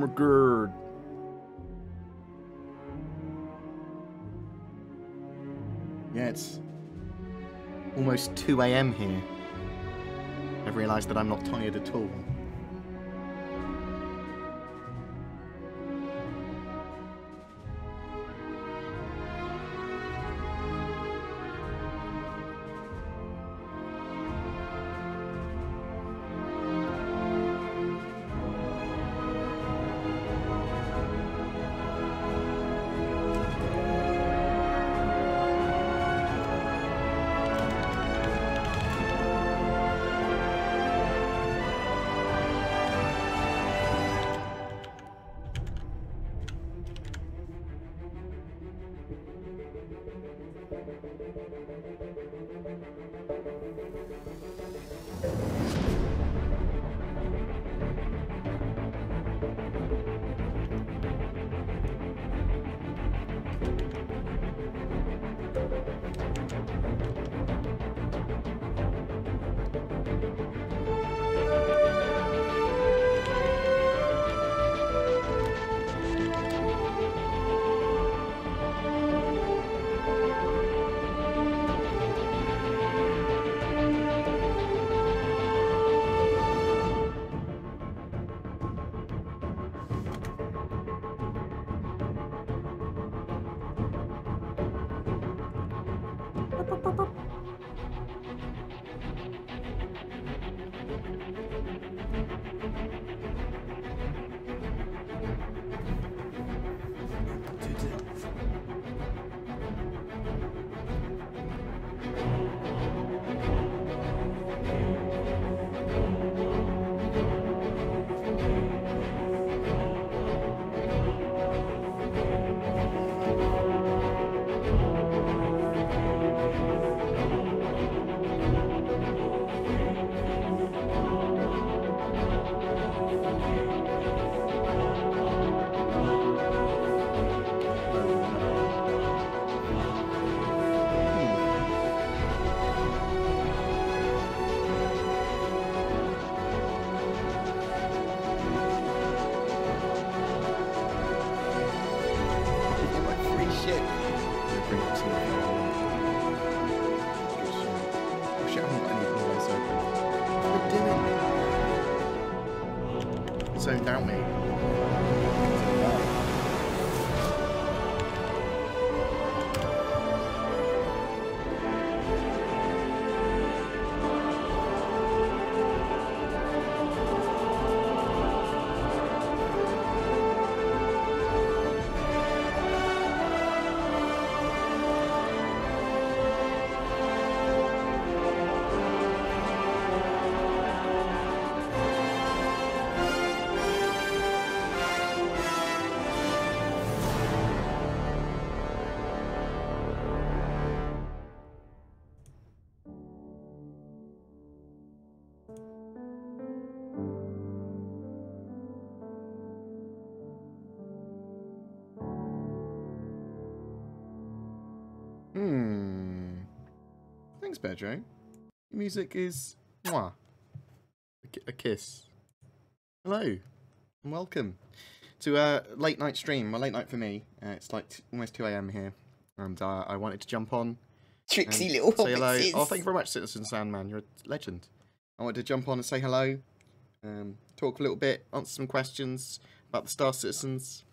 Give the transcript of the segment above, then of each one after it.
I'm good. Yeah, it's almost 2 AM here. I've realised that I'm not tired at all. Zoned out me. Thanks, Pedro. Your music is mwah. A kiss. Hello, and welcome to a late night stream. A late night for me. It's like almost 2 AM here, and I wanted to jump on. Tricksy little say hello. hobbitses. Oh, thank you very much, Citizen Sandman. You're a legend. I wanted to jump on and say hello, talk a little bit, answer some questions about the Star Citizens,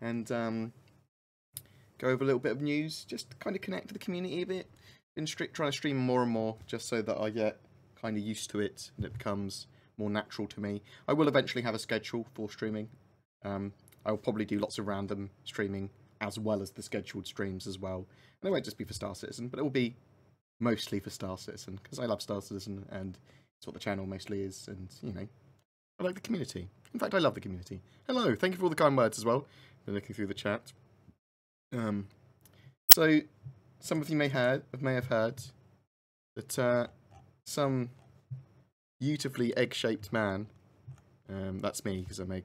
and go over a little bit of news. Just kind of connect to the community a bit. Been trying to stream more and more, just so that I get kind of used to it and it becomes more natural to me. I will eventually have a schedule for streaming. I will probably do lots of random streaming as well as the scheduled streams as well. And it won't just be for Star Citizen, but it will be mostly for Star Citizen, because I love Star Citizen and it's what the channel mostly is, and, you know, I like the community. In fact, I love the community. Hello, thank you for all the kind words as well. Been looking through the chat. So, some of you may have heard that some beautifully egg-shaped man, that's me because I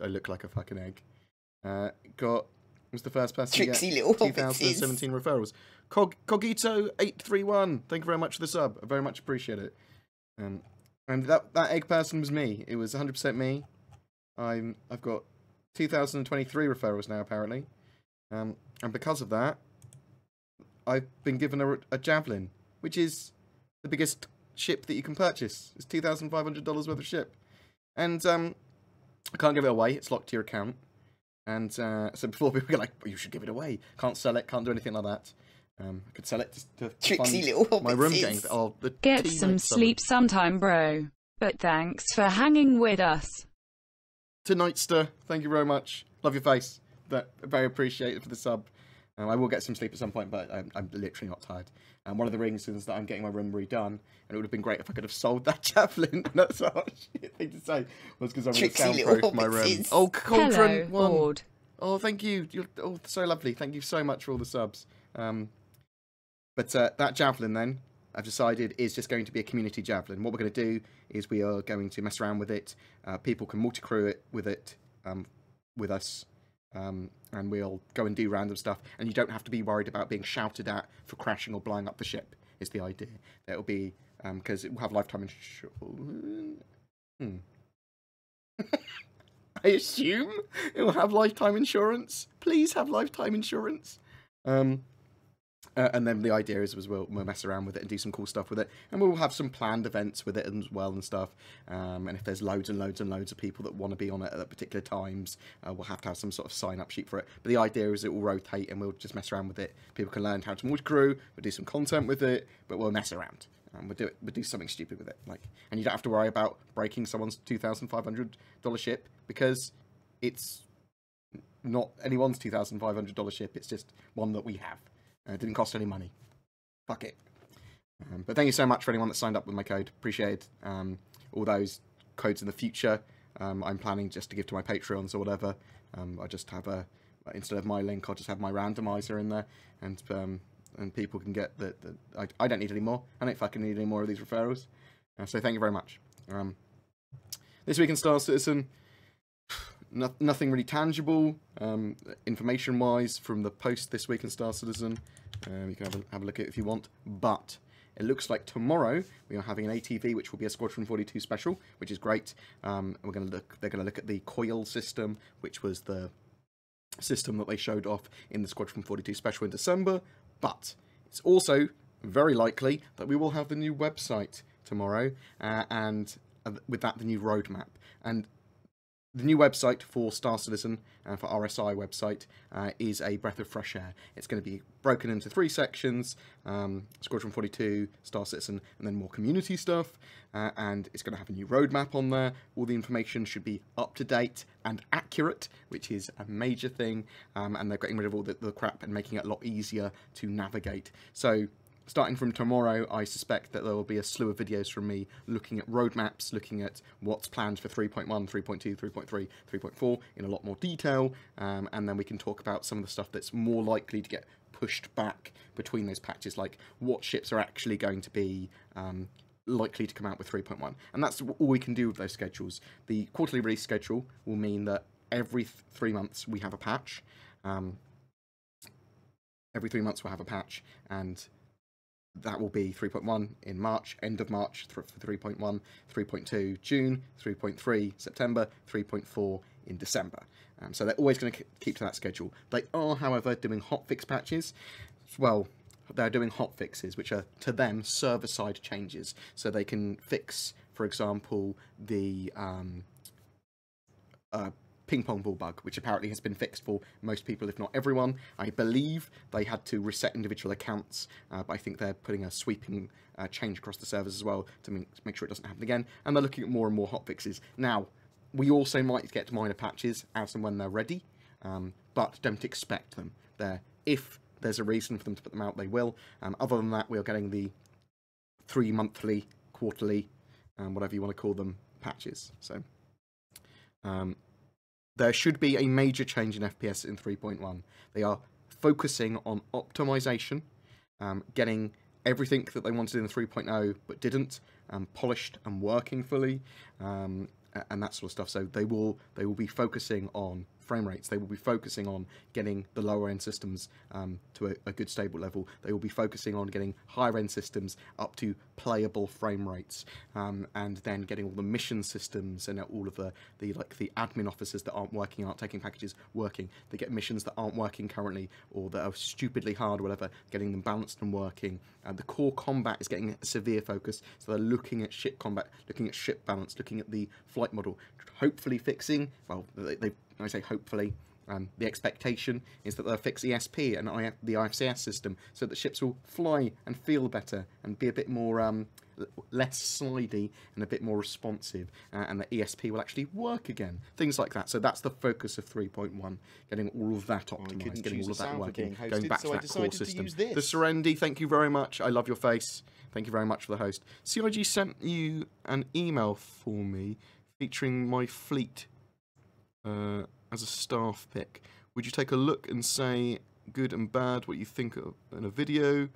look like a fucking egg, was the first person Tricksy to little get 2017 referrals. Cogito831, thank you very much for the sub. I very much appreciate it. And that egg person was me. It was 100% me. I've got 2023 referrals now, apparently. And because of that, I've been given a Javelin, which is the biggest ship that you can purchase. It's $2,500 worth of ship. And I can't give it away. It's locked to your account. And so before people go like, well, you should give it away. Can't sell it. Can't do anything like that. I could sell it to Tricksy fund little my room hobbitses. getting. Oh, the Get some sleep sometime, bro. But thanks for hanging with us. Tonightster, thank you very much. Love your face. Very appreciated for the sub. I will get some sleep at some point, but I'm literally not tired. One of the reasons that I'm getting my room redone, and it would have been great if I could have sold that Javelin. That's a hard shit thing to say. Was because I'm going to soundproof my room. Oh, Cauldron Hello, Bored. Oh, thank you. You're so lovely. Thank you so much for all the subs. But that Javelin, then, I've decided is just going to be a community Javelin. What we're going to do is we are going to mess around with it. People can multi-crew it with us. And we'll go and do random stuff. And you don't have to be worried about being shouted at for crashing or blowing up the ship, is the idea. It'll be, because it will have lifetime insurance. I assume it will have lifetime insurance. Please have lifetime insurance. And then the idea is we'll mess around with it and do some cool stuff with it. And we'll have some planned events with it as well and stuff. And if there's loads and loads and loads of people that want to be on it at particular times, we'll have to have some sort of sign-up sheet for it. But the idea is it will rotate and we'll just mess around with it. People can learn how to multi-crew, we'll do some content with it, but we'll mess around. We'll do something stupid with it. And you don't have to worry about breaking someone's $2,500 ship, because it's not anyone's $2,500 ship, it's just one that we have. It didn't cost any money. Fuck it. But thank you so much for anyone that signed up with my code. Appreciate all those codes in the future. I'm planning just to give to my Patreons or whatever. I just have instead of my link, I'll just have my randomizer in there, and people can get I don't need any more. I don't fucking need any more of these referrals. So thank you very much. This week in Star Citizen, nothing really tangible, information-wise, from the post this week in Star Citizen. You can have a look at it if you want, but it looks like tomorrow we are having an ATV, which will be a Squadron 42 special, which is great. They're going to look at the coil system, which was the system that they showed off in the Squadron 42 special in December. But it's also very likely that we will have the new website tomorrow, and with that the new roadmap. And the new website for Star Citizen and for RSI website is a breath of fresh air. It's going to be broken into 3 sections, Squadron 42, Star Citizen, and then more community stuff. And it's going to have a new roadmap on there. All the information should be up to date and accurate, which is a major thing. And they're getting rid of all the crap and making it a lot easier to navigate. So starting from tomorrow, I suspect that there will be a slew of videos from me looking at roadmaps, looking at what's planned for 3.1, 3.2, 3.3, 3.4 in a lot more detail, and then we can talk about some of the stuff that's more likely to get pushed back between those patches, like what ships are actually going to be likely to come out with 3.1. And that's all we can do with those schedules. The quarterly release schedule will mean that every 3 months we have a patch. Every 3 months we'll have a patch, and that will be 3.1 in March, end of March for 3.1, 3.2 June, 3.3 September, 3.4 in December. So they're always going to keep to that schedule. They are, however, doing hotfix patches. Well, they're doing hotfixes, which are, to them, server-side changes. So they can fix, for example, the ping pong ball bug, which apparently has been fixed for most people, if not everyone. I believe they had to reset individual accounts, but I think they're putting a sweeping change across the servers as well to make sure it doesn't happen again. And they're looking at more and more hotfixes. Now, we also might get minor patches as and when they're ready, but don't expect them. If there's a reason for them to put them out, they will. Other than that, we are getting the 3 monthly, quarterly, whatever you want to call them, patches. So there should be a major change in FPS in 3.1. They are focusing on optimization, getting everything that they wanted in 3.0 but didn't, polished and working fully, and that sort of stuff. So they will be focusing on frame rates. They will be focusing on getting the lower end systems to a good stable level. They will be focusing on getting higher end systems up to playable frame rates, and then getting all the mission systems and all of the admin officers that aren't working, aren't taking packages working. They get missions that aren't working currently or that are stupidly hard or whatever, getting them balanced and working. The core combat is getting a severe focus, so they're looking at ship combat, looking at ship balance, looking at the flight model, hopefully fixing, well, I say hopefully, the expectation is that they'll fix ESP and the IFCS system so that ships will fly and feel better and be a bit more less slidey and a bit more responsive, and that ESP will actually work again. Things like that. So that's the focus of 3.1, getting all of that optimised, getting all of that working, going back to that core system. The Serenity, thank you very much. I love your face. Thank you very much for the host. CIG sent you an email for me featuring my fleet as a staff pick. Would you take a look and say good and bad what you think of in a video?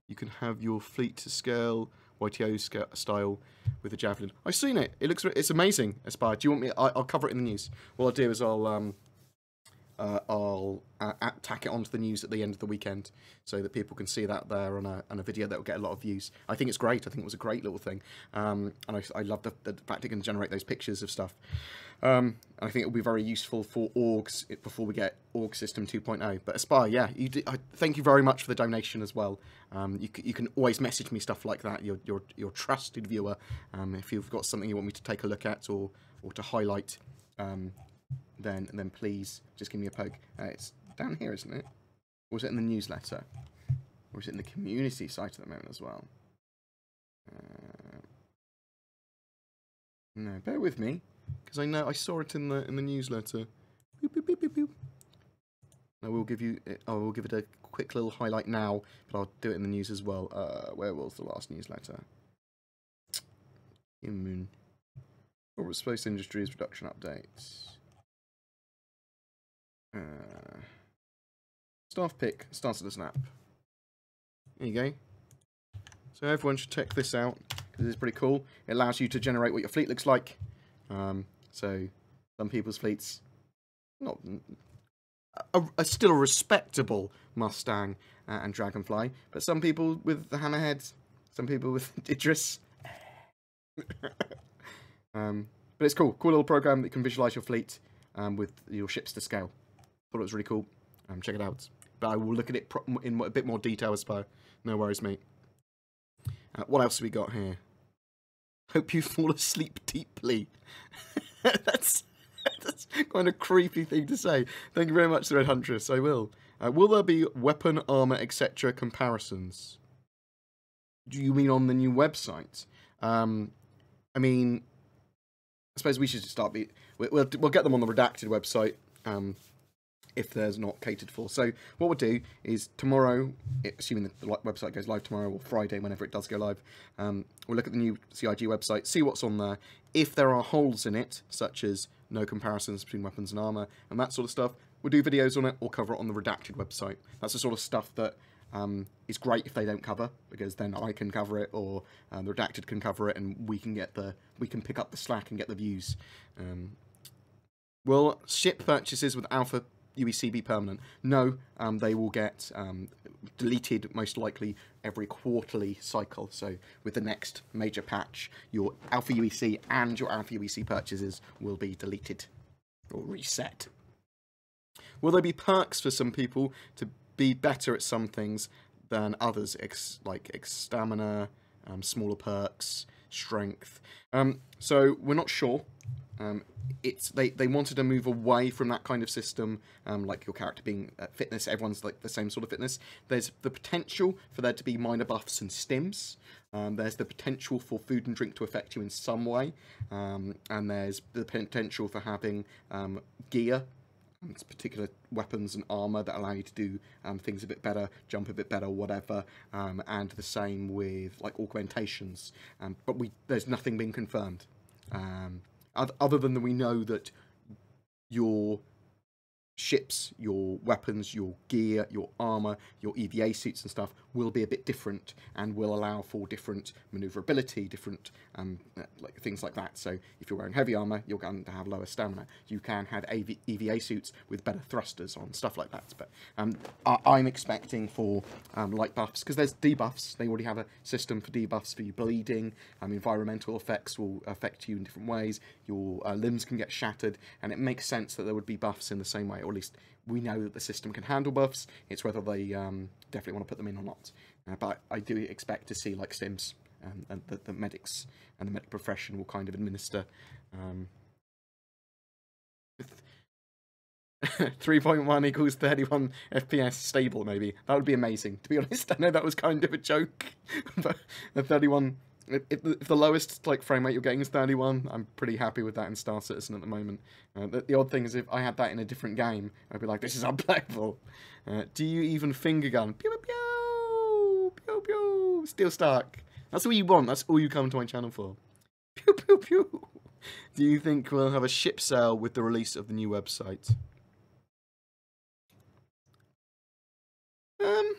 You can have your fleet to scale, YTO style, with a Javelin. I've seen it. It's amazing. Aspire. Do you want me? I'll cover it in the news. What I'll do is I'll tack it onto the news at the end of the weekend so that people can see that there on a video that will get a lot of views. I think it's great. I think it was a great little thing, and I love the fact it can generate those pictures of stuff. I think it will be very useful for orgs before we get org system 2.0. But Aspire, yeah, thank you very much for the donation as well. You can always message me stuff like that. Your trusted viewer, if you've got something you want me to take a look at or to highlight. Then please just give me a poke. It's down here, isn't it? Or is it in the newsletter? Or is it in the community site at the moment as well? No, bear with me, because I know I saw it in the newsletter. Boop, boop, boop, boop, boop. I will give it a quick little highlight now, but I'll do it in the news as well. Where was the last newsletter? Immune. Corporate Space Industries production updates. Staff pick started as an app. There you go. So everyone should check this out because it's pretty cool. It allows you to generate what your fleet looks like. So some people's fleets, not still a respectable Mustang and Dragonfly, but some people with the Hammerhead, some people with Idris. But it's cool little program that can visualize your fleet with your ships to scale. Thought it was really cool. Check it out. But I will look at it in a bit more detail, Aspire. No worries, mate. What else have we got here? Hope you fall asleep deeply. that's kind of creepy thing to say. Thank you very much, the Red Huntress. I will. Will there be weapon, armor, etc. comparisons? Do you mean on the new website? I mean, I suppose we should start. We'll get them on the redacted website. If there's not catered for. So what we'll do is tomorrow, assuming the website goes live tomorrow or Friday, whenever it does go live, we'll look at the new CIG website, see what's on there. If there are holes in it, such as no comparisons between weapons and armour and that sort of stuff, we'll do videos on it or cover it on the redacted website. That's the sort of stuff that is great if they don't cover, because then I can cover it or the redacted can cover it, and we can pick up the slack and get the views. Will ship purchases with Alpha UEC be permanent? No, they will get deleted most likely every quarterly cycle. So with the next major patch, your Alpha UEC and your Alpha UEC purchases will be deleted or reset. Will there be perks for some people to be better at some things than others, like stamina, smaller perks, strength? So we're not sure. They wanted to move away from that kind of system, like your character being fitness, everyone's like the same sort of fitness. There's the potential for there to be minor buffs and stims. There's the potential for food and drink to affect you in some way, and there's the potential for having gear, particular weapons and armor that allow you to do things a bit better, jump a bit better, whatever, and the same with like augmentations. But there's nothing being confirmed. Other than that, we know that your ships, your weapons, your gear, your armor, your EVA suits and stuff will be a bit different and will allow for different maneuverability, different like things like that. So if you're wearing heavy armor, you're going to have lower stamina. You can have EVA suits with better thrusters on, stuff like that. But I'm expecting for light buffs, because there's debuffs. They already have a system for debuffs for you bleeding. Environmental effects will affect you in different ways. Your limbs can get shattered, and it makes sense that there would be buffs in the same way, or at least we know that the system can handle buffs. It's whether they definitely want to put them in or not. But I do expect to see, like Sims, and the medics and the medic profession will kind of administer 3.1 equals 31 FPS stable, maybe. That would be amazing, to be honest. I know that was kind of a joke, but the 31... If the lowest like frame rate you're getting is 31, I'm pretty happy with that in Star Citizen at the moment. The odd thing is, if I had that in a different game, I'd be like, this is unplayable. Do you even finger gun? Pew pew pew pew. Steel Stark. That's all you want. That's all you come to my channel for. Pew pew pew. Do you think we'll have a ship sale with the release of the new website? I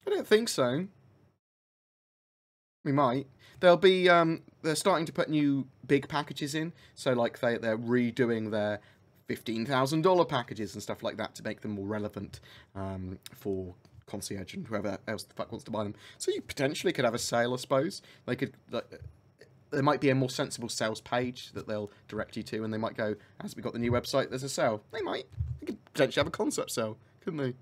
don't think so. We might. There'll be, they're starting to put new big packages in. So, like, they're redoing their $15,000 packages and stuff like that to make them more relevant for concierge and whoever else the fuck wants to buy them. So you potentially could have a sale, I suppose. They could, there might be a more sensible sales page that they'll direct you to, and they might go, as we got the new website, there's a sale. They could potentially have a concept sale, couldn't they?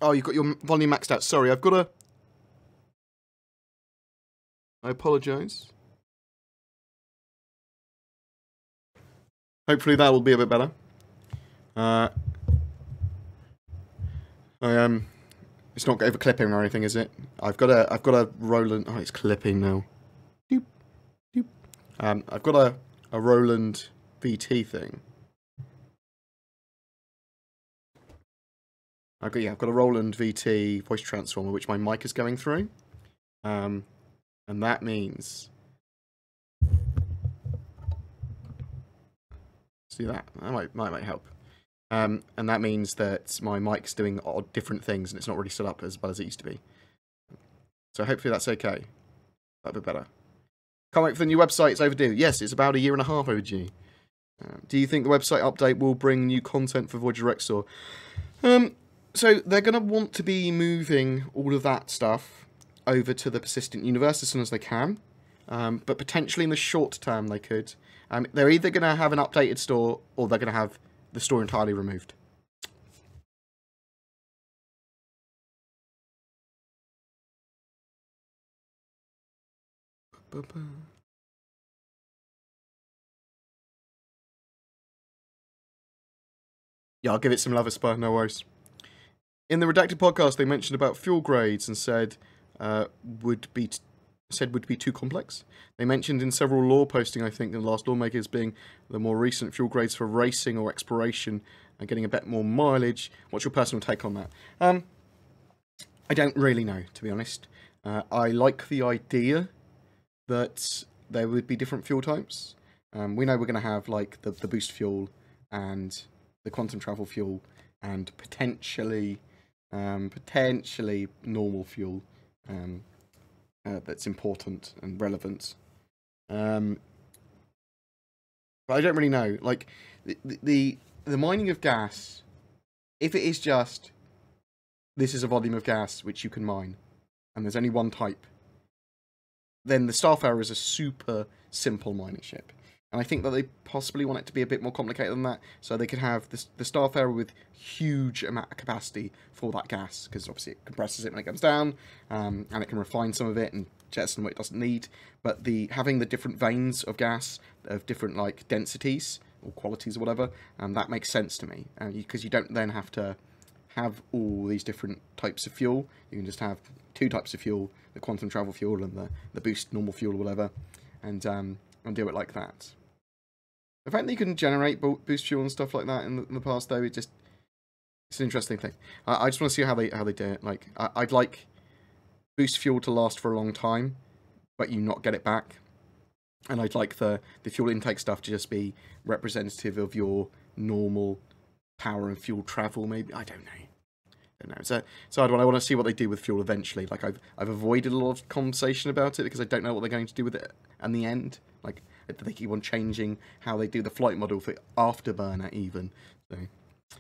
Oh, you've got your volume maxed out. Sorry, I've got a... I apologise. Hopefully that will be a bit better. It's not over clipping or anything, is it? I've got a Roland. Oh, it's clipping now. Doop, doop. I've got a Roland VT thing. I've got a Roland VT voice transformer which my mic is going through. And that means, see that might help. And that means that my mic's doing odd different things, and it's not really set up as well as it used to be. So hopefully that's okay. That'd be better. Can't wait for the new website. It's overdue. Yes, it's about 1.5 years overdue. Do you think the website update will bring new content for Voyager Rexor? So they're going to want to be moving all of that stuff over to the persistent universe as soon as they can, but potentially in the short term they could. They're either going to have an updated store, or they're going to have the store entirely removed. Yeah, I'll give it some love, Aspire, no worries. In the Redacted podcast, they mentioned about fuel grades and said would be too complex. They mentioned in several lore posting, I think, in the last lawmakers being the more recent fuel grades for racing or exploration and getting a bit more mileage. What's your personal take on that? I don't really know, to be honest. I like the idea that there would be different fuel types. We know we're going to have like the boost fuel and the quantum travel fuel and potentially normal fuel. That's important and relevant. But I don't really know. Like the mining of gas, if it is just this is a volume of gas which you can mine, and there's only one type, then the Starfarer is a super simple mining ship. And I think that they possibly want it to be a bit more complicated than that, so they could have the Starfarer with huge amount of capacity for that gas, because obviously it compresses it when it comes down, and it can refine some of it and jettison what it doesn't need. But having the different veins of gas of different like densities or qualities or whatever, that makes sense to me, because you don't then have to have all these different types of fuel. You can just have 2 types of fuel: the quantum travel fuel and the boost normal fuel or whatever, and do it like that. The fact that you can generate boost fuel and stuff like that in the past, though, it's an interesting thing. I just want to see how they do it. Like, I'd like boost fuel to last for a long time, but you not get it back. And I'd like the fuel intake stuff to just be representative of your normal power and fuel travel, maybe. I don't know. It's a hard one. I want to see what they do with fuel eventually. Like, I've avoided a lot of conversation about it because I don't know what they're going to do with it in the end. Like, they keep on changing how they do the flight model for afterburner even. So,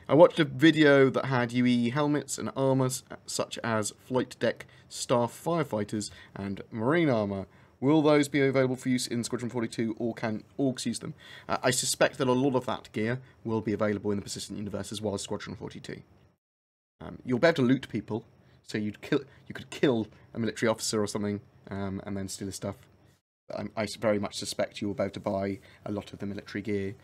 I watched a video that had UE helmets and armour such as flight deck staff firefighters and marine armour. Will those be available for use in Squadron 42, or can orcs use them? I suspect that a lot of that gear will be available in the persistent universe as well as Squadron 42. You'll be able to loot people, so you could kill a military officer or something, and then steal his stuff. I very much suspect you will be able to buy a lot of the military gear.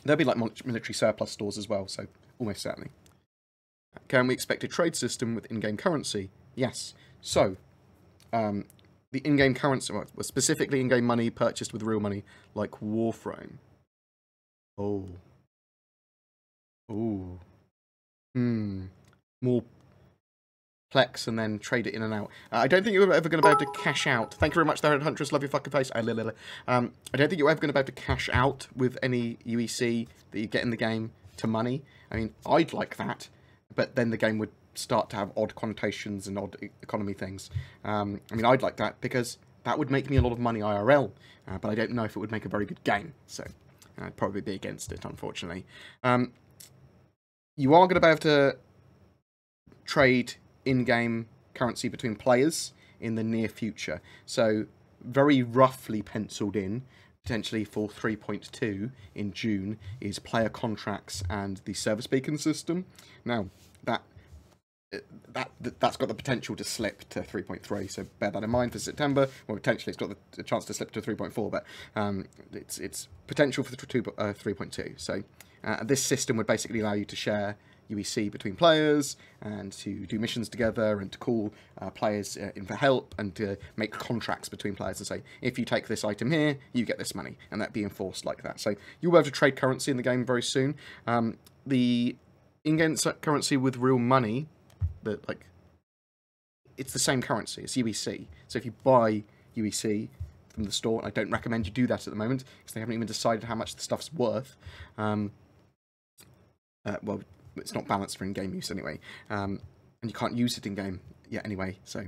There'll be like military surplus stores as well, so almost certainly. Can we expect a trade system with in-game currency? Yes. So, the in-game currency, well, specifically in-game money purchased with real money, like Warframe. Oh. Ooh. More Plex and then trade it in and out. I don't think you're ever going to be able to cash out. Thank you very much, the Huntress. Love your fucking face. I don't think you're ever going to be able to cash out with any UEC that you get in the game to money. I mean, I'd like that, but then the game would start to have odd connotations and odd economy things. I mean, I'd like that because that would make me a lot of money IRL, but I don't know if it would make a very good game, so I'd probably be against it, unfortunately. You are going to be able to trade in-game currency between players in the near future, so very roughly penciled in, potentially for 3.2 in June, is player contracts and the service beacon system. Now, that's got the potential to slip to 3.3, so bear that in mind for September. Well, potentially it's got the chance to slip to 3.4, but it's potential for 3.2. So this system would basically allow you to share UEC between players and to do missions together and to call players in for help and to make contracts between players and say, if you take this item here, you get this money, and that be enforced like that. So you'll be able to trade currency in the game very soon. The in-game currency with real money, it's the same currency, it's UEC. So if you buy UEC from the store, and I don't recommend you do that at the moment because they haven't even decided how much the stuff's worth. Well, it's not balanced for in-game use anyway, and you can't use it in-game yet anyway, so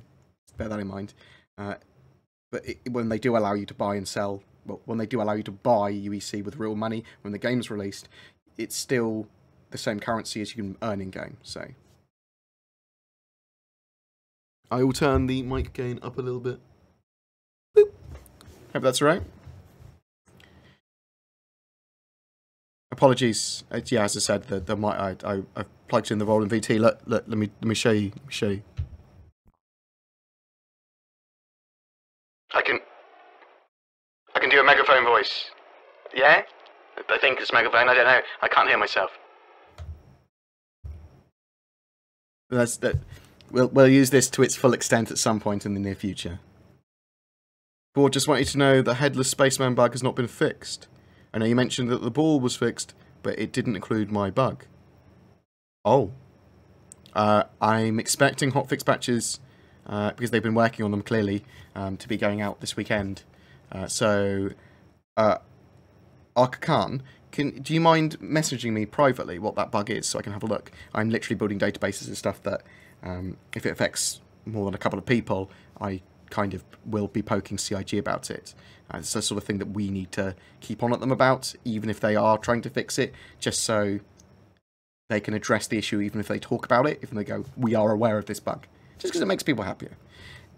bear that in mind. But when they do allow you to buy and sell, well, when they do allow you to buy UEC with real money when the game's released, it's still the same currency as you can earn in-game, so. I will turn the mic gain up a little bit. Boop. Hope that's all right. Apologies. Yeah, as I said, the mic I plugged in the Roland VT. Let me show you. I can do a megaphone voice. Yeah? I think it's megaphone. I don't know. I can't hear myself. We'll use this to its full extent at some point in the near future. Board just want you to know the headless spaceman bug has not been fixed. I know you mentioned that the ball was fixed, but it didn't include my bug. Oh. I'm expecting hotfix patches, because they've been working on them clearly, to be going out this weekend. So, Arka Khan, do you mind messaging me privately what that bug is so I can have a look? I'm literally building databases and stuff that, if it affects more than a couple of people, I kind of will be poking CIG about it. It's the sort of thing that we need to keep on at them about, even if they are trying to fix it, just so they can address the issue even if they talk about it, even if they go, we are aware of this bug. Just because it makes people happier.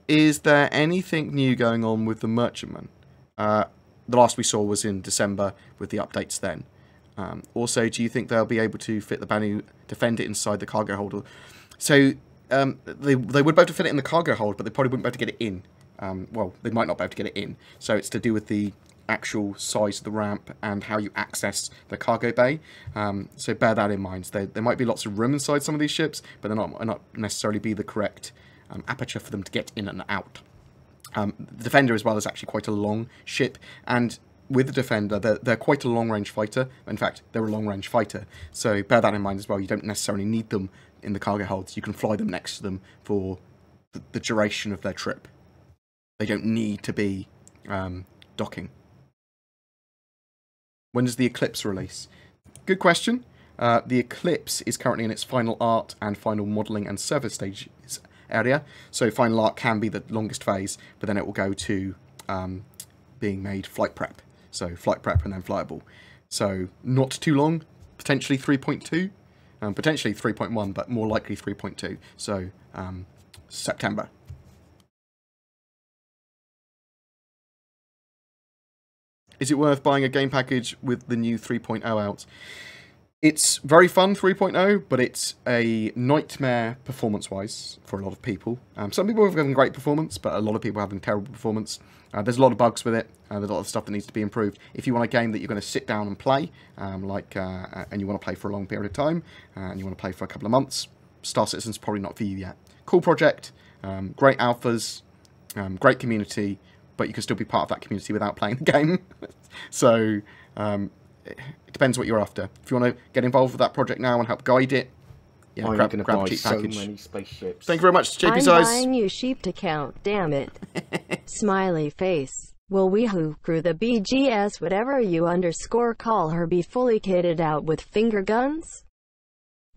Is there anything new going on with the Merchantman? The last we saw was in December with the updates then. Also, do you think they'll be able to fit the Banu Defender inside the cargo hold? So, they would be able to fit it in the cargo hold, but they probably wouldn't be able to get it in. Well, they might not be able to get it in. So it's to do with the actual size of the ramp and how you access the cargo bay. So bear that in mind. There might be lots of room inside some of these ships, but they're not necessarily be the correct aperture for them to get in and out. The Defender as well is actually quite a long ship, and with the Defender, they're quite a long-range fighter. In fact, they're a long-range fighter. So bear that in mind as well. You don't necessarily need them in the cargo holds. You can fly them next to them for the duration of their trip. They don't need to be docking. When does the Eclipse release? Good question. The Eclipse is currently in its final art and final modelling and service stages area. So final art can be the longest phase, but then it will go to being made flight prep. So flight prep and then flyable. So not too long, potentially 3.2, potentially 3.1, but more likely 3.2. So September. Is it worth buying a game package with the new 3.0 out? It's very fun, 3.0, but it's a nightmare performance-wise for a lot of people. Some people are having great performance, but a lot of people are having terrible performance. There's a lot of bugs with it. There's a lot of stuff that needs to be improved. If you want a game that you're going to sit down and play, and you want to play for a long period of time, and you want to play for a couple of months, Star Citizen's probably not for you yet. Cool project, great alphas, great community, but you can still be part of that community without playing the game. So it depends what you're after. If you want to get involved with that project now and help guide it, yeah, grab a cheap package. So many spaceships. Thank you very much, JP Size. I'm buying you sheep to count, damn it. Smiley face. Will we who crew the BGS whatever you _ call her be fully kitted out with finger guns?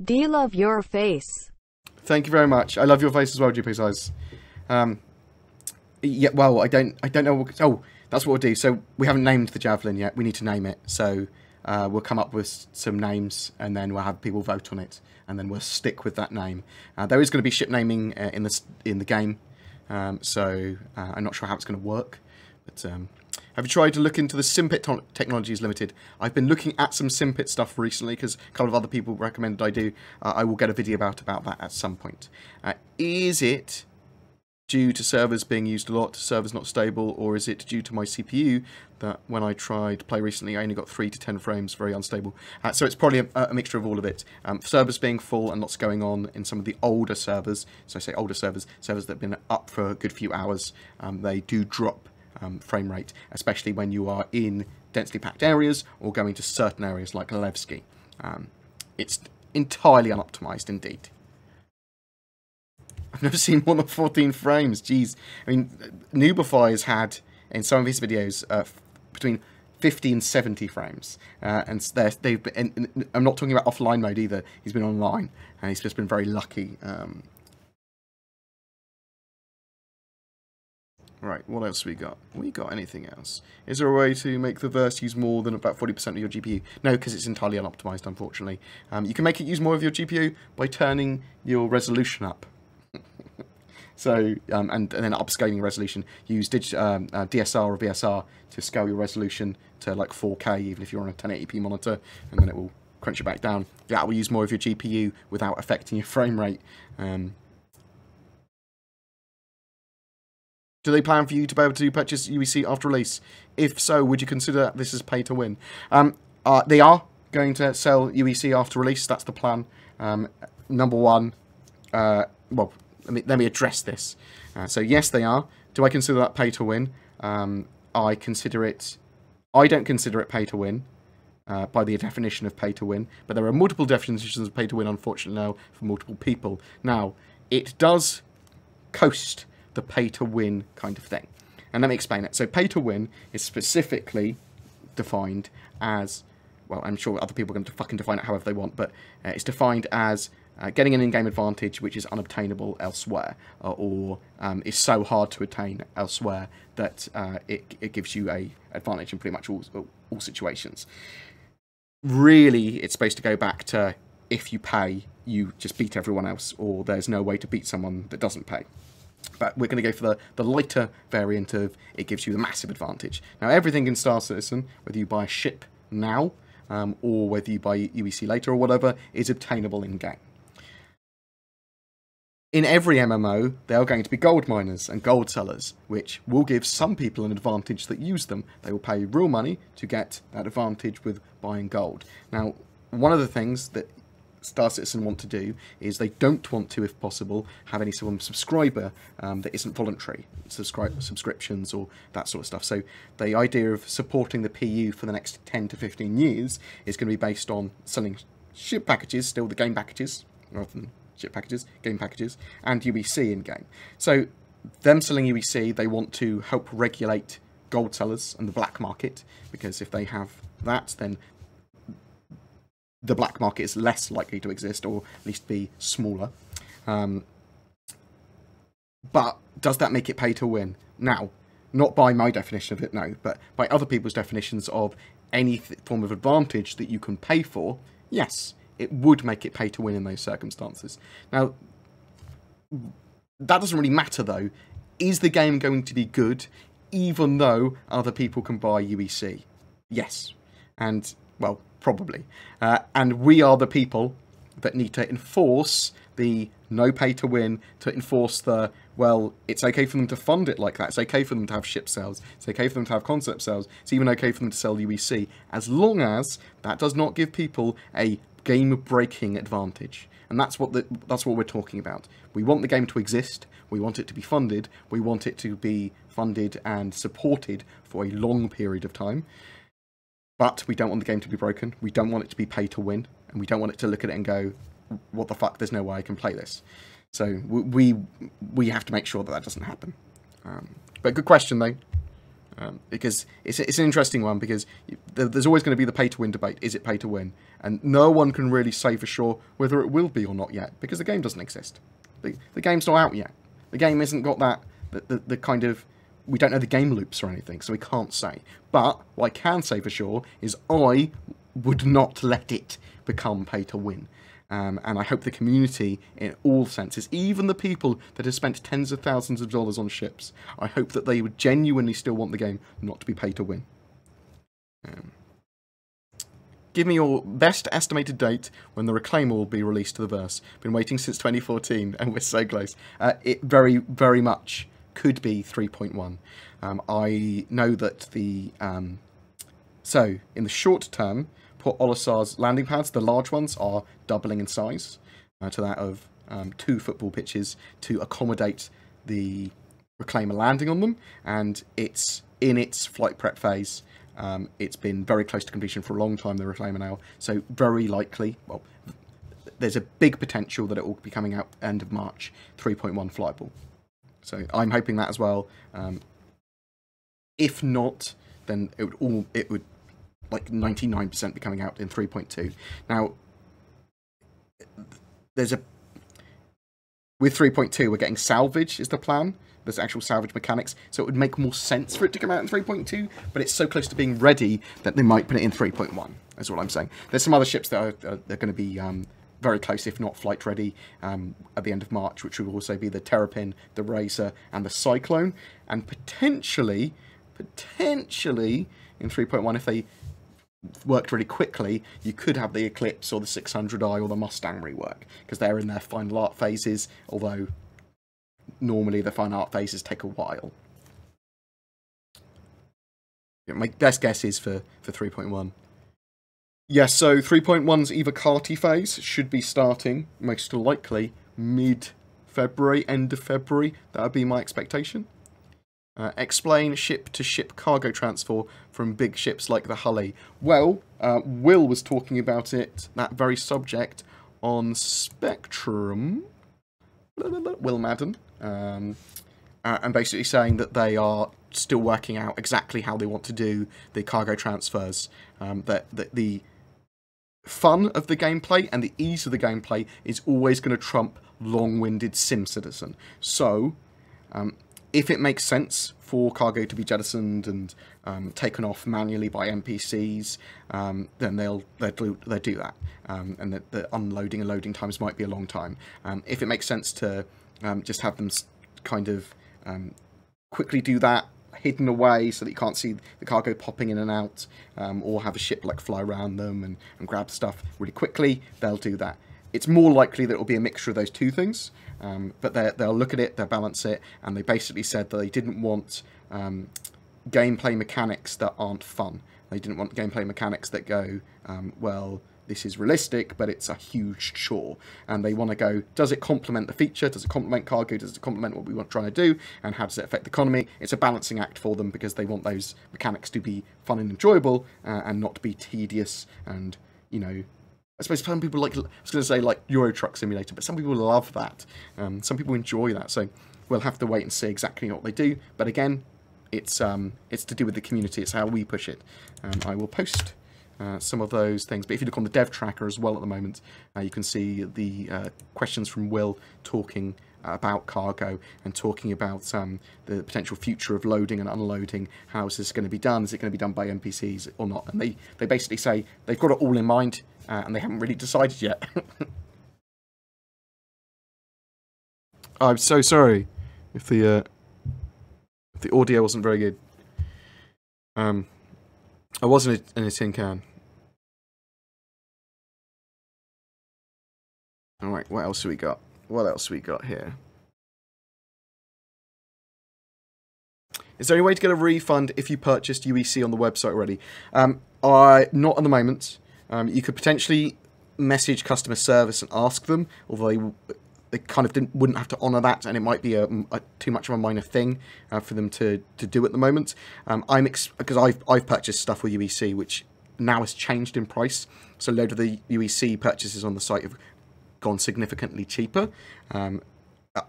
Do you love your face? Thank you very much. I love your face as well, JP Size. Yeah, well, I don't know. Oh, that's what we'll do. So we haven't named the Javelin yet. We need to name it. So we'll come up with some names, and then we'll have people vote on it, and then we'll stick with that name. There is going to be ship naming in the game, so I'm not sure how it's going to work. But have you tried to look into the Simpit Technologies Limited? I've been looking at some Simpit stuff recently because a couple of other people recommended I do. I will get a video about that at some point. Is it due to servers being used a lot, servers not stable, or is it due to my CPU that when I tried to play recently, I only got 3 to 10 frames, very unstable? So it's probably a mixture of all of it. Servers being full and lots going on in some of the older servers, so I say older servers that have been up for a good few hours, they do drop frame rate, especially when you are in densely packed areas or going to certain areas like Levski. It's entirely unoptimized indeed. I've never seen more than 14 frames. Jeez. I mean, Noobify has had, in some of his videos, between 50 and 70 frames. And they've been, and I'm not talking about offline mode either. He's been online, and he's just been very lucky. Right, what else we got? We got anything else? Is there a way to make the verse use more than about 40% of your GPU? No, because it's entirely unoptimized, unfortunately. You can make it use more of your GPU by turning your resolution up. So, and then upscaling resolution. Use DSR or VSR to scale your resolution to like 4K, even if you're on a 1080p monitor, and then it will crunch it back down. That will use more of your GPU without affecting your frame rate. Do they plan for you to be able to purchase UEC after release? If so, would you consider this as pay to win? They are going to sell UEC after release. That's the plan. Number one, well, let me address this. So yes, they are. Do I consider that pay to win? I don't consider it pay to win by the definition of pay to win, but there are multiple definitions of pay to win, unfortunately, now for multiple people. Now, it does coast the pay to win kind of thing. And let me explain it. So pay to win is specifically defined as, well, I'm sure other people are going to fucking define it however they want, but it's defined as getting an in-game advantage which is unobtainable elsewhere, or is so hard to attain elsewhere that it gives you a advantage in pretty much all situations. Really, it's supposed to go back to if you pay, you just beat everyone else, or there's no way to beat someone that doesn't pay. But we're going to go for the lighter variant of it gives you the massive advantage. Now, everything in Star Citizen, whether you buy a ship now, or whether you buy UEC later or whatever, is obtainable in-game. In every MMO, there are going to be gold miners and gold sellers, which will give some people an advantage that use them. They will pay real money to get that advantage with buying gold. Now, one of the things that Star Citizen want to do is they don't want to, if possible, have any sort of subscriber that isn't voluntary, subscriptions or that sort of stuff. So the idea of supporting the PU for the next 10 to 15 years is going to be based on selling ship packages, still the game packages, rather than ship packages, game packages, and UEC in-game. So them selling UEC, they want to help regulate gold sellers and the black market, because if they have that, then the black market is less likely to exist, or at least be smaller. But does that make it pay to win? Now, not by my definition of it, no, but by other people's definitions of any form of advantage that you can pay for, yes, it would make it pay to win in those circumstances. Now, that doesn't really matter, though. Is the game going to be good, even though other people can buy UEC? Yes. And, well, probably. And we are the people that need to enforce the no pay to win, to enforce the, well, it's okay for them to fund it like that. It's okay for them to have ship sales. It's okay for them to have concept sales. It's even okay for them to sell UEC, as long as that does not give people a game-breaking advantage. And that's what we're talking about. We want the game to exist. We want it to be funded. We want it to be funded and supported for a long period of time. But we don't want the game to be broken. We don't want it to be pay to win. And we don't want it to look at it and go, what the fuck, there's no way I can play this. So we have to make sure that that doesn't happen. But good question, though. Because it's an interesting one, because there's always going to be the pay to win debate. Is it pay to win? And no one can really say for sure whether it will be or not yet, because the game doesn't exist. The game's not out yet. The game hasn't got that, the kind of, we don't know the game loops or anything, so we can't say. But what I can say for sure is I would not let it become pay to win. And I hope the community, in all senses, even the people that have spent tens of thousands of dollars on ships, I hope that they would genuinely still want the game not to be pay to win. Give me your best estimated date when the Reclaimer will be released to the verse. Been waiting since 2014, and we're so close. It very, very much could be 3.1. I know that the... so, in the short term, Port Olisar's landing pads, the large ones, are doubling in size to that of 2 football pitches to accommodate the Reclaimer landing on them, and it's in its flight prep phase. It's been very close to completion for a long time, the Reclaimer now, so very likely, well, there's a big potential that it will be coming out end of March, 3.1 flyable. So I'm hoping that as well. If not, then it would like 99% be coming out in 3.2. Now, with 3.2, we're getting salvage is the plan. There's actual salvage mechanics, so it would make more sense for it to come out in 3.2, but it's so close to being ready that they might put it in 3.1, that's what I'm saying. There's some other ships that are going to be very close, if not flight ready, at the end of March, which will also be the Terrapin, the Razor, and the Cyclone, and potentially, in 3.1, if they worked really quickly, you could have the Eclipse or the 600i or the Mustang rework, because they're in their final art phases, although normally the fine art phases take a while. Yeah, my best guess is for 3.1. Yes, so 3.1's either Carty phase should be starting, most likely, mid-February, end of February. That would be my expectation. Explain ship-to-ship cargo transfer from big ships like the Hulley. Well, Will was talking about it, that very subject, on Spectrum. Will Madden. And basically saying that they are still working out exactly how they want to do the cargo transfers. That the fun of the gameplay and the ease of the gameplay is always going to trump long-winded sim citizen. So, if it makes sense for cargo to be jettisoned and taken off manually by NPCs, then they'll do that. And the unloading and loading times might be a long time. If it makes sense to just have them kind of quickly do that, hidden away so that you can't see the cargo popping in and out, or have a ship like fly around them and grab stuff really quickly, they'll do that. It's more likely that it will be a mixture of those two things, but they'll look at it, they'll balance it, and they basically said that they didn't want gameplay mechanics that aren't fun. They didn't want gameplay mechanics that go, well, this is realistic, but it's a huge chore. And they want to go, does it complement the feature? Does it complement cargo? Does it complement what we want trying to do? And how does it affect the economy? It's a balancing act for them, because they want those mechanics to be fun and enjoyable, and not to be tedious and, you know, I suppose some people like, I was going to say like Euro Truck Simulator, but some people love that. Some people enjoy that. So we'll have to wait and see exactly what they do. But again, it's to do with the community. It's how we push it. I will post some of those things. But if you look on the dev tracker as well at the moment, you can see the questions from Will talking about cargo and talking about the potential future of loading and unloading. How is this going to be done? Is it going to be done by NPCs or not? And they basically say they've got it all in mind and they haven't really decided yet. I'm so sorry if the audio wasn't very good. I wasn't in a tin can. Alright, what else have we got? What else have we got here? Is there any way to get a refund if you purchased UEC on the website already? Not at the moment. You could potentially message customer service and ask them, although they kind of wouldn't have to honour that, and it might be too much of a minor thing for them to do at the moment. Because I've purchased stuff with UEC, which now has changed in price. So a load of the UEC purchases on the site have gone significantly cheaper, and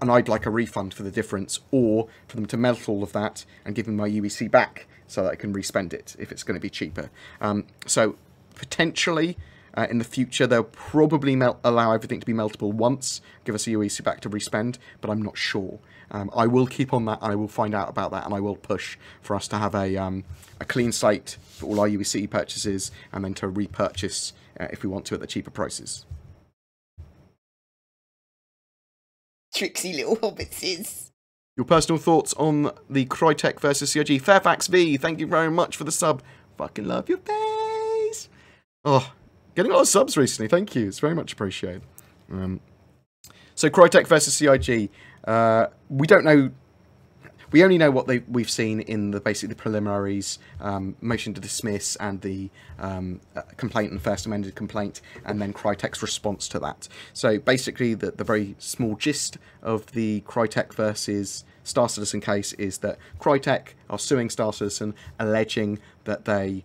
I'd like a refund for the difference, or for them to melt all of that and give me my UEC back so that I can respend it if it's going to be cheaper. So potentially in the future they'll probably allow everything to be meltable once, give us a UEC back to respend, but I'm not sure. I will keep on that, and I will find out about that, and I will push for us to have a clean site for all our UEC purchases, and then to repurchase if we want to at the cheaper prices. Tricksy little hobbitses. Your personal thoughts on the Crytek versus CIG. Fairfax V, thank you very much for the sub. Fucking love your face. Oh, getting a lot of subs recently. Thank you. It's very much appreciated. So Crytek versus CIG. We don't know. We only know what we've seen in the basically preliminaries, motion to dismiss, and the complaint and first amended complaint, and then Crytek's response to that. So basically, the very small gist of the Crytek versus Star Citizen case is that Crytek are suing Star Citizen, alleging that they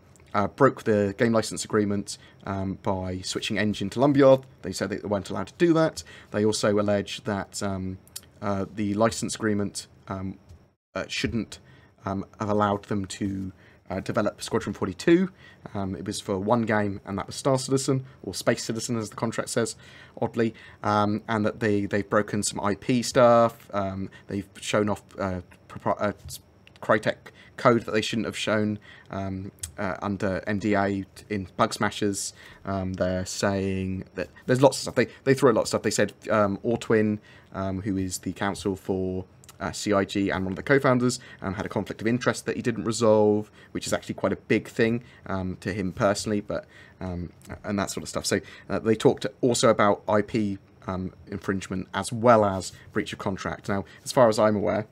broke the game license agreement by switching engine to Lumberyard. They said that they weren't allowed to do that. They also allege that the license agreement shouldn't have allowed them to develop Squadron 42. It was for one game, and that was Star Citizen, or Space Citizen as the contract says, oddly, and that they've broken some IP stuff. They've shown off Crytek code that they shouldn't have shown under NDA in Bug Smashers. They're saying that there's lots of stuff. They threw a lot of stuff. They said Ortwin, who is the counsel for CIG and one of the co-founders, had a conflict of interest that he didn't resolve, which is actually quite a big thing to him personally, but and that sort of stuff. So they talked also about IP infringement as well as breach of contract. Now, as far as I'm aware,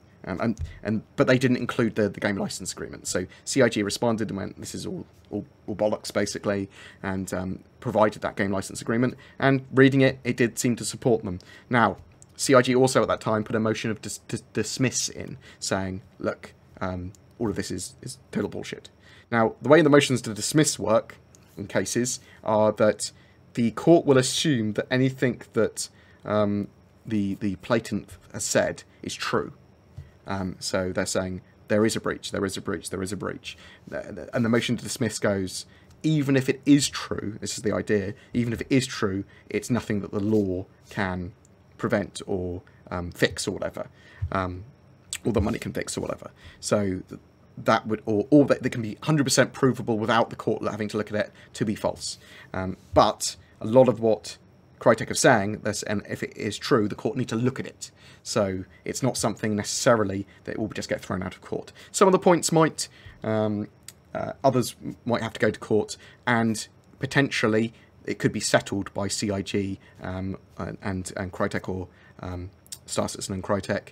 but they didn't include the game license agreement. So CIG responded and went, "This is all bollocks," basically, and provided that game license agreement. And reading it, it did seem to support them. Now, CIG also at that time put a motion of dismiss in, saying, look, all of this is total bullshit. Now, the way the motions to dismiss work in cases are that the court will assume that anything that the plaintiff has said is true. So they're saying, there is a breach, there is a breach, there is a breach. And the motion to dismiss goes, even if it is true, this is the idea, even if it is true, it's nothing that the law can prevent or fix or whatever, or the money can fix or whatever. So that would, or that they can be 100% provable without the court having to look at it to be false. But a lot of what Crytek are saying, and if it is true, the court need to look at it. So it's not something necessarily that will just get thrown out of court. Some of the points might, others might have to go to court, and potentially it could be settled by CIG and Crytek, or Star Citizen and Crytek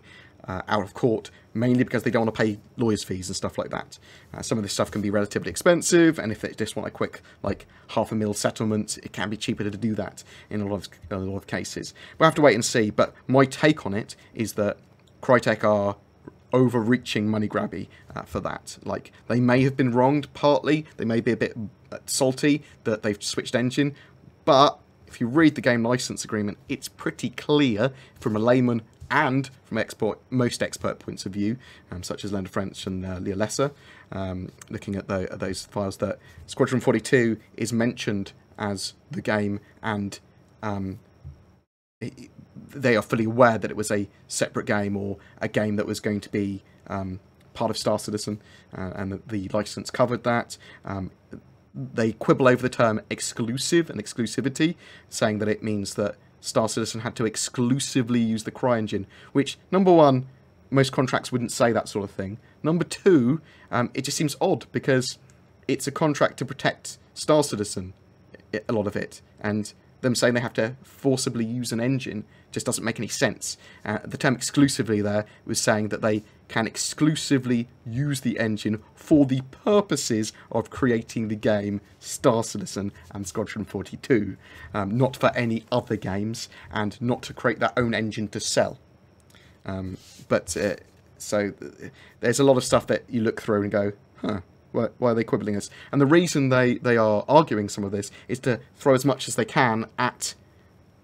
out of court, mainly because they don't want to pay lawyers' fees and stuff like that. Some of this stuff can be relatively expensive, and if they just want a quick, like, $500,000 settlement, it can be cheaper to do that in a lot of cases. We'll have to wait and see, but my take on it is that Crytek are overreaching money grabby for that. Like, they may have been wronged partly, they may be a bit salty that they've switched engine, but if you read the game license agreement, it's pretty clear from a layman and from most expert points of view, such as Leonard French and Leah Lesser, looking at those files, that Squadron 42 is mentioned as the game, and they are fully aware that it was a separate game, or a game that was going to be part of Star Citizen, and that the license covered that. They quibble over the term exclusive and exclusivity, saying that it means that Star Citizen had to exclusively use the CryEngine, which, number one, most contracts wouldn't say that sort of thing. Number two, it just seems odd, because it's a contract to protect Star Citizen, a lot of it, and them saying they have to forcibly use an engine just doesn't make any sense. The term exclusively there was saying that they can exclusively use the engine for the purposes of creating the game Star Citizen and Squadron 42, not for any other games, and not to create their own engine to sell. So there's a lot of stuff that you look through and go, huh, why are they quibbling us? And the reason they are arguing some of this is to throw as much as they can at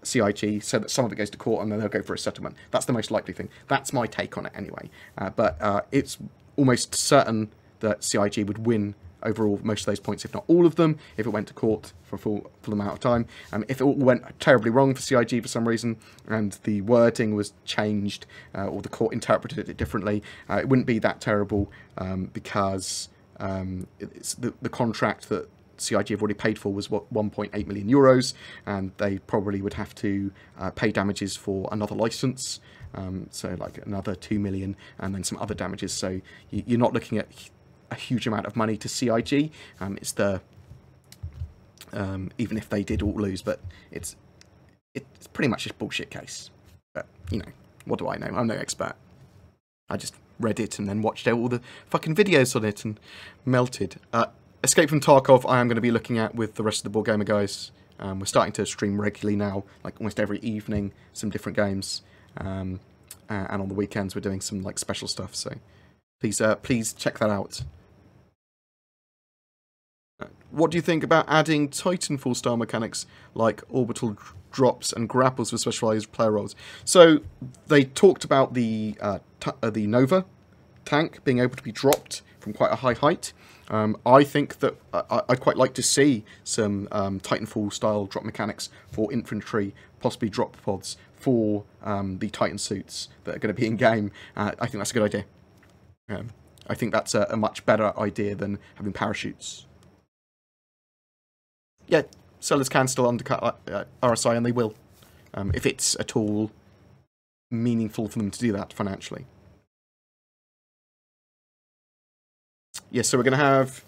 CIG, so that some of it goes to court and then they'll go for a settlement. That's the most likely thing. That's my take on it anyway. But it's almost certain that CIG would win overall most of those points, if not all of them, if it went to court for a full amount of time. If it all went terribly wrong for CIG for some reason, and the wording was changed, or the court interpreted it differently, it wouldn't be that terrible, because it's the contract that CIG have already paid for was, what, 1.8 million euros, and they probably would have to pay damages for another license, so like another 2 million, and then some other damages. So you're not looking at a huge amount of money to CIG. It's the even if they did all lose, but it's pretty much just a bullshit case. But you know, what do I know? I'm no expert. I just read it and then watched all the fucking videos on it and melted. Escape from Tarkov I am going to be looking at with the rest of the BoredGamer guys. We're starting to stream regularly now, like almost every evening, some different games. And on the weekends we're doing some like special stuff, so please check that out. What do you think about adding Titanfall style mechanics like orbital drops and grapples for specialized player roles? So they talked about the Nova tank being able to be dropped from quite a high height. I think that I'd quite like to see some Titanfall style drop mechanics for infantry, possibly drop pods for the Titan suits that are going to be in game. I think that's a good idea. I think that's a much better idea than having parachutes. Yeah, sellers can still undercut RSI, and they will, if it's at all meaningful for them to do that financially. Yes, so we're going to have...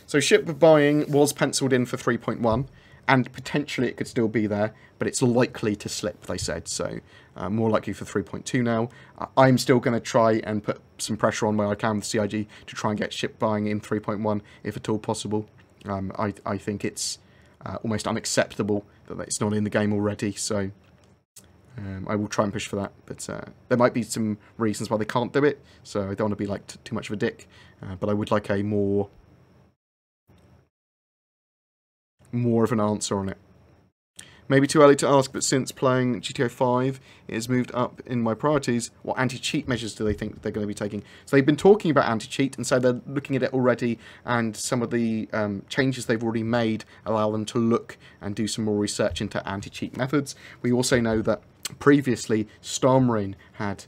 so ship buying was penciled in for 3.1, and potentially it could still be there, but it's likely to slip, they said, so more likely for 3.2 now. I'm still going to try and put some pressure on where I can with CIG to try and get ship buying in 3.1, if at all possible. I think it's almost unacceptable that it's not in the game already, so I will try and push for that. But there might be some reasons why they can't do it, so I don't want to be like too much of a dick. But I would like a more of an answer on it. Maybe too early to ask, but since playing GTA 5 it has moved up in my priorities, what anti-cheat measures do they think they're going to be taking? So they've been talking about anti-cheat, and so they're looking at it already, and some of the changes they've already made allow them to look and do some more research into anti-cheat methods. We also know that previously Stormrain had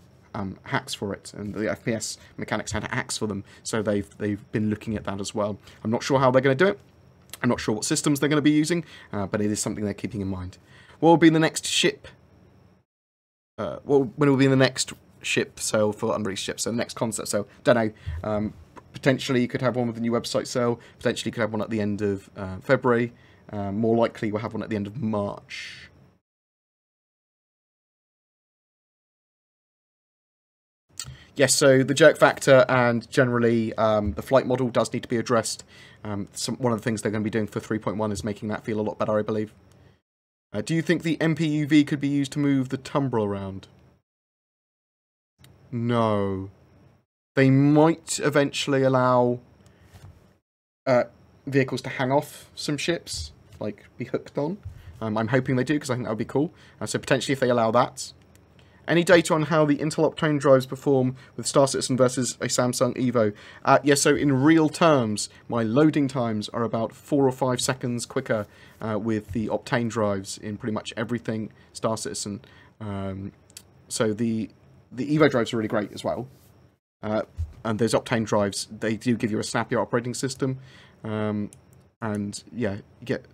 hacks for it, and the FPS mechanics had hacks for them, so they've been looking at that as well. I'm not sure how they're going to do it. I'm not sure what systems they're going to be using, but it is something they're keeping in mind. What will be the next ship? When will be the next ship sale for unreleased ships? So the next concept sale? Don't know. Potentially you could have one with the new website sale. Potentially you could have one at the end of February. More likely we'll have one at the end of March. Yes, so the jerk factor and generally the flight model does need to be addressed. One of the things they're going to be doing for 3.1 is making that feel a lot better, I believe. Do you think the MPUV could be used to move the tumbrel around? No. They might eventually allow vehicles to hang off some ships, like be hooked on. I'm hoping they do, because I think that would be cool. So potentially if they allow that. Any data on how the Intel Optane drives perform with Star Citizen versus a Samsung Evo? Yes, so in real terms, my loading times are about 4 or 5 seconds quicker with the Optane drives in pretty much everything Star Citizen. So the Evo drives are really great as well. And those Optane drives, they do give you a snappier operating system. And yeah, you get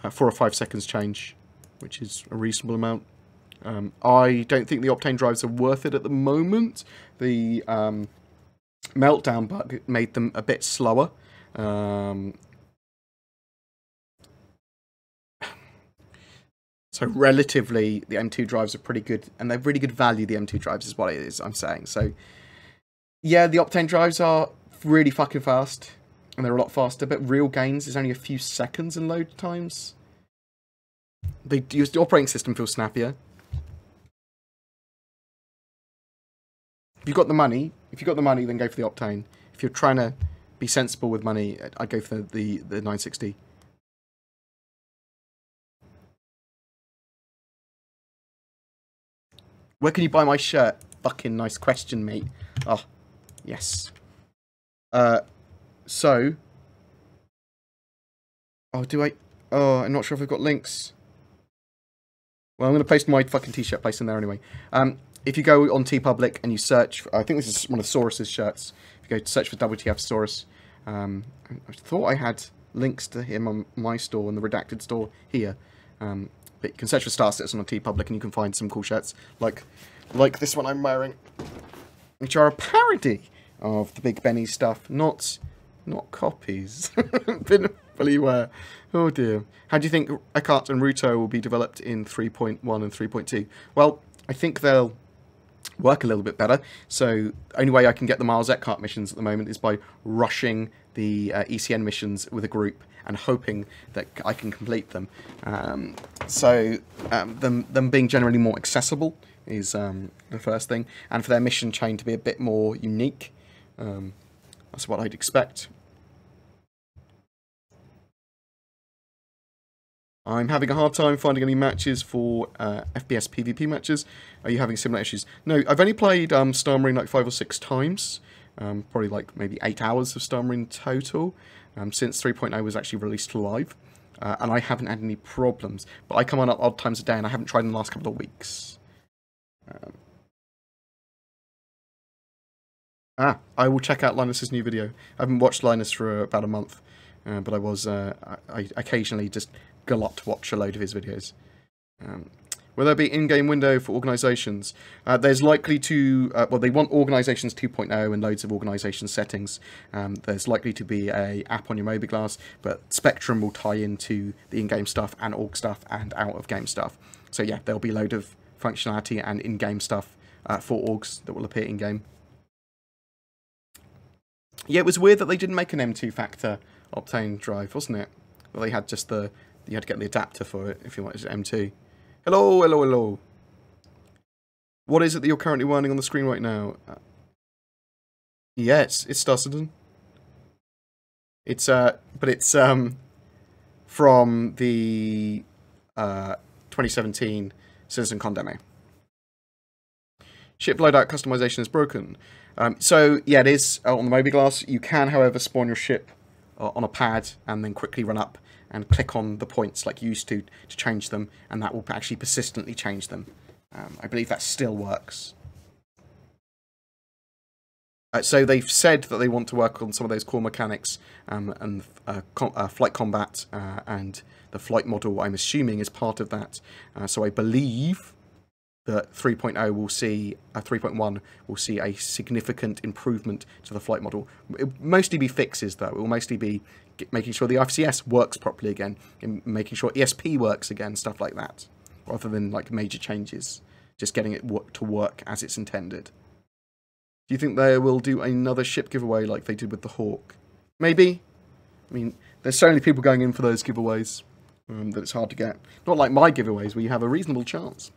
4 or 5 seconds change, which is a reasonable amount. I don't think the Optane drives are worth it at the moment. The meltdown bug made them a bit slower. So relatively, the M2 drives are pretty good, and they're really good value, the M2 drives is what it is, I'm saying. So, yeah, the Optane drives are really fucking fast, and they're a lot faster, but real gains is only a few seconds in load times. The operating system feels snappier. If you've got the money, then go for the Optane. If you're trying to be sensible with money, I'd go for the 960. Where can you buy my shirt? Fucking nice question, mate. Oh, yes. So. Oh, do I? Oh, I'm not sure if I've got links. Well, I'm going to post my fucking t-shirt place in there anyway. If you go on TeePublic and you search, I think this is one of Saurus's shirts. If you go to search for WTF Saurus, I thought I had links to him on my store and the Redacted store here. But you can search for Star Citizen on TeePublic and you can find some cool shirts like this one I'm wearing, which are a parody of the Big Benny stuff, not copies. Been fully aware. Oh dear. How do you think Eckhart and Ruto will be developed in 3.1 and 3.2? Well, I think they'll work a little bit better. So only way I can get the Miles Eckhart missions at the moment is by rushing the ECN missions with a group and hoping that I can complete them. Them being generally more accessible is the first thing, and for their mission chain to be a bit more unique. That's what I'd expect. I'm having a hard time finding any matches for FPS PvP matches. Are you having similar issues? No, I've only played Star Marine like 5 or 6 times. Probably like maybe 8 hours of Star Marine total. Since 3.0 was actually released live. And I haven't had any problems. But I come on at odd times a day and I haven't tried in the last couple of weeks. I will check out Linus's new video. I haven't watched Linus for about a month. But I was, I occasionally just gallop to watch a load of his videos. Will there be in-game window for organisations? There's likely to... well, they want Organisations 2.0 and loads of organisation settings. There's likely to be a app on your mobiGlas, but Spectrum will tie into the in-game stuff and org stuff and out-of-game stuff. So yeah, there'll be a load of functionality and in-game stuff for orgs that will appear in-game. Yeah, it was weird that they didn't make an M2 factor Optane drive, wasn't it? Well, they had just the... You had to get the adapter for it if you wanted M2. Hello, hello, hello. What is it that you're currently running on the screen right now? Yes, it's Star Citizen. It's but it's from the 2017 CitizenCon demo. Ship loadout customization is broken. So yeah, it is on the mobiGlas. You can, however, spawn your ship on a pad and then quickly run up and click on the points like you used to change them, and that will actually persistently change them. I believe that still works. So they've said that they want to work on some of those core mechanics and flight combat and the flight model, I'm assuming, is part of that. So I believe that 3.0 will see, 3.1 will see a significant improvement to the flight model. It will mostly be fixes, though. It will mostly be making sure the FCS works properly again, and making sure ESP works again, stuff like that, rather than like major changes. Just getting it to work as it's intended. Do you think they will do another ship giveaway like they did with the Hawk? Maybe. I mean, there's so many people going in for those giveaways that it's hard to get. Not like my giveaways where you have a reasonable chance.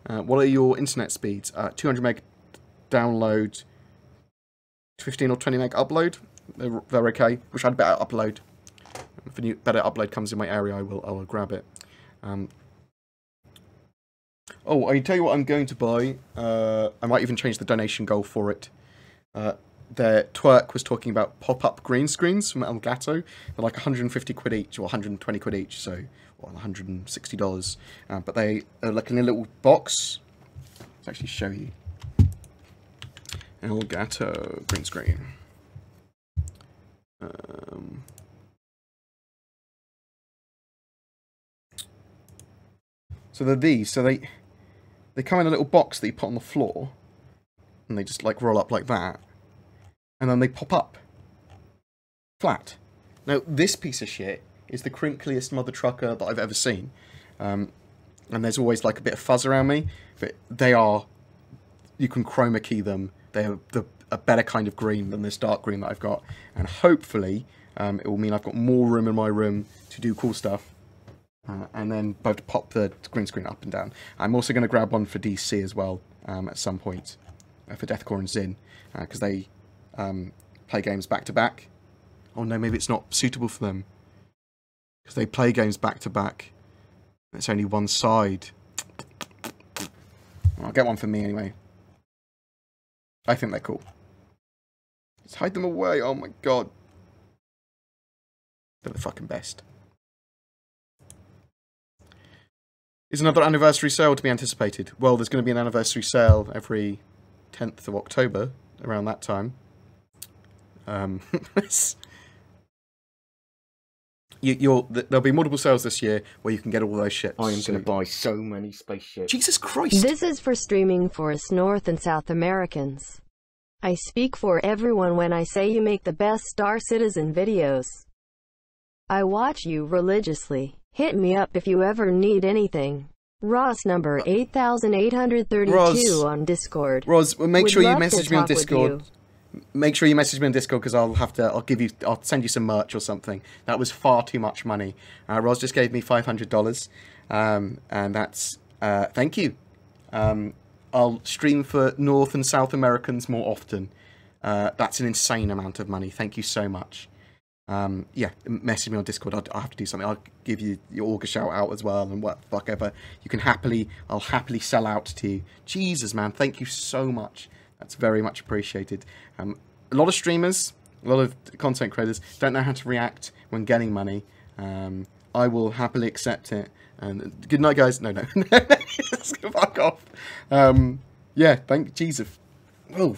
What are your internet speeds? 200 meg download, 15 or 20 meg upload. They're okay. Wish I had better upload. If a better upload comes in my area, I will grab it. Oh, I tell you what I'm going to buy. I might even change the donation goal for it. The Twerk was talking about pop-up green screens from Elgato. They're like 150 quid each, or 120 quid each, so well, $160. But they are like in a little box. Let's actually show you. Elgato green screen. So they're these. So they come in a little box that you put on the floor, and they just like roll up like that, and then they pop up flat. Now this piece of shit is the crinkliest mother trucker that I've ever seen, and there's always like a bit of fuzz around me, but they are. You can chroma key them. They are a better kind of green than this dark green that I've got, and hopefully it will mean I've got more room in my room to do cool stuff. And then both pop the green screen up and down. I'm also going to grab one for DC as well at some point for Deathcore and Zin because they play games back to back. Oh no, maybe it's not suitable for them because they play games back to back. It's only one side. I'll get one for me anyway. I think they're cool. Let's hide them away. Oh my god, they're the fucking best. Is another anniversary sale to be anticipated? Well, there's going to be an anniversary sale every 10th of October, around that time. There'll be multiple sales this year where you can get all those ships. I am going to buy so many spaceships. Jesus Christ! This is for streaming for us North and South Americans. I speak for everyone when I say you make the best Star Citizen videos. I watch you religiously. Hit me up if you ever need anything. Ross number 8832 on Discord. Ross, well, make Would sure you love to message me on talk with Discord. Make sure you message me on Discord because I'll send you some merch or something. That was far too much money. Ross just gave me $500, and that's thank you. I'll stream for North and South Americans more often. That's an insane amount of money. Thank you so much. Yeah, message me on Discord. I'll have to do something. I'll give you your Augur shout out as well, and whatever. You can I'll happily sell out to you. Jesus, man, thank you so much. That's very much appreciated. A lot of streamers, a lot of content creators don't know how to react when getting money. I will happily accept it. And good night, guys. No, let's go fuck off. Yeah, thank Jesus. Oh,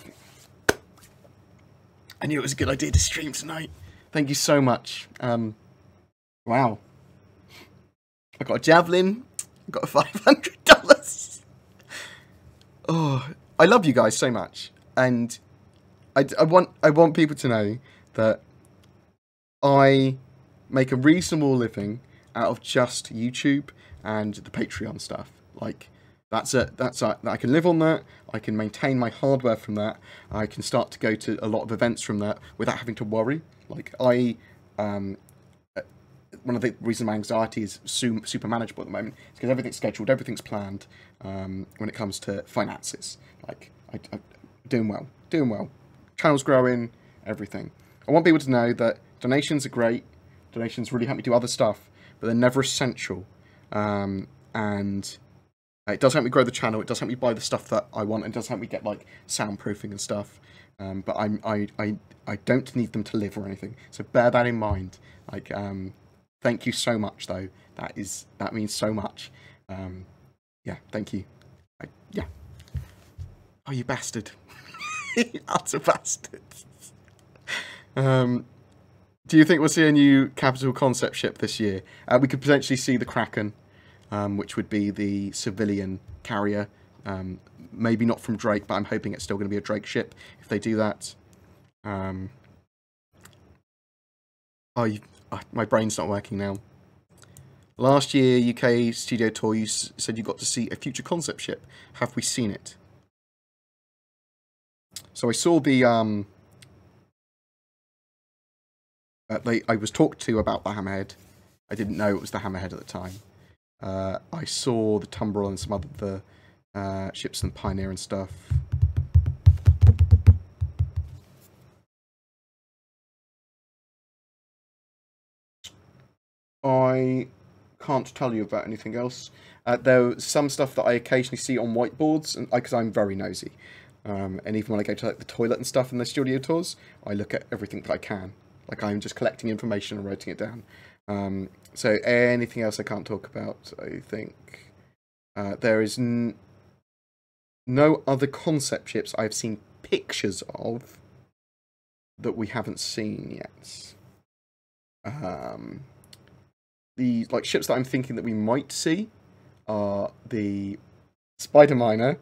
I knew it was a good idea to stream tonight. Thank you so much. Wow. I got a javelin. I got a $500. Oh, I love you guys so much, and I want people to know that I make a reasonable living out of just YouTube and the Patreon stuff. Like I can live on that. I can maintain my hardware from that. I can start to go to a lot of events from that without having to worry. Like one of the reasons my anxiety is super manageable at the moment is because everything's scheduled, everything's planned when it comes to finances. Like I'm doing well. Channel's growing, everything. I want people to know that donations are great. Donations really help me do other stuff, but they're never essential. And it does help me grow the channel. It does help me buy the stuff that I want. It does help me get like soundproofing and stuff. But I don't need them to live or anything. So bear that in mind. Like, thank you so much, though. That means so much. Yeah, thank you. Yeah. Oh, you bastard. You utter bastard. Do you think we'll see a new capital concept ship this year? We could potentially see the Kraken, which would be the civilian carrier. Maybe not from Drake, but I'm hoping it's still going to be a Drake ship if they do that. My brain's not working now. Last year, UK studio tour, you said you got to see a future concept ship. Have we seen it? So I saw the I was talked to about the Hammerhead. I didn't know it was the Hammerhead at the time. I saw the Tumbrel and some other ships and Pioneer and stuff. I can't tell you about anything else. There's some stuff that I occasionally see on whiteboards, and because I'm very nosy. And even when I go to like, the toilet and stuff in the studio tours, I look at everything that I can. Like I'm just collecting information and writing it down. So anything else I can't talk about, I think. There is no other concept ships I've seen pictures of that we haven't seen yet. The like ships that I'm thinking that we might see are the Spider Miner.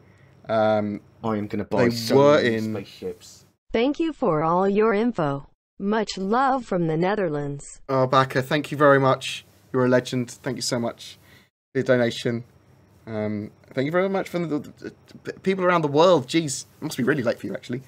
I am going to buy They so were many in- spaceships. Thank you for all your info. Much love from the Netherlands. Oh, Baka, thank you very much. You're a legend. Thank you so much for your donation. Thank you very much from the people around the world. Jeez, it must be really late for you, actually.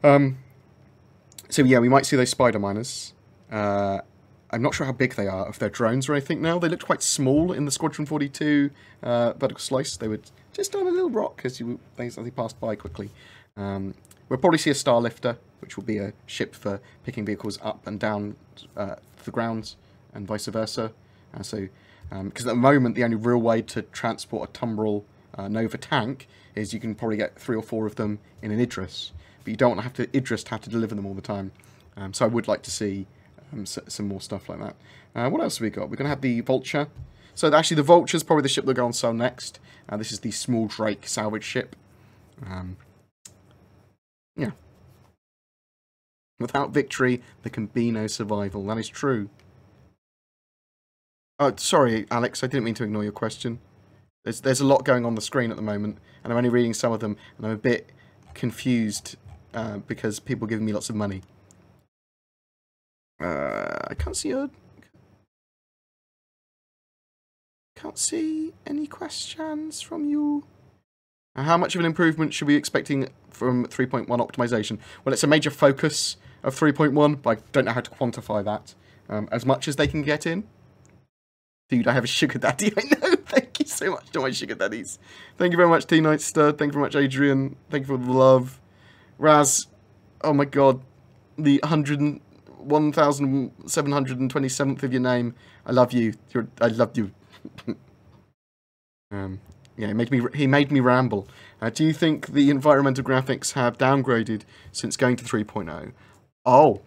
So yeah, we might see those spider miners. I'm not sure how big they are, if they're drones or anything now. They looked quite small in the Squadron 42 vertical slice. They were just on a little rock as they passed by quickly. We'll probably see a Starlifter, which will be a ship for picking vehicles up and down the ground and vice versa. Because at the moment, the only real way to transport a Tumbrel Nova tank is you can probably get 3 or 4 of them in an Idris. But you don't have to deliver them all the time. So I would like to see some more stuff like that. What else have we got? We're going to have the Vulture. So actually, the Vulture is probably the ship that will go on sale next. This is the Small Drake salvage ship. Yeah. Without victory, there can be no survival. That is true. Oh, sorry, Alex. I didn't mean to ignore your question. There's a lot going on the screen at the moment, and I'm only reading some of them, and I'm a bit confused because people are giving me lots of money. I can't see any questions from you. How much of an improvement should we be expecting from 3.1 optimization? Well, it's a major focus of 3.1, but I don't know how to quantify that. As much as they can get in. Dude, I have a sugar daddy. I know. Thank you so much to my sugar daddies. Thank you very much, T-Night Stud. Thank you very much, Adrian. Thank you for the love. Raz, oh my god. The 1,727th of your name. I love you. I loved you. Yeah, he made me ramble. Do you think the environmental graphics have downgraded since going to 3.0? Oh,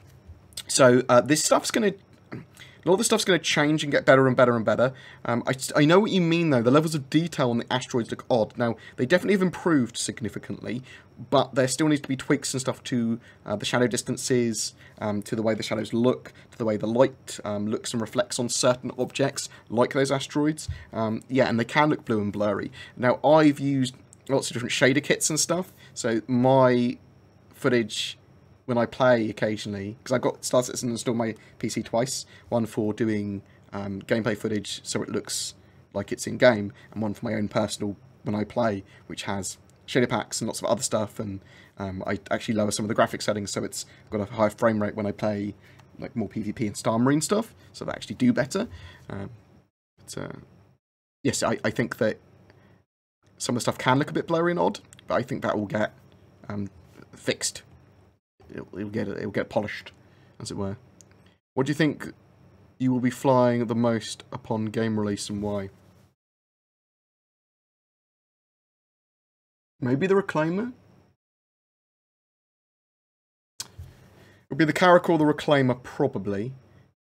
so this stuff's going to... A lot of the stuff's going to change and get better and better and better. I know what you mean, though. The levels of detail on the asteroids look odd. Now, they definitely have improved significantly, but there still needs to be tweaks and stuff to the shadow distances, to the way the shadows look, to the way the light looks and reflects on certain objects, like those asteroids. Yeah, and they can look blue and blurry. Now, I've used lots of different shader kits and stuff, so my footage... when I play occasionally, because I've got Star Citizen installed on my PC twice, one for doing gameplay footage so it looks like it's in-game, and one for my own personal when I play, which has shader packs and lots of other stuff, and I actually lower some of the graphic settings so it's got a higher frame rate when I play like more PvP and Star Marine stuff, so they actually do better. Yes, I think that some of the stuff can look a bit blurry and odd, but I think that will get fixed. It'll get polished, as it were. What do you think you will be flying the most upon game release, and why? Maybe the Reclaimer? It'll be the Carrack or the Reclaimer, probably.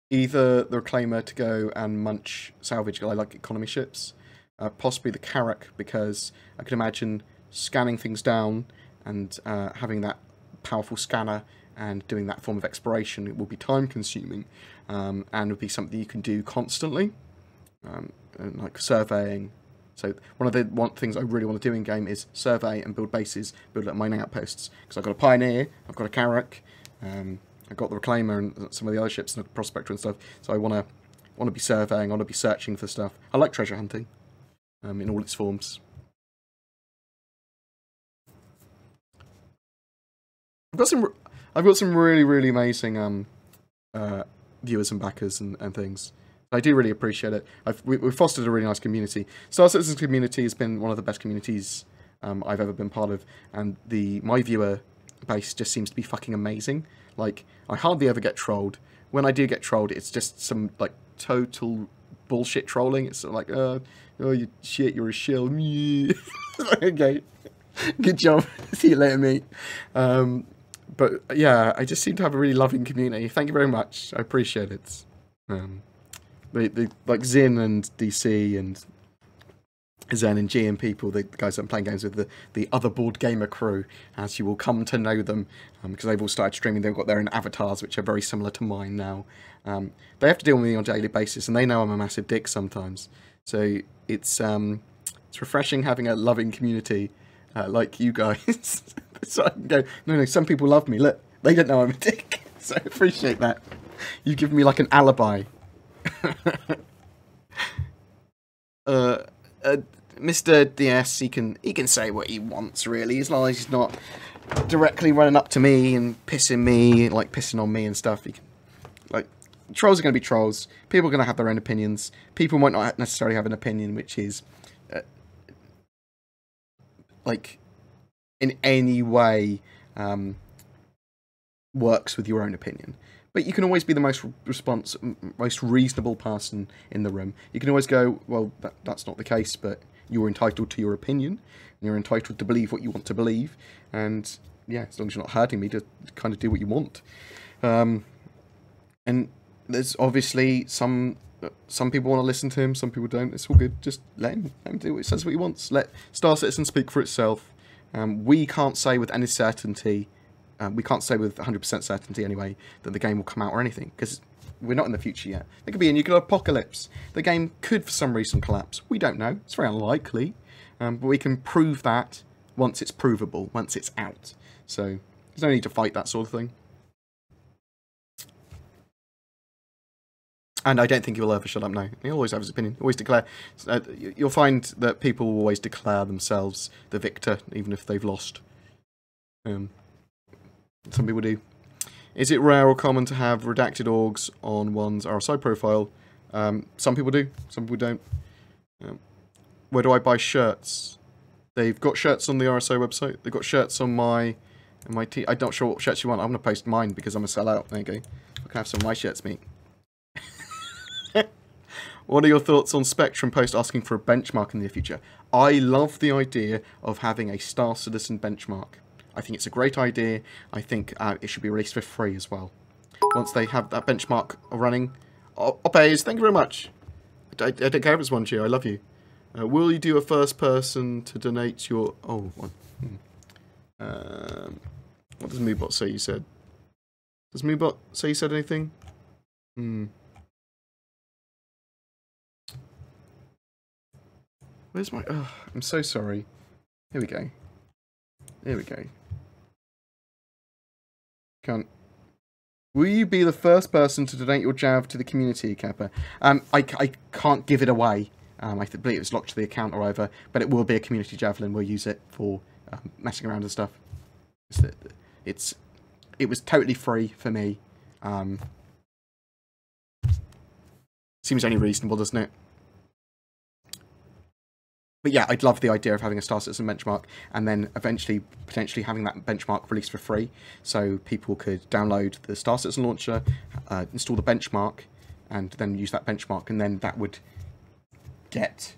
Either the Reclaimer to go and munch salvage, I like economy ships. Possibly the Carrack, because I could imagine scanning things down and having that powerful scanner and doing that form of exploration. It will be time consuming, and it will be something you can do constantly, and like surveying. So one of the things I really want to do in game is survey and build bases, build like mining outposts, because I've got a Pioneer, I've got a Carrack, I've got the Reclaimer and some of the other ships and the Prospector and stuff. So I want to be surveying, I want to be searching for stuff. I like treasure hunting in all its forms. I've got some really, really amazing viewers and backers and things. I do really appreciate it. We've fostered a really nice community. Star Citizen's community has been one of the best communities I've ever been part of, and my viewer base just seems to be fucking amazing. Like, I hardly ever get trolled. When I do get trolled, it's just some like total bullshit trolling. It's sort of like, oh, you shit, you're a shill. Okay, good job. See you later, mate. But yeah, I just seem to have a really loving community. Thank you very much. I appreciate it. The like Zin and DC and Zen and G and people, the guys that I'm playing games with, the other BoredGamer crew, as you will come to know them, because they've all started streaming. They've got their own avatars, which are very similar to mine now. They have to deal with me on a daily basis, and they know I'm a massive dick sometimes. So it's refreshing having a loving community like you guys. So I can go, no, some people love me. Look, they don't know I'm a dick. So I appreciate that. You give me like an alibi. Mr. DS, he can say what he wants, really, as long as he's not directly running up to me and pissing on me and stuff. He can, like, trolls are going to be trolls. People are going to have their own opinions. People might not necessarily have an opinion which is, like, in any way works with your own opinion. But you can always be the most reasonable person in the room. You can always go, well, that's not the case, but you're entitled to your opinion. And you're entitled to believe what you want to believe. And yeah, as long as you're not hurting me, to kind of do what you want. And there's obviously some people want to listen to him, some people don't. It's all good. Just let him do what he says, what he wants. Let Star Citizen speak for itself. We can't say with any certainty. We can't say with 100% certainty anyway that the game will come out or anything, because we're not in the future yet. There could be a nuclear apocalypse. The game could for some reason collapse. We don't know. It's very unlikely. But we can prove that once it's provable, once it's out. So there's no need to fight that sort of thing. And I don't think he'll ever shut up now. He'll always have his opinion. Always declare. You'll find that people will always declare themselves the victor, even if they've lost. Some people do. Is it rare or common to have redacted orgs on one's RSI profile? Some people do, some people don't. Where do I buy shirts? They've got shirts on the RSI website. They've got shirts on my team. I'm not sure what shirts you want. I'm going to post mine because I'm a sellout. There you go. I can have some of my shirts, mate. What are your thoughts on Spectrum post asking for a benchmark in the future? I love the idea of having a Star Citizen benchmark. I think it's a great idea. I think it should be released for free as well. Once they have that benchmark running. Opes, thank you very much. I don't care if it's 1G, I love you. Will you do a first person to donate your... Oh, what does Moobot say you said? Does Moobot say you said anything? Where's my... Oh, I'm so sorry. Here we go. There we go. Can't. Will you be the first person to donate your Jav to the community, Kappa? I can't give it away. I believe it's locked to the account or whatever, but it will be a community Javelin. We'll use it for messing around and stuff. It was totally free for me. Seems only reasonable, doesn't it? But yeah, I'd love the idea of having a Star Citizen benchmark and then eventually, potentially having that benchmark released for free. So people could download the Star Citizen launcher, install the benchmark, and then use that benchmark. And then that would get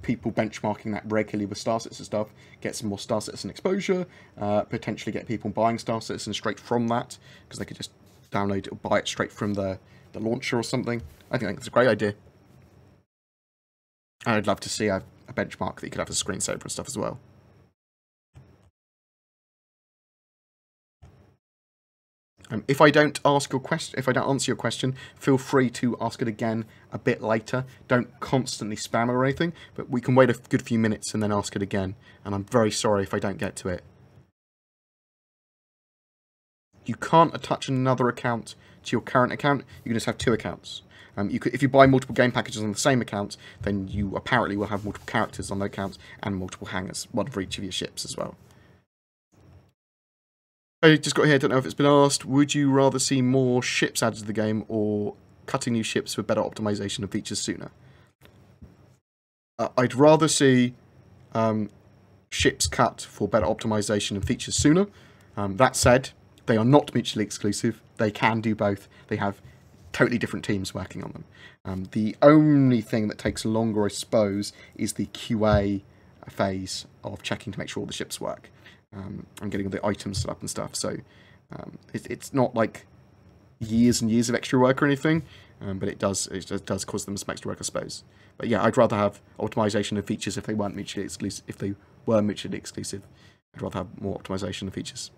people benchmarking that regularly with Star Citizen stuff, get some more Star Citizen exposure, potentially get people buying Star Citizen straight from that, because they could just download it or buy it straight from the launcher or something. I think that's a great idea. And I'd love to see a benchmark that you could have as a screensaver and stuff as well. If I don't ask your question, if I don't answer your question, feel free to ask it again a bit later. Don't constantly spam or anything, but we can wait a good few minutes and then ask it again. And I'm very sorry if I don't get to it. You can't attach another account to your current account. You can just have two accounts. If you buy multiple game packages on the same account, then you apparently will have multiple characters on those accounts and multiple hangars, one for each of your ships as well. I just got here, don't know if it's been asked, would you rather see more ships added to the game or cutting new ships for better optimization and features sooner? I'd rather see ships cut for better optimization and features sooner. That said, they are not mutually exclusive. They can do both. They have totally different teams working on them. The only thing that takes longer, I suppose, is the QA phase of checking to make sure all the ships work, and getting all the items set up and stuff. So it's not like years and years of extra work or anything, but it does cause them some extra work, I suppose. But yeah, I'd rather have optimization of features if they weren't mutually exclusive. If they were mutually exclusive, I'd rather have more optimization of features.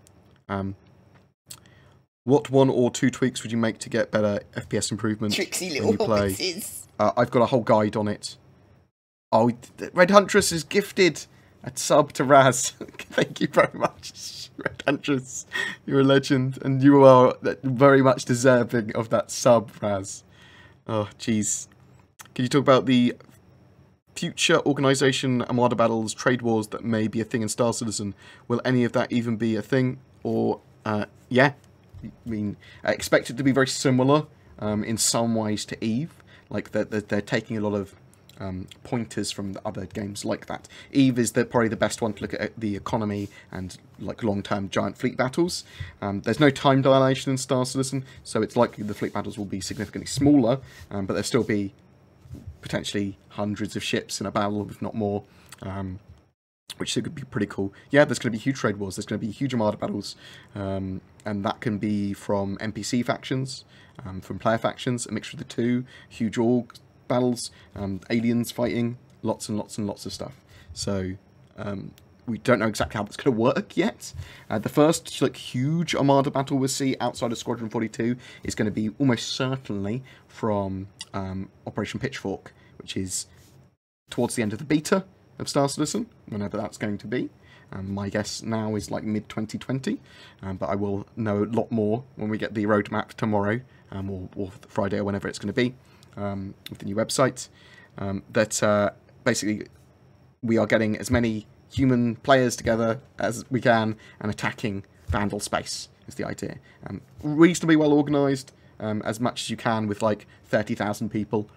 What 1 or 2 tweaks would you make to get better FPS improvement Tricksy when you little play? hobbitses. I've got a whole guide on it. Oh, Red Huntress is gifted a sub to Raz. Thank you very much, Red Huntress. You're a legend, and you are very much deserving of that sub, Raz. Oh, jeez. Can you talk about the future organisation, Armada battles, trade wars that may be a thing in Star Citizen? Will any of that even be a thing? Or, yeah. I mean, I expect it to be very similar in some ways to EVE. Like, they're taking a lot of pointers from the other games like that. EVE is probably the best one to look at the economy and like long-term giant fleet battles. There's no time dilation in Star Citizen, so it's likely the fleet battles will be significantly smaller, but there'll still be potentially hundreds of ships in a battle, if not more, which could be pretty cool. Yeah, there's going to be huge trade wars, there's going to be huge Armada battles, and that can be from NPC factions, from player factions, a mixture of the two, huge org battles, aliens fighting, lots and lots and lots of stuff. So we don't know exactly how that's going to work yet. The first like huge Armada battle we'll see outside of Squadron 42 is going to be almost certainly from Operation Pitchfork, which is towards the end of the beta of Star Citizen, whenever that's going to be. My guess now is like mid-2020, but I will know a lot more when we get the roadmap tomorrow, or Friday, or whenever it's going to be, with the new website. That basically we are getting as many human players together as we can and attacking Vandal space is the idea. Reasonably well organised, as much as you can with like 30,000 people,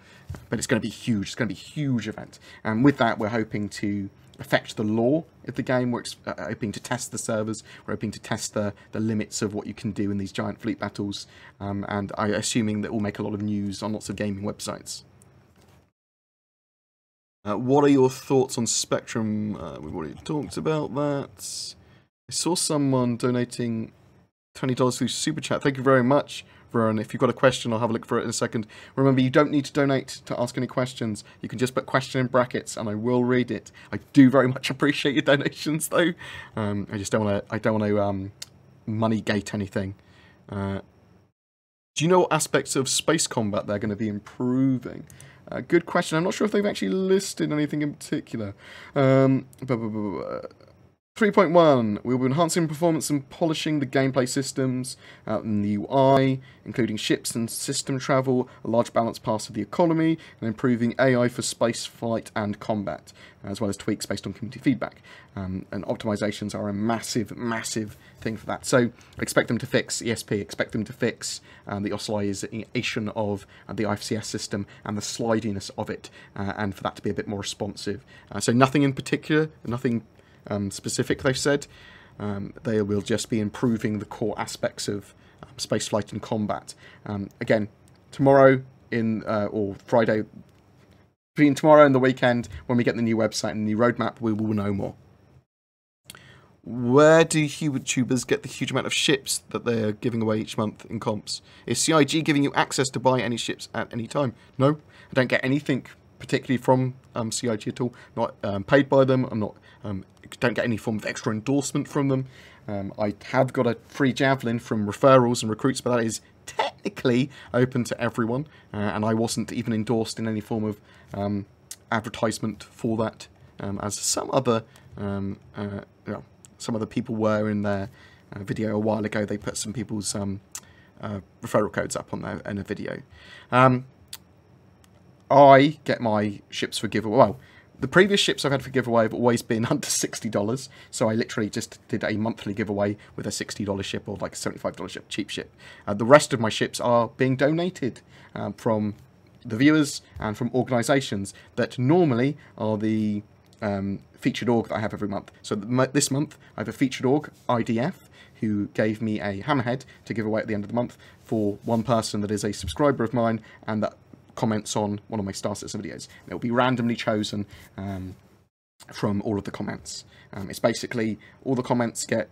but it's going to be huge. It's going to be a huge event, and with that we're hoping to affect the lore of the game. We're hoping to test the servers, we're hoping to test the limits of what you can do in these giant fleet battles, and I'm assuming that will make a lot of news on lots of gaming websites. What are your thoughts on Spectrum? We've already talked about that. I saw someone donating $20 through Super Chat. Thank you very much, Vern. If you've got a question, I'll have a look for it in a second. Remember, you don't need to donate to ask any questions. You can just put question in brackets, and I will read it. I do very much appreciate your donations, though. I just don't want to money gate anything. Do you know what aspects of space combat they're going to be improving? Good question. I'm not sure if they've actually listed anything in particular. 3.1, we'll be enhancing performance and polishing the gameplay systems in the UI, including ships and system travel, a large balance pass of the economy, and improving AI for space flight and combat, as well as tweaks based on community feedback. And optimizations are a massive, massive thing for that. So expect them to fix ESP, expect them to fix the oscillation of the IFCS system and the slidiness of it, and for that to be a bit more responsive. So nothing in particular, nothing specific they've said. They will just be improving the core aspects of spaceflight and combat. Again, tomorrow or Friday, between tomorrow and the weekend, when we get the new website and the new roadmap, we will know more. Where do YouTubers get the huge amount of ships that they're giving away each month in comps? Is CIG giving you access to buy any ships at any time? No, I don't get anything particularly from CIG at all. Not paid by them. I'm not. Don't get any form of extra endorsement from them. I have got a free Javelin from referrals and recruits, but that is technically open to everyone, and I wasn't even endorsed in any form of advertisement for that, as some other people were in their video a while ago. They put some people's referral codes up on there in a video. I get my ships for giveaway. Well, the previous ships I've had for giveaway have always been under $60, so I literally just did a monthly giveaway with a $60 ship or like a $75 ship, cheap ship. The rest of my ships are being donated from the viewers and from organisations that normally are the featured org that I have every month. So this month I have a featured org, IDF, who gave me a hammerhead to give away at the end of the month for one person that is a subscriber of mine and that comments on one of my Star Citizen videos. And it will be randomly chosen from all of the comments. It's basically all the comments get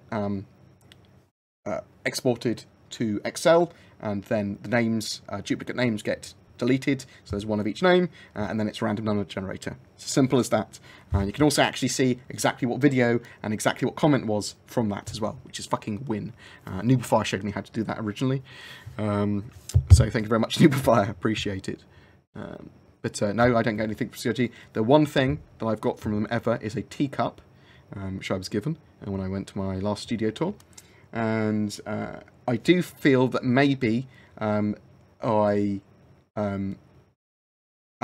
exported to Excel, and then the names, duplicate names, get deleted, so there's one of each name, and then it's a random number generator. It's as simple as that. You can also actually see exactly what video and exactly what comment was from that as well, which is fucking win. Noobify showed me how to do that originally, so thank you very much, Noobify, appreciate it. But no, I don't get anything from CRG. The one thing that I've got from them ever is a teacup, which I was given when I went to my last studio tour, and I do feel that maybe I am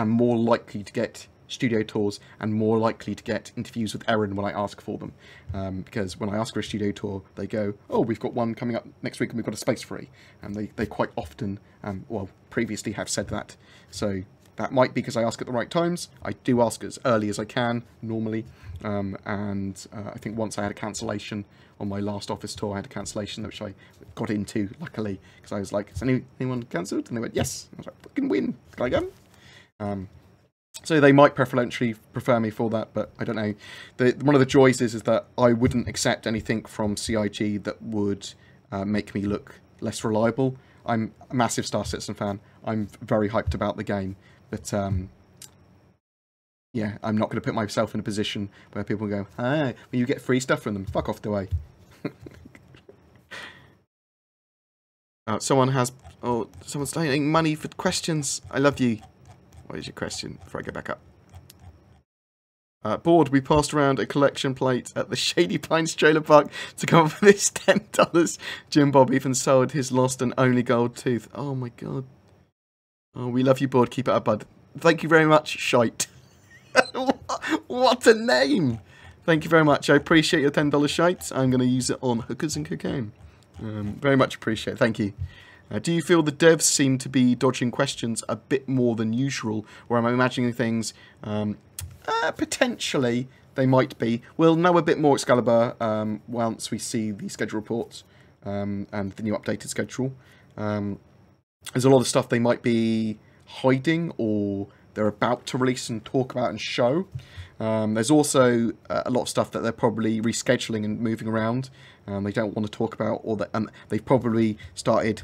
more likely to get studio tours and more likely to get interviews with Erin when I ask for them, because when I ask for a studio tour they go, oh, we've got one coming up next week and we've got a space free, and they quite often, well, previously have said that. So that might be because I ask at the right times. I do ask as early as I can normally, and I think once I had a cancellation on my last office tour. I had a cancellation which I got into, luckily, because I was like, is anyone cancelled? And they went, yes. I was like, fucking win. Can I go? So they might preferentially prefer me for that, but I don't know. One of the joys is that I wouldn't accept anything from CIG that would make me look less reliable. I'm a massive Star Citizen fan. I'm very hyped about the game, but yeah, I'm not going to put myself in a position where people go, ah, well, you get free stuff from them. Fuck off the way. Someone's donating money for questions. I love you. What is your question before I go back up? Bored, we passed around a collection plate at the Shady Pines trailer park to come up with this $10. Jim Bob even sold his lost and only gold tooth. Oh my god. Oh, we love you, Bored. Keep it up, bud. Thank you very much, Shite. What a name! Thank you very much. I appreciate your $10, Shite. I'm going to use it on hookers and cocaine. Very much appreciate. Thank you. Do you feel the devs seem to be dodging questions a bit more than usual, or am I imagining things? Potentially, they might be. We'll know a bit more Excalibur once we see the schedule reports and the new updated schedule. There's a lot of stuff they might be hiding, or they're about to release and talk about and show. There's also a lot of stuff that they're probably rescheduling and moving around. They don't want to talk about, or that, and they've probably started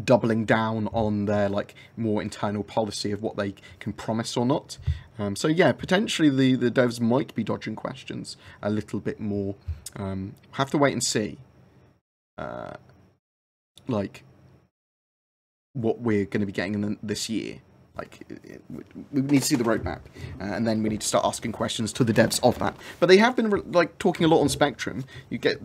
doubling down on their more internal policy of what they can promise or not. So yeah, potentially the devs might be dodging questions a little bit more. Have to wait and see. What we're going to be getting in this year. We need to see the roadmap, and then we need to start asking questions to the devs of that. But they have been talking a lot on Spectrum. You get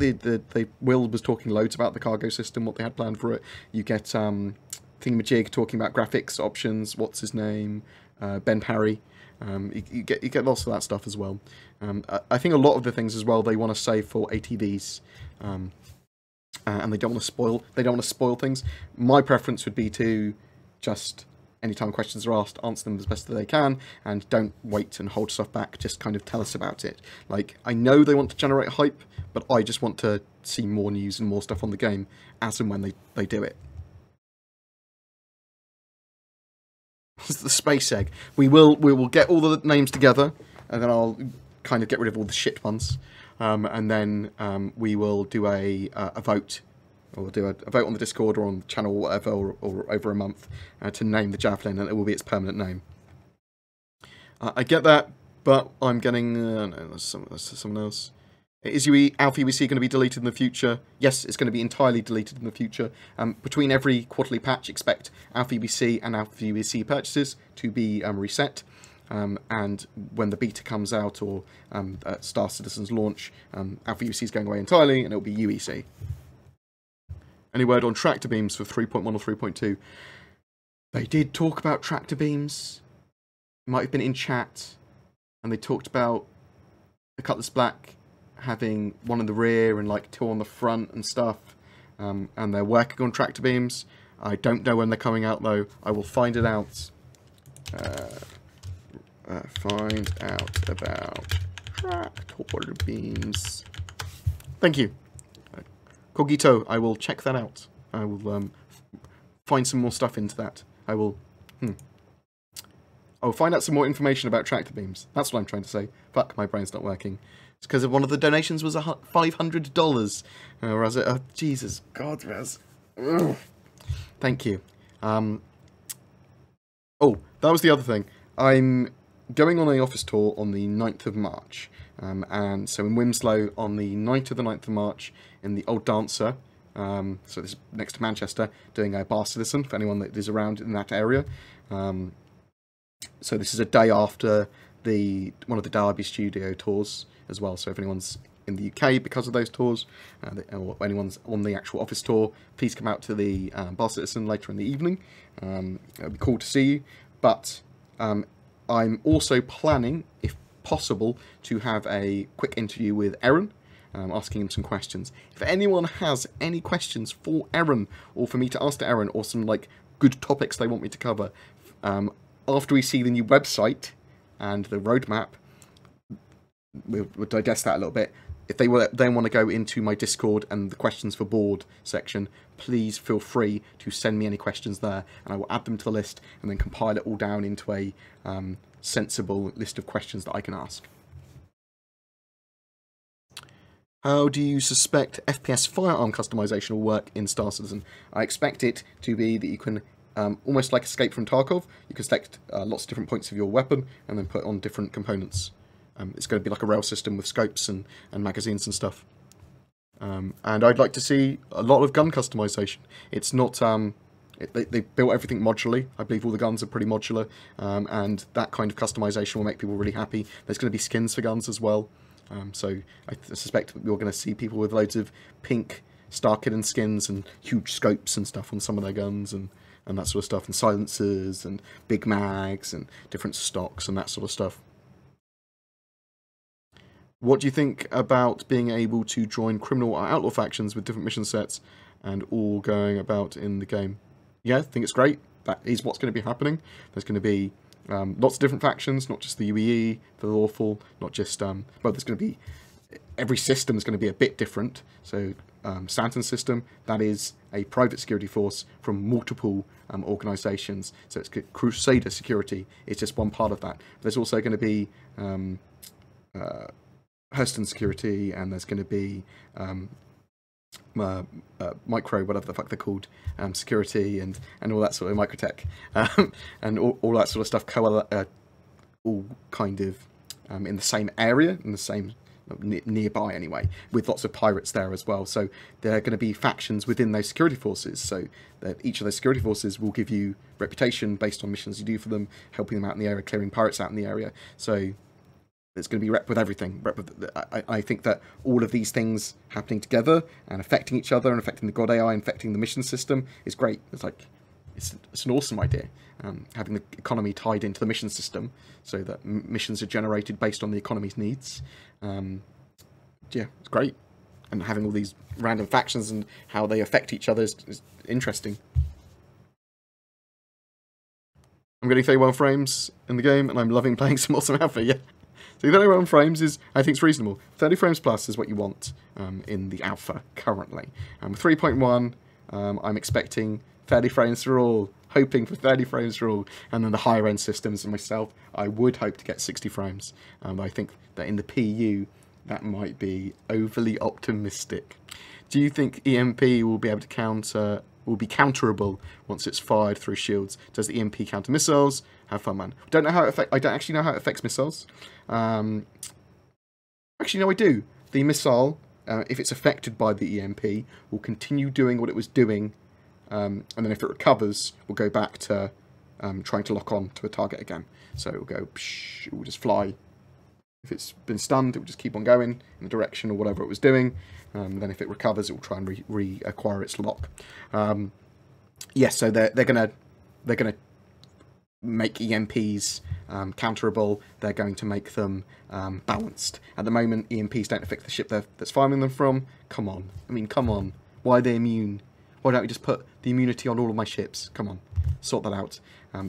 Will was talking loads about the cargo system, what they had planned for it. You get Thingamajig talking about graphics options. What's his name? Ben Parry. You get lots of that stuff as well. I think a lot of the things as well they want to save for ATVs. And they don't want to spoil things. My preference would be to just, anytime questions are asked, answer them as best as they can, and don't wait and hold stuff back. Just kind of tell us about it. I know they want to generate hype, but I just want to see more news and more stuff on the game as and when they do it. It's the space egg. We will get all the names together, and then I'll kind of get rid of all the shit ones. And then we will do a vote, or we'll do a vote on the Discord or on the channel or whatever, or over a month to name the Javelin, and it will be its permanent name. I get that, but I'm getting... no, that's someone else. Is Alpha UEC going to be deleted in the future? Yes, it's going to be entirely deleted in the future. Between every quarterly patch, expect Alpha UEC and Alpha UEC purchases to be reset. And when the beta comes out, or Star Citizen's launch, Alpha UEC is going away entirely, and it will be UEC. Any word on tractor beams for 3.1 or 3.2? They did talk about tractor beams. It might have been in chat, and they talked about the Cutlass Black having one in the rear and two on the front and stuff. And they're working on tractor beams. I don't know when they're coming out though. I will find it out. find out about tractor beams. Thank you. Cogito, I will check that out. I will find some more stuff into that. I will... I'll find out some more information about tractor beams. That's what I'm trying to say. Fuck, my brain's not working. It's because one of the donations was $500. Whereas Jesus, God, Raz. Ugh. Thank you. Oh, that was the other thing. I'm going on an office tour on the 9th of March. And so in Wimslow on the night of the 9th of March in the Old Dancer, so this is next to Manchester, doing a Bar Citizen for anyone that is around in that area. So this is a day after one of the Derby Studio tours as well. So if anyone's in the UK because of those tours, or anyone's on the actual office tour, please come out to the Bar Citizen later in the evening. It'll be cool to see you. But I'm also planning, if possible, to have a quick interview with Erin, asking him some questions. If anyone has any questions for Erin, or for me to ask to Erin, or some like good topics they want me to cover, after we see the new website and the roadmap, we'll digest that a little bit. If they then want to go into my Discord and the questions for board section, please feel free to send me any questions there, and I will add them to the list and then compile it all down into a sensible list of questions that I can ask. How do you suspect FPS firearm customization will work in Star Citizen? I expect it to be that you can, almost like Escape from Tarkov, you can select lots of different points of your weapon and then put on different components. It's going to be like a rail system with scopes and magazines and stuff. And I'd like to see a lot of gun customization. It's not... they built everything modularly. I believe all the guns are pretty modular. And that kind of customization will make people really happy. There's going to be skins for guns as well. So I suspect that you're going to see people with loads of pink Starkidden skins and huge scopes and stuff on some of their guns and that sort of stuff. And silencers and big mags and different stocks and that sort of stuff. What do you think about being able to join criminal or outlaw factions with different mission sets and all going about in the game? Yeah, I think it's great. That is what's going to be happening. There's going to be lots of different factions, not just the UEE, the lawful, not just... well, there's going to be... Every system is going to be a bit different. So, Santon system, that is a private security force from multiple organisations. So it's Crusader security. It's just one part of that. There's also going to be... Hurston security, and there's going to be micro, whatever the fuck they're called, security, and all that sort of Microtech, and all that sort of stuff, all kind of in the same area, in the same nearby anyway, with lots of pirates there as well. So there are going to be factions within those security forces, so that each of those security forces will give you reputation based on missions you do for them, helping them out in the area, clearing pirates out in the area. So it's going to be rep with everything. I think that all of these things happening together and affecting each other and affecting the God AI and affecting the mission system is great. It's like, it's an awesome idea. Having the economy tied into the mission system so that missions are generated based on the economy's needs. Yeah, it's great. And having all these random factions and how they affect each other is interesting. I'm getting 31 frames in the game and I'm loving playing some awesome alpha, yeah. So 31 frames is, I think, it's reasonable. 30 frames plus is what you want in the alpha currently. With 3.1, I'm expecting 30 frames for all, hoping for 30 frames for all, and then the higher end systems and myself, I would hope to get 60 frames. I think that in the PU, that might be overly optimistic. Do you think EMP will be able to will be counterable once it's fired through shields? Does the EMP counter missiles? Have fun, man. I don't actually know how it affects missiles. Actually, no, I do. The missile, if it's affected by the EMP, will continue doing what it was doing, and then if it recovers, we'll go back to trying to lock on to a target again. So it will go, psh, it will just fly. If it's been stunned, it will just keep on going in the direction or whatever it was doing. Then if it recovers, it will try and reacquire its lock. Yes, so they're gonna make EMPs counterable. They're going to make them balanced. At the moment, EMPs don't affect the ship that's firing them from. Come on. I mean, come on. Why are they immune? Why don't we just put the immunity on all of my ships? Come on. sort that out.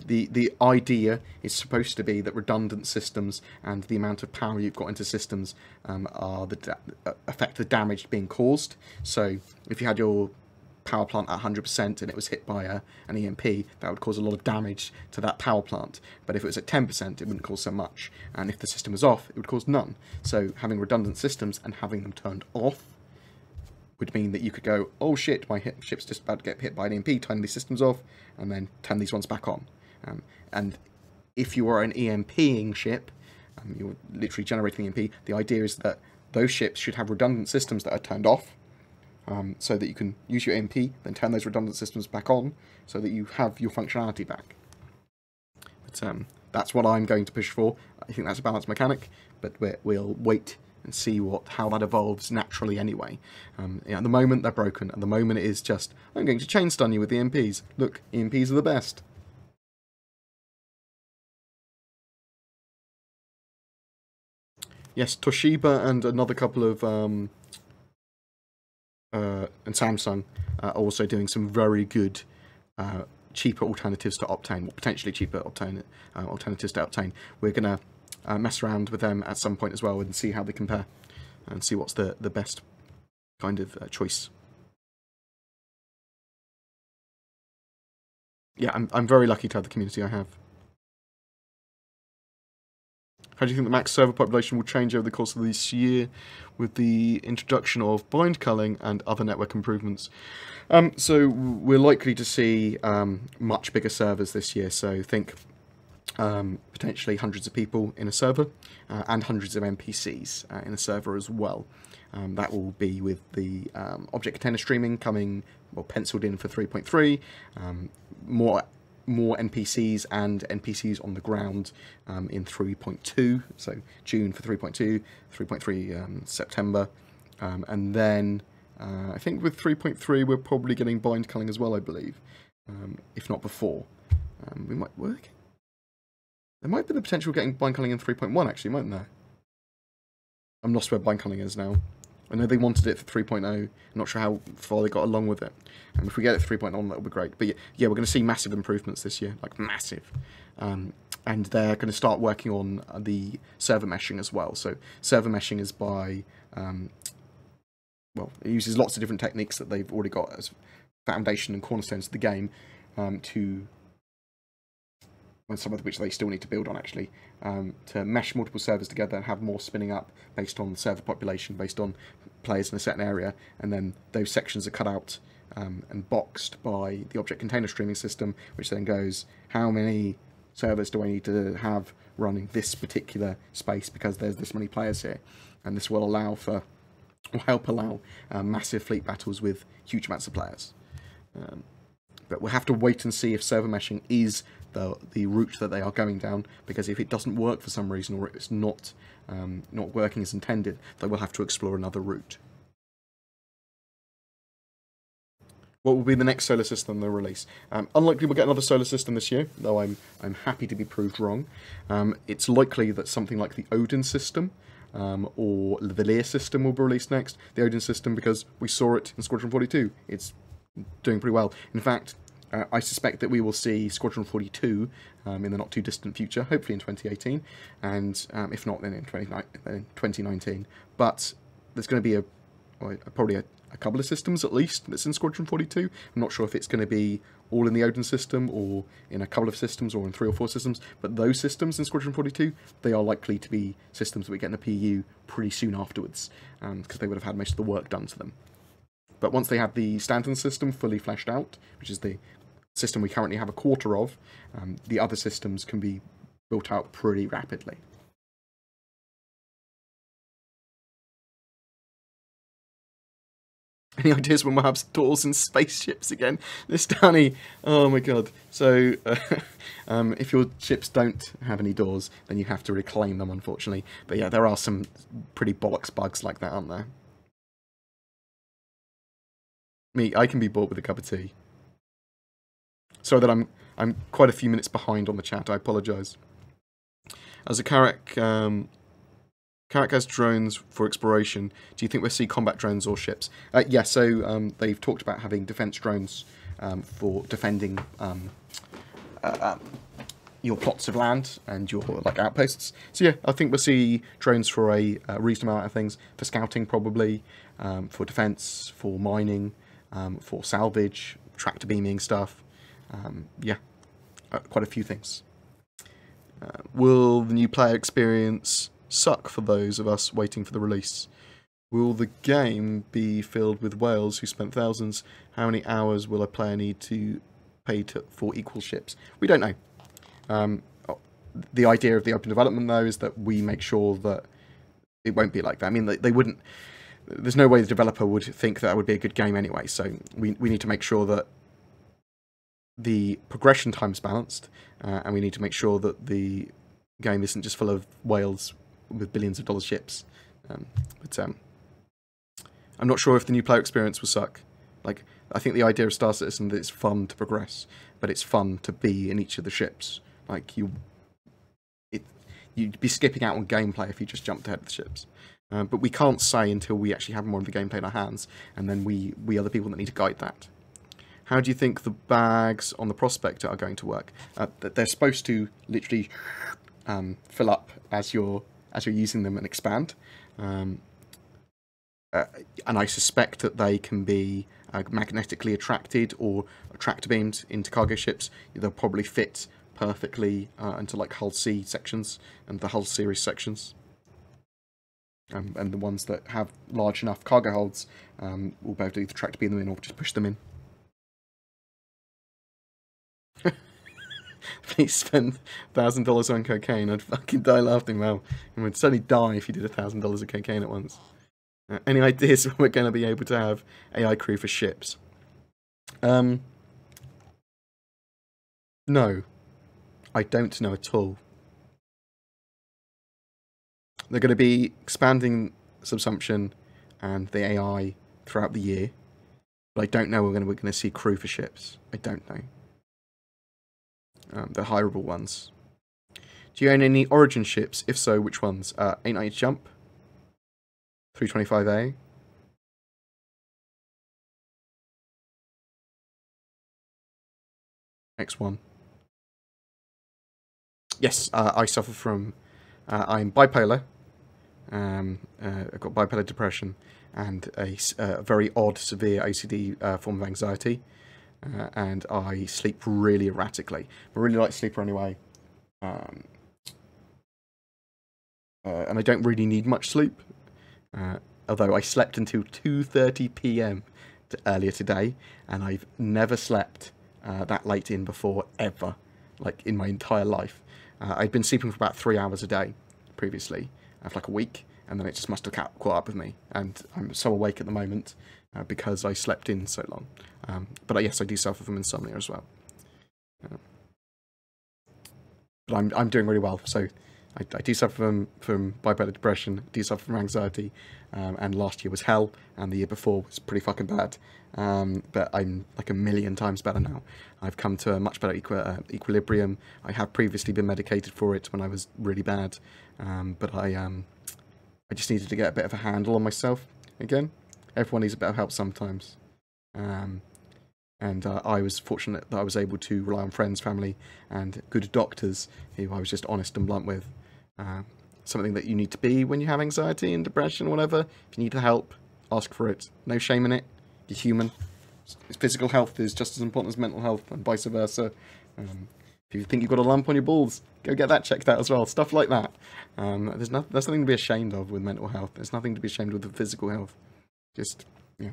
The idea is supposed to be that redundant systems and the amount of power you've got into systems affect the damage being caused. So if you had your power plant at 100% and it was hit by an EMP, that would cause a lot of damage to that power plant. But if it was at 10%, it wouldn't cause so much. And if the system was off, it would cause none. So having redundant systems and having them turned off would mean that you could go, oh shit, my ship's just about to get hit by an EMP, turn these systems off, and then turn these ones back on. And if you are an EMPing ship, you're literally generating EMP, the idea is that those ships should have redundant systems that are turned off, so that you can use your EMP, then turn those redundant systems back on, so that you have your functionality back. But that's what I'm going to push for. I think that's a balanced mechanic, but we'll wait and see how that evolves naturally anyway. At the moment they're broken. At the moment it is just, I'm going to chain stun you with EMPs. Look, EMPs are the best. Yes, Toshiba and another couple of and Samsung are also doing some very good cheaper alternatives to Optane, potentially cheaper alternatives to Optane. We're gonna mess around with them at some point as well and see how they compare and see what's the best kind of choice. Yeah, I'm very lucky to have the community I have. How do you think the max server population will change over the course of this year with the introduction of bind culling and other network improvements? So we're likely to see much bigger servers this year. So think potentially hundreds of people in a server and hundreds of NPCs in a server as well. That will be with the object container streaming coming, well, penciled in for 3.3. More NPCs and NPCs on the ground in 3.2, so June for 3.2, 3.3 September, and then I think with 3.3 we're probably getting bind culling as well, I believe, if not before. We might work. There might be the potential of getting bind culling in 3.1 actually, mightn't there? I'm lost where bind culling is now. I know they wanted it for 3.0. I'm not sure how far they got along with it. And if we get it 3.1, that would be great. But yeah, we're going to see massive improvements this year, like massive. And they're going to start working on the server meshing as well. So server meshing is by, well, it uses lots of different techniques that they've already got as foundation and cornerstones of the game some of which they still need to build on actually, to mesh multiple servers together and have more spinning up based on server population, based on players in a certain area, and then those sections are cut out and boxed by the object container streaming system, which then goes, how many servers do I need to have running this particular space because there's this many players here, and this will help allow massive fleet battles with huge amounts of players. But we'll have to wait and see if server meshing is the route that they are going down, because if it doesn't work for some reason, or it's not working as intended, they will have to explore another route. What will be the next solar system they'll release? Unlikely we'll get another solar system this year, though I'm happy to be proved wrong. It's likely that something like the Odin system or the Lear system will be released next. The Odin system, because we saw it in Squadron 42. It's doing pretty well. In fact, I suspect that we will see Squadron 42 in the not too distant future, hopefully in 2018, and if not, then in 2019. But there's going to be probably a couple of systems at least that's in Squadron 42. I'm not sure if it's going to be all in the Odin system, or in a couple of systems, or in 3 or 4 systems, but those systems in Squadron 42, they are likely to be systems that we get in the PU pretty soon afterwards, because they would have had most of the work done to them. But once they have the Stanton system fully fleshed out, which is the system we currently have a quarter of, the other systems can be built out pretty rapidly. Any ideas when we'll have doors and spaceships again? This Danny, oh my god. So, if your ships don't have any doors, then you have to reclaim them, unfortunately. But yeah, there are some pretty bollocks bugs like that, aren't there? I can be bored with a cup of tea. Sorry that I'm quite a few minutes behind on the chat, I apologise. As a Crytek has drones for exploration, do you think we'll see combat drones or ships? Yeah, so they've talked about having defence drones for defending your plots of land and your like outposts. So yeah, I think we'll see drones for a reasonable amount of things, for scouting probably, for defense, for mining, for salvage, tractor beaming stuff. Yeah, quite a few things. Will the new player experience suck for those of us waiting for the release? Will the game be filled with whales who spent thousands? How many hours will a player need to pay for equal ships? We don't know. The idea of the open development, though, is that we make sure that it won't be like that. I mean, they wouldn't... There's no way the developer would think that would be a good game anyway, so we need to make sure that the progression time's balanced, and we need to make sure that the game isn't just full of whales with billions of dollars ships. But I'm not sure if the new player experience will suck. Like, I think the idea of Star Citizen is that it's fun to progress, but it's fun to be in each of the ships. Like, you'd be skipping out on gameplay if you just jumped ahead of the ships. But we can't say until we actually have more of the gameplay in our hands, and then we are the people that need to guide that. How do you think the bags on the Prospector are going to work? They're supposed to literally fill up as you're using them and expand. And I suspect that they can be magnetically attracted or tractor beamed into cargo ships. They'll probably fit perfectly into like Hull C sections and the Hull series sections. And the ones that have large enough cargo holds will be able to either tractor beam them in or just push them in. Please spend $1,000 on cocaine. I'd fucking die laughing. Well, I would certainly die if you did $1,000 of cocaine at once. Any ideas when we're going to be able to have AI crew for ships? No. I don't know at all. They're going to be expanding subsumption and the AI throughout the year. But I don't know we're going to see crew for ships. I don't know. The hireable ones. Do you own any Origin ships? If so, which ones? 890 Jump, 325A, X1. Yes, I suffer from... I'm bipolar. I've got bipolar depression and a very odd, severe OCD form of anxiety. And I sleep really erratically. I'm a really light sleeper anyway. And I don't really need much sleep. Although I slept until 2:30 PM earlier today, and I've never slept that late in before, ever. Like, in my entire life. I'd been sleeping for about 3 hours a day previously, for like a week, and then it just must have caught up with me. And I'm so awake at the moment because I slept in so long. But yes, I do suffer from insomnia as well. But I'm doing really well. So I do suffer from bipolar depression, I do suffer from anxiety, and last year was hell, and the year before was pretty fucking bad. But I'm like a million times better now. I've come to a much better equilibrium. I have previously been medicated for it when I was really bad, but I just needed to get a bit of a handle on myself again. Everyone needs a bit of help sometimes. And I was fortunate that I was able to rely on friends, family, and good doctors who I was just honest and blunt with. Something that you need to be when you have anxiety and depression or whatever. If you need help, ask for it. No shame in it. You're human. Physical health is just as important as mental health, and vice versa. If you think you've got a lump on your balls, go get that checked out as well. Stuff like that. There's nothing to be ashamed of with mental health. There's nothing to be ashamed of with physical health. Just, yeah.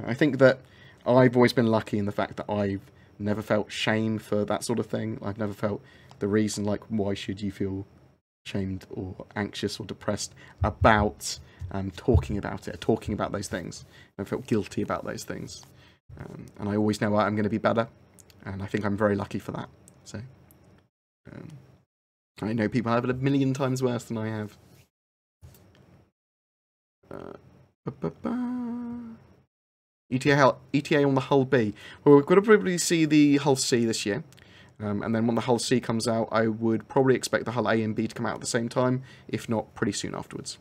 I think that I've always been lucky in the fact that I've never felt shame for that sort of thing. I've never felt the reason, like, why should you feel shamed or anxious or depressed about talking about it, talking about those things. I felt guilty about those things. And I always know I'm going to be better. And I think I'm very lucky for that. So, I know people have it a million times worse than I have. ETA on the Hull B. Well, we've got to probably see the Hull C this year. And then when the Hull C comes out, I would probably expect the Hull A and B to come out at the same time, if not pretty soon afterwards.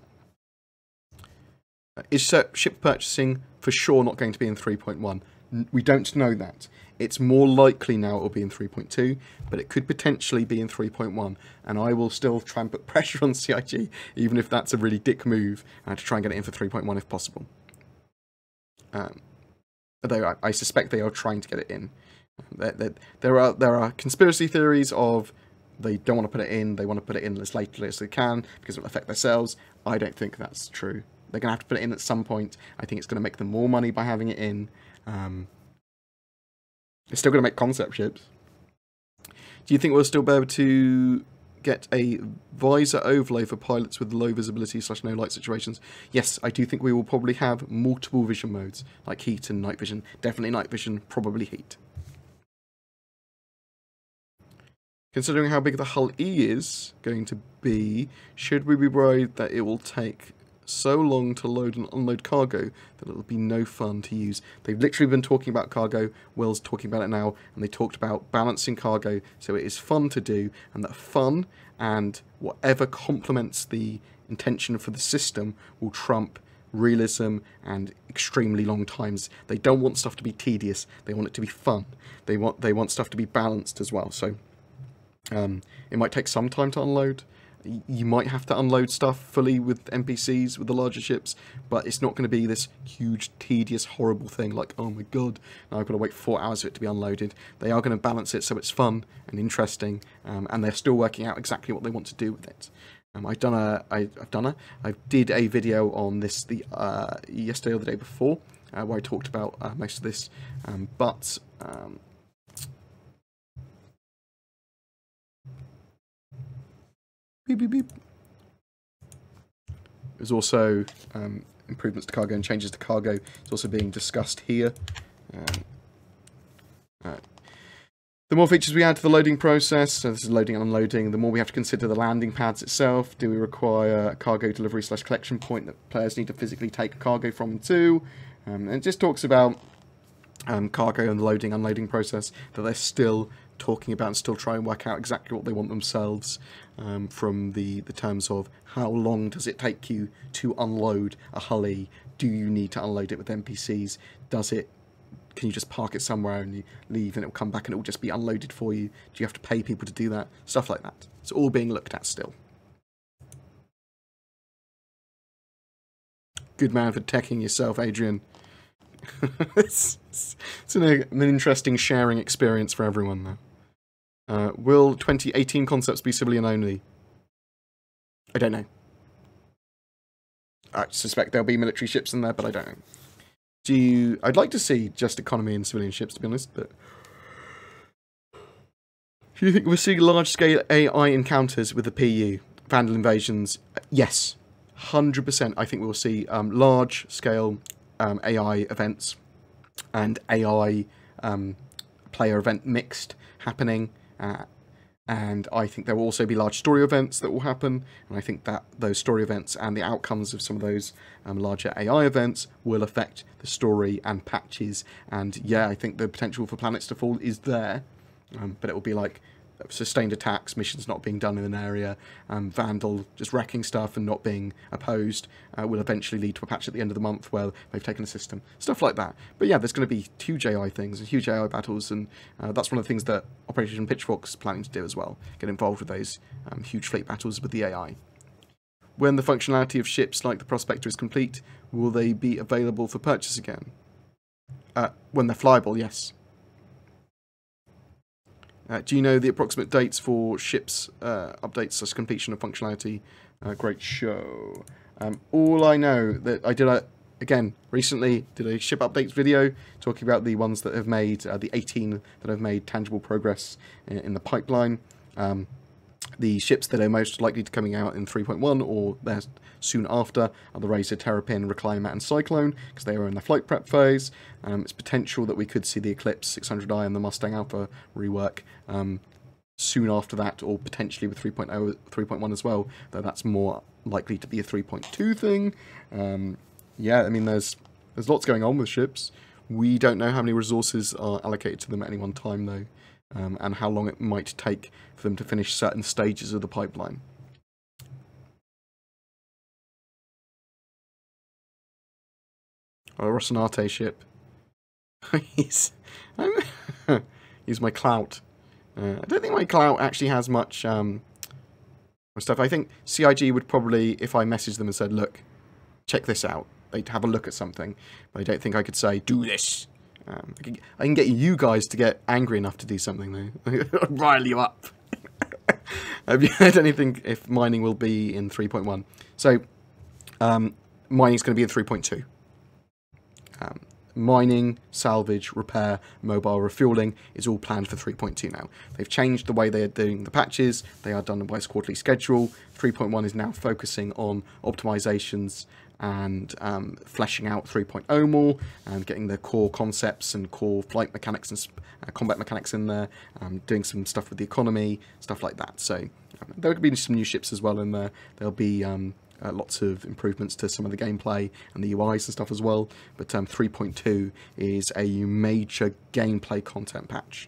Is ship purchasing for sure not going to be in 3.1? We don't know that. It's more likely now it will be in 3.2, but it could potentially be in 3.1. And I will still try and put pressure on CIG, even if that's a really dick move, to try and get it in for 3.1 if possible. Although I suspect they are trying to get it in. There are conspiracy theories of they don't want to put it in, they want to put it in as lately as they can because it will affect their sales. I don't think that's true. They're going to have to put it in at some point. I think it's going to make them more money by having it in. It's still going to make concept ships. Do you think we'll still be able to get a visor overlay for pilots with low visibility / no light situations? Yes, I do think we will probably have multiple vision modes, like heat and night vision. Definitely night vision, probably heat. Considering how big the hull E is going to be, should we be worried that it will take so long to load and unload cargo that it'll be no fun to use? They've literally been talking about cargo, Will's talking about it now, and they talked about balancing cargo so it is fun to do, and that fun and whatever complements the intention for the system will trump realism and extremely long times. They don't want stuff to be tedious, they want it to be fun. They want stuff to be balanced as well, so it might take some time to unload. You might have to unload stuff fully with NPCs, with the larger ships, but it's not going to be this huge, tedious, horrible thing like, oh my god, now I've got to wait 4 hours for it to be unloaded. They are going to balance it so it's fun and interesting, and they're still working out exactly what they want to do with it. I did a video on this yesterday or the day before, where I talked about most of this, beep, beep, beep. There's also improvements to cargo and changes to cargo. It's also being discussed here. The more features we add to the loading process, so this is loading and unloading, the more we have to consider the landing pads itself. Do we require a cargo delivery / collection point that players need to physically take cargo from and to? And it just talks about cargo and the loading unloading process that they're still talking about and still try and work out exactly what they want themselves, from the terms of how long does it take you to unload a hull E? Do you need to unload it with NPCs? Can you just park it somewhere and you leave and it will come back and it will just be unloaded for you? Do you have to pay people to do that? Stuff like that. It's all being looked at still. Good man for teching yourself, Adrian. It's an interesting sharing experience for everyone now. Will 2018 concepts be civilian only? I don't know. I suspect there'll be military ships in there, but I don't know. I'd like to see just economy and civilian ships, to be honest, but... Do you think we'll see large-scale AI encounters with the PU? Vandal invasions? Yes. 100%. I think we'll see large-scale AI events and AI player event mixed happening, and I think there will also be large story events that will happen, and I think that those story events and the outcomes of some of those larger AI events will affect the story and patches, and yeah, I think the potential for planets to fall is there, but it will be like sustained attacks, missions not being done in an area, Vandal just wrecking stuff and not being opposed will eventually lead to a patch at the end of the month where they've taken a system. Stuff like that. But yeah, there's going to be huge AI things and huge AI battles, and that's one of the things that Operation Pitchfork's planning to do as well. Get involved with those huge fleet battles with the AI. When the functionality of ships like the Prospector is complete, will they be available for purchase again? When they're flyable, yes. Do you know the approximate dates for ships updates / completion of functionality? Great show. All I know that I did recently did a ship updates video talking about the ones that have made the 18 that have made tangible progress in the pipeline. The ships that are most likely to coming out in 3.1 or there soon after are the Razor, Terrapin, Reclaimer and Cyclone, because they are in the flight prep phase. It's potential that we could see the Eclipse 600i and the Mustang Alpha rework soon after that, or potentially with 3.0, 3.1 as well, though that's more likely to be a 3.2 thing. Yeah, I mean, there's lots going on with ships. We don't know how many resources are allocated to them at any one time, though, and how long it might take for them to finish certain stages of the pipeline. A Rocinante ship. He's my clout. I don't think my clout actually has much stuff. I think CIG would probably, if I messaged them and said, look, check this out, they'd have a look at something. But I don't think I could say, do this. I can get you guys to get angry enough to do something, though. Rile you up. Have you heard anything if mining will be in 3.1? So, mining is going to be in 3.2. Mining, salvage, repair, mobile refueling is all planned for 3.2 now. They've changed the way they are doing the patches. They are done by a quarterly schedule. 3.1 is now focusing on optimizations and fleshing out 3.0 more and getting the core concepts and core flight mechanics and combat mechanics in there, doing some stuff with the economy, stuff like that. So there will be some new ships as well in there. There'll be lots of improvements to some of the gameplay and the UIs and stuff as well. But 3.2 is a major gameplay content patch.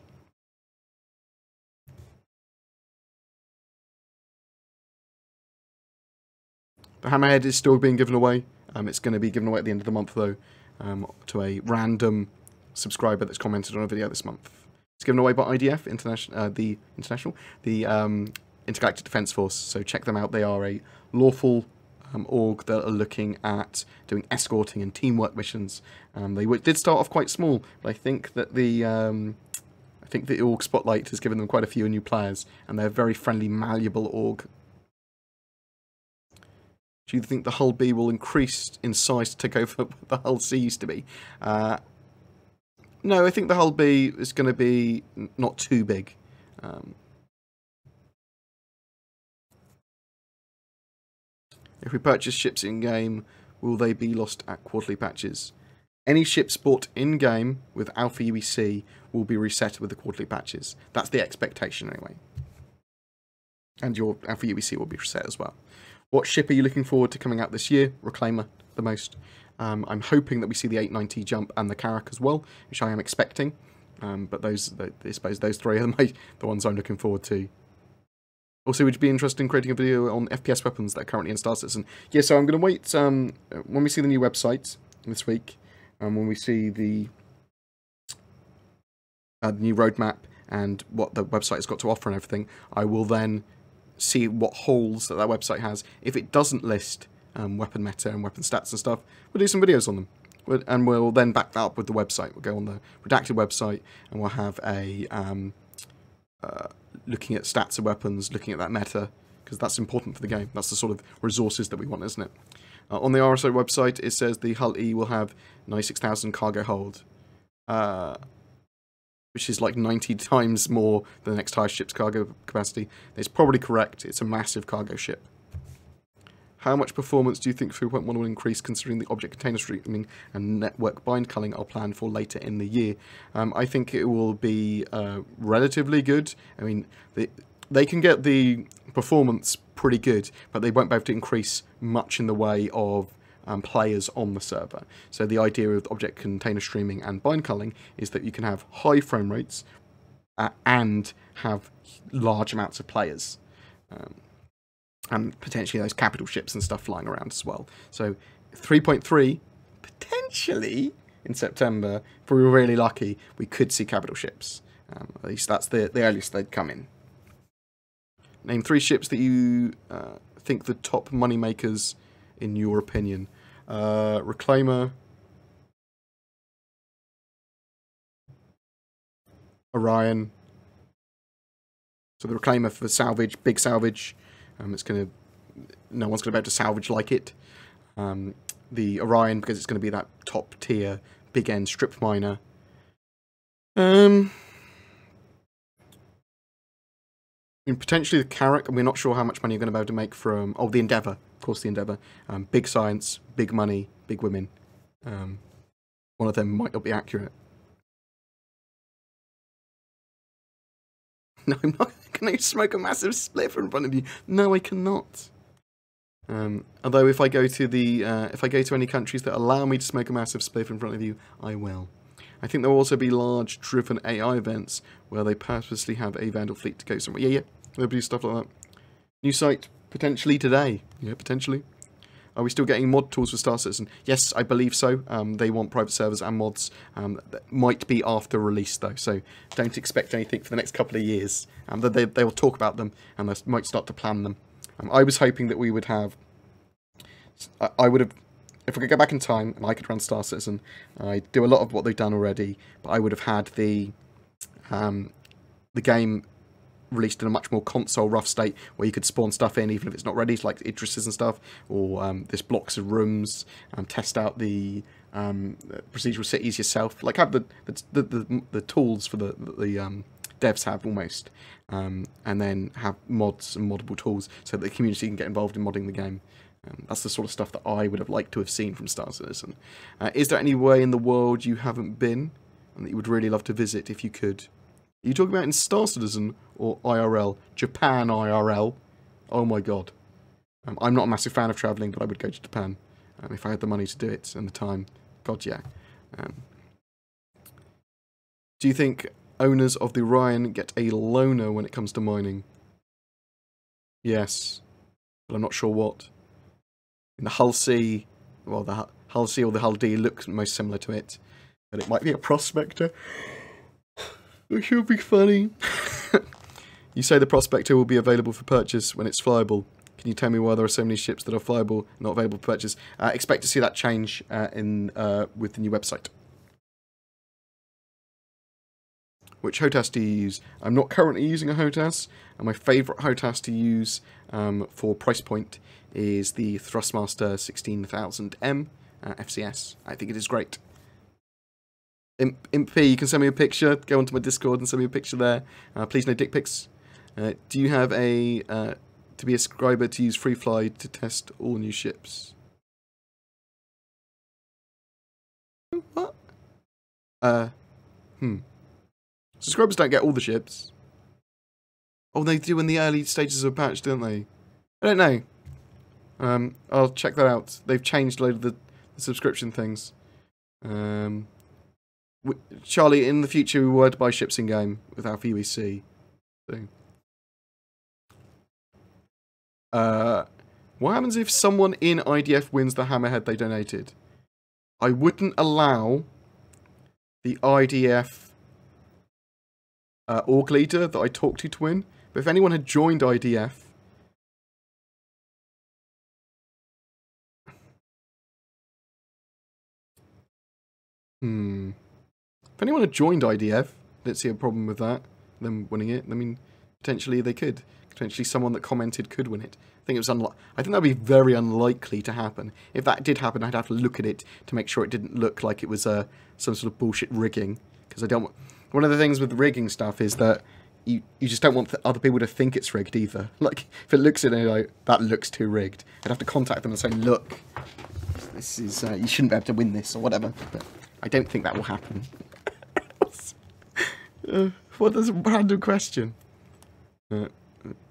The Hammerhead is still being given away. It's going to be given away at the end of the month, though, to a random subscriber that's commented on a video this month. It's given away by IDF, the Intergalactic Defence Force. So check them out. They are a lawful org that are looking at doing escorting and teamwork missions. They did start off quite small, but I think that the org spotlight has given them quite a few new players, and they're a very friendly, malleable org. Do you think the Hull B will increase in size to take over what the Hull C used to be? No, I think the Hull B is going to be not too big. If we purchase ships in-game, will they be lost at quarterly patches? Any ships bought in-game with Alpha UEC will be reset with the quarterly patches. That's the expectation anyway. And your Alpha UEC will be reset as well. What ship are you looking forward to coming out this year? Reclaimer, the most. I'm hoping that we see the 890 jump and the Carrack as well, which I am expecting. But I suppose those three are the ones I'm looking forward to. Also, would you be interested in creating a video on FPS weapons that are currently in Star Citizen? Yeah, so I'm going to wait when we see the new website this week, and when we see the new roadmap and what the website has got to offer and everything, I will then see what holes that website has. If it doesn't list weapon meta and weapon stats and stuff, we'll do some videos on them. And we'll then back that up with the website. We'll go on the redacted website and we'll have a looking at stats of weapons, looking at that meta, because that's important for the game. That's the sort of resources that we want, isn't it? On the RSO website, it says the Hull E will have 96,000 cargo hold, which is like 90 times more than the next highest ship's cargo capacity. It's probably correct. It's a massive cargo ship. How much performance do you think 3.1 will increase considering the object container streaming and network bind culling are planned for later in the year? I think it will be relatively good. I mean, they can get the performance pretty good, but they won't be able to increase much in the way of players on the server. So the idea of object container streaming and bind culling is that you can have high frame rates and have large amounts of players. And potentially those capital ships and stuff flying around as well. So 3.3, potentially in September, if we were really lucky, we could see capital ships. At least that's the earliest they'd come in. Name 3 ships that you think the top money makers in your opinion. Reclaimer, Orion. So the Reclaimer for salvage, big salvage. No one's going to be able to salvage like it. The Orion, because it's going to be that top tier, big end strip miner. And potentially the Carrack, and we're not sure how much money you're going to be able to make from... Oh, the Endeavour. Of course, the Endeavour. Big science, big money, big women. One of them might not be accurate. No, I'm not going to smoke a massive spliff in front of you. No, I cannot. Although if I go to any countries that allow me to smoke a massive spliff in front of you, I will. I think there will also be large driven AI events where they purposely have a Vandal fleet to go somewhere. Yeah, there'll be stuff like that. New site potentially today. Yeah, potentially. Are we still getting mod tools for Star Citizen? Yes, I believe so. They want private servers and mods. That might be after release, though, so don't expect anything for the next couple of years. They will talk about them, and they might start to plan them. I was hoping that we would have... I would have... If I could go back in time, and I could run Star Citizen, I'd do a lot of what they've done already, but I would have had the game released in a much more console rough state where you could spawn stuff in even if it's not ready, like Idrises and stuff, or there's blocks of rooms, test out the procedural cities yourself, like have the tools for the devs have almost, and then have mods and moddable tools so that the community can get involved in modding the game. That's the sort of stuff that I would have liked to have seen from Star Citizen. Is there any way in the world you haven't been and that you would really love to visit if you could? Are you talking about in Star Citizen or IRL? Japan IRL? Oh my god. I'm not a massive fan of travelling, but I would go to Japan if I had the money to do it and the time. God, yeah. Do you think owners of the Orion get a loaner when it comes to mining? Yes, but I'm not sure what. In the Hull C, well, the Hull C or the Hull D looks most similar to it, but it might be a prospector. It should be funny. You say the Prospector will be available for purchase when it's flyable. Can you tell me why there are so many ships that are flyable, not available for purchase? Expect to see that change with the new website. Which HOTAS do you use? I'm not currently using a HOTAS, and my favourite HOTAS to use for price point is the Thrustmaster 16000M FCS. I think it is great. Imp P, you can send me a picture. Go onto my Discord and send me a picture there. Please no dick pics. Do you have a to be a subscriber to use FreeFly to test all new ships? What? Subscribers don't get all the ships. Oh, they do in the early stages of a patch, don't they? I don't know. I'll check that out. They've changed a load of the subscription things. Charlie, in the future we would buy ships in game with Alpha UEC. So. What happens if someone in IDF wins the Hammerhead they donated? I wouldn't allow the IDF org leader that I talked to win, but if anyone had joined IDF, if anyone had joined IDF, I didn't see a problem with that, them winning it. I mean, potentially they could. Potentially someone that commented could win it. I think it was I think that would be very unlikely to happen. If that did happen, I'd have to look at it to make sure it didn't look like it was some sort of bullshit rigging. Because I don't. One of the things with rigging stuff is that you just don't want other people to think it's rigged either. Like if it looks at it like that looks too rigged, I'd have to contact them and say, look, this is you shouldn't be able to win this or whatever. But I don't think that will happen. What is a random question?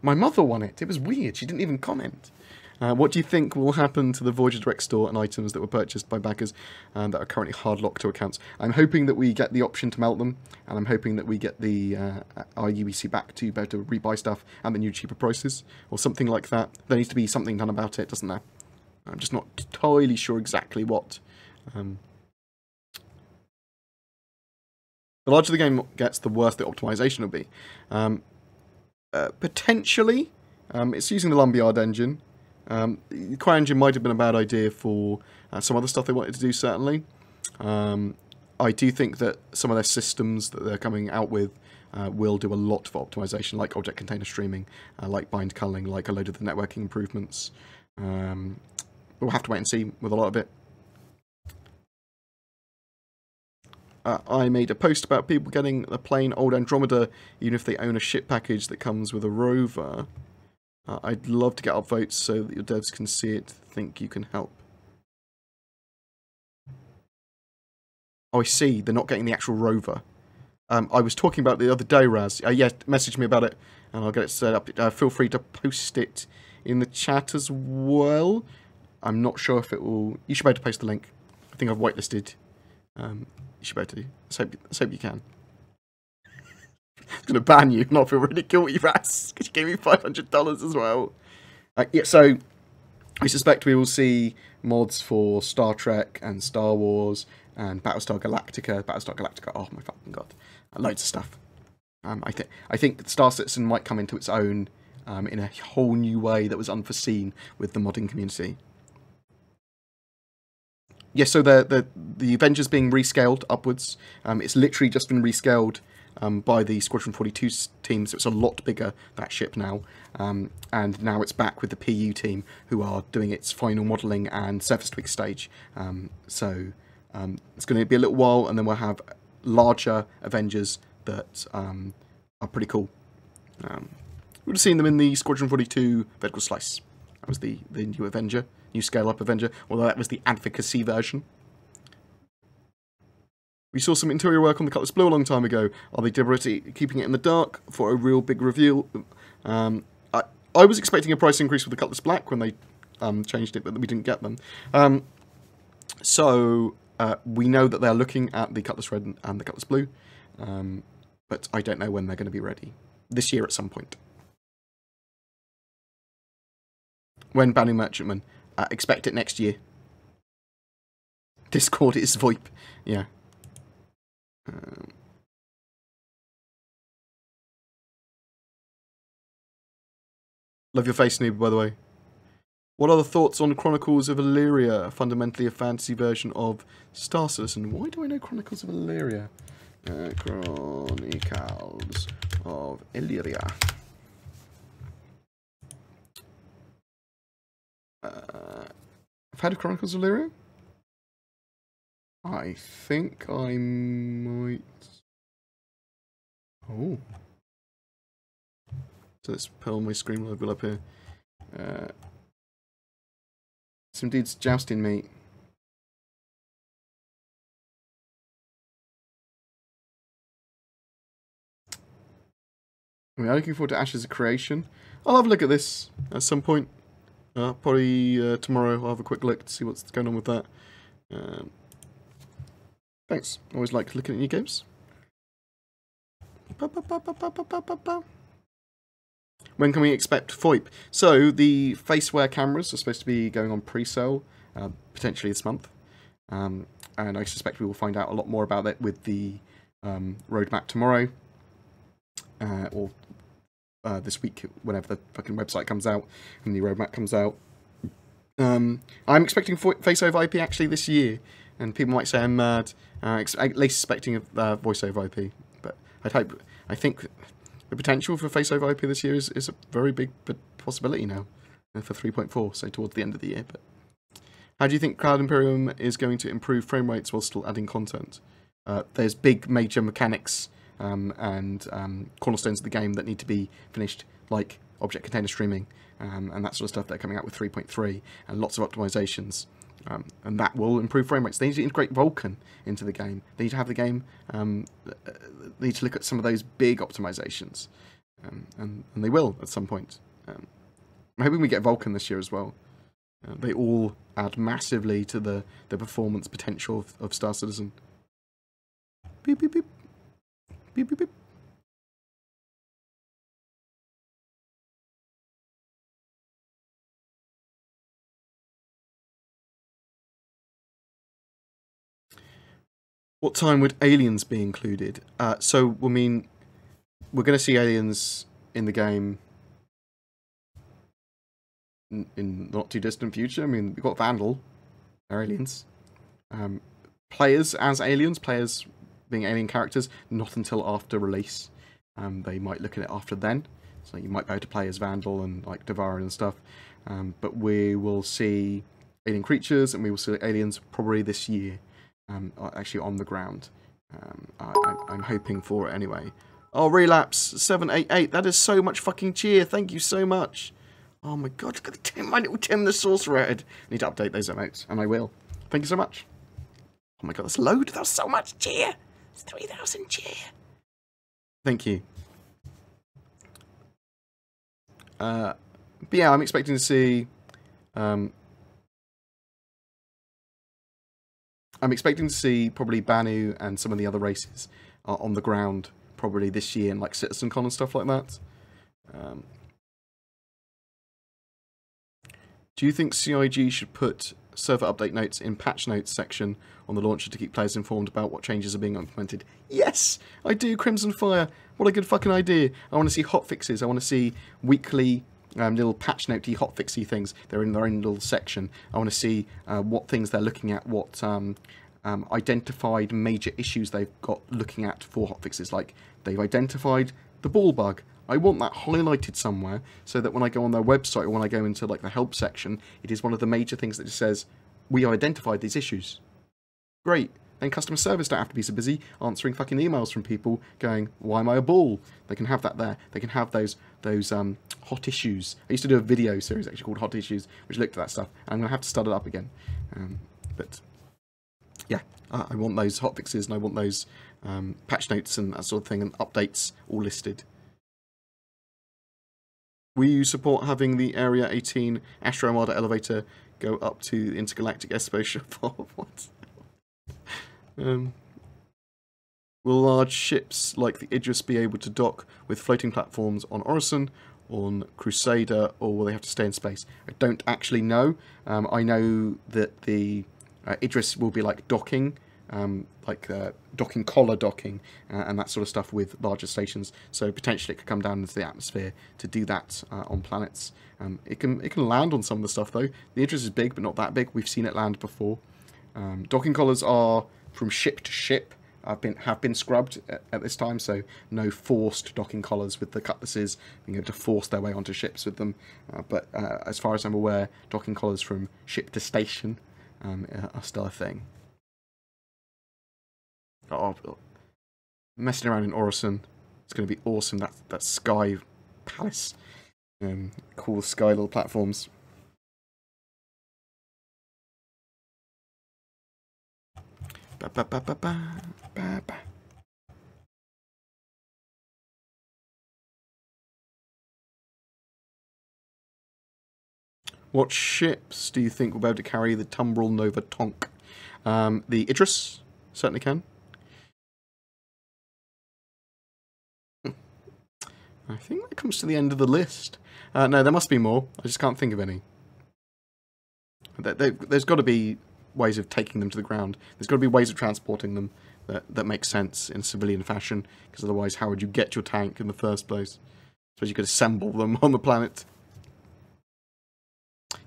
My mother won it. It was weird. She didn't even comment. What do you think will happen to the Voyager Direct Store and items that were purchased by backers that are currently hard locked to accounts? I'm hoping that we get the option to melt them, and I'm hoping that we get the our UEC back to be able to rebuy stuff and the new cheaper prices, or something like that. There needs to be something done about it, doesn't there? I'm just not entirely sure exactly what. The larger the game gets, the worse the optimization will be. Potentially, it's using the Lumberyard engine. The CryEngine might have been a bad idea for some other stuff they wanted to do, certainly. I do think that some of their systems that they're coming out with will do a lot for optimization, like object container streaming, like bind culling, like a load of the networking improvements. We'll have to wait and see with a lot of it. I made a post about people getting a plain old Andromeda, even if they own a ship package that comes with a rover. I'd love to get upvotes so that your devs can see it, think you can help. Oh, I see. They're not getting the actual rover. I was talking about the other day, Raz. Yeah, message me about it, and I'll get it set up. Feel free to post it in the chat as well. I'm not sure if it will... You should be able to post the link. I think I've whitelisted. You should be able to. Let's hope you can. I'm going to ban you, not feel really guilty, Raz, because you gave me $500 as well. Yeah, so I suspect we will see mods for Star Trek and Star Wars and Battlestar Galactica. Oh my fucking god, loads of stuff. I think Star Citizen might come into its own in a whole new way that was unforeseen with the modding community. Yes, so the Avengers being rescaled upwards. It's literally just been rescaled by the Squadron 42 team, so it's a lot bigger, that ship now. And now it's back with the PU team, who are doing its final modelling and surface tweak stage. So it's going to be a little while, and then we'll have larger Avengers that are pretty cool. We would have seen them in the Squadron 42 Vertical Slice. That was the new Avenger, new scale-up Avenger, although that was the advocacy version. We saw some interior work on the Cutlass Blue a long time ago. Are they deliberately keeping it in the dark for a real big reveal? I was expecting a price increase with the Cutlass Black when they changed it, but we didn't get them. So we know that they're looking at the Cutlass Red and the Cutlass Blue, but I don't know when they're going to be ready. This year at some point. When Banu Merchantman? Expect it next year. Discord is VoIP. Yeah. Love your face, noob, by the way. What are the thoughts on Chronicles of Illyria? Fundamentally a fantasy version of Star Citizen. Why do I know Chronicles of Illyria? Chronicles of Illyria. I've heard of Chronicles of Illyria. I think I might... Oh. So let's put on my screen logo up here. Some dudes jousting, mate. I mean, I'm looking forward to Ashes of Creation. I'll have a look at this at some point. Probably tomorrow I'll have a quick look to see what's going on with that. Thanks. Always like looking at new games. When can we expect FOIP? So the faceware cameras are supposed to be going on pre-sale potentially this month. And I suspect we will find out a lot more about that with the roadmap tomorrow. Or this week, whenever the fucking website comes out and the roadmap comes out. I'm expecting face over IP actually this year, and people might say I'm mad. At least expecting a voice over IP, but I think the potential for face over IP this year is a very big possibility now for 3.4, so towards the end of the year. But how do you think Cloud Imperium is going to improve frame rates while still adding content? There's big major mechanics and cornerstones of the game that need to be finished, like object container streaming and that sort of stuff that are coming out with 3.3, and lots of optimizations, and that will improve frame rates. They need to integrate Vulkan into the game. They need to have the game, they need to look at some of those big optimizations, and they will at some point. I'm hoping we get Vulkan this year as well. They all add massively to the performance potential of Star Citizen. Beep, beep, beep. Beep, beep, beep. What time would aliens be included? So, I mean, we're going to see aliens in the game in the not too distant future. I mean, we've got Vandal, they're aliens. Players as aliens, players being alien characters, not until after release. They might look at it after then. So you might be able to play as Vandal and like Devourer and stuff. But we will see alien creatures and we will see aliens probably this year. Actually on the ground. I'm hoping for it anyway. Oh, Relapse 788. That is so much fucking cheer. Thank you so much. Oh my god, look at the Tim, my little Tim the Sorcerer Head. I need to update those emotes, and I will. Thank you so much. Oh my god, that's load. That's so much cheer. It's 3,000 cheer. Thank you. But yeah, I'm expecting to see. I'm expecting to see probably Banu and some of the other races on the ground probably this year in like CitizenCon and stuff like that. Do you think CIG should put server update notes in patch notes section on the launcher to keep players informed about what changes are being implemented? Yes, I do, Crimson Fire. What a good fucking idea. I want to see hotfixes. I want to see weekly little patch note-y hotfixy things. They're in their own little section. I want to see what things they're looking at, what identified major issues they've got looking at for hotfixes. Like, they've identified the ball bug. I want that highlighted somewhere so that when I go on their website or when I go into like the help section, it is one of the major things that just says, we have identified these issues. Great. Then customer service don't have to be so busy answering fucking emails from people going, why am I a ball? They can have that there. They can have those hot issues. I used to do a video series actually called Hot Issues, which looked at that stuff. And I'm going to have to start it up again. But yeah, I want those hotfixes and I want those patch notes and that sort of thing and updates all listed. Will you support having the Area 18 Astro Armada elevator go up to the Intergalactic Space Shuttle? What? Will large ships like the Idris be able to dock with floating platforms on Orison, on Crusader, or will they have to stay in space? I don't actually know. I know that the Idris will be like docking, docking collar docking, and that sort of stuff with larger stations. So potentially it could come down into the atmosphere to do that on planets. It can land on some of the stuff though. The Idris is big, but not that big. We've seen it land before. Docking collars are from ship to ship. Have been scrubbed at this time, so no forced docking collars with the cutlasses being able to force their way onto ships with them. But as far as I'm aware, docking collars from ship to station are still a thing. Oh, messing around in Orison, it's going to be awesome. That sky palace, cool sky little platforms. Ba, ba, ba, ba, ba, ba, ba. What ships do you think will be able to carry the Tumbril Nova Tonk? The Idris certainly can. I think that comes to the end of the list. No, there must be more. I just can't think of any. There's got to be ways of taking them to the ground. There's got to be ways of transporting them that make sense in civilian fashion, because otherwise how would you get your tank in the first place? So you could assemble them on the planet.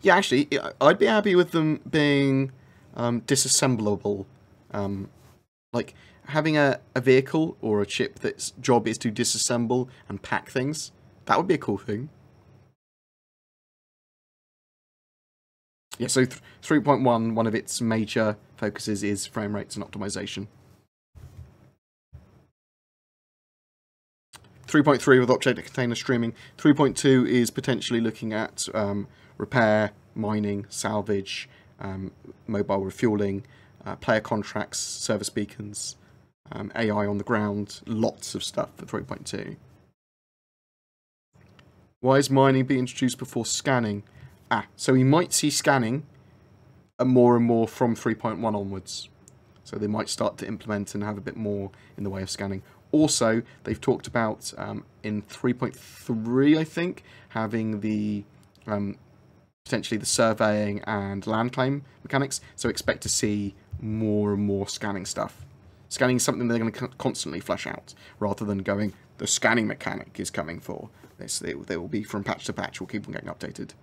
Yeah, actually, I'd be happy with them being disassemblable. Like, having a vehicle or a ship that's job is to disassemble and pack things. That would be a cool thing. Yeah, so 3.1, one of its major focuses is frame rates and optimization. 3.3 with object container streaming. 3.2 is potentially looking at repair, mining, salvage, mobile refueling, player contracts, service beacons, AI on the ground, lots of stuff for 3.2. Why is mining being introduced before scanning? So we might see scanning more and more from 3.1 onwards. So they might start to implement and have a bit more in the way of scanning. Also, they've talked about in 3.3, I think, having the potentially the surveying and land claim mechanics. So expect to see more and more scanning stuff. Scanning is something they're going to constantly flesh out, rather than going, the scanning mechanic is coming for this. They will be from patch to patch. We'll keep on getting updated.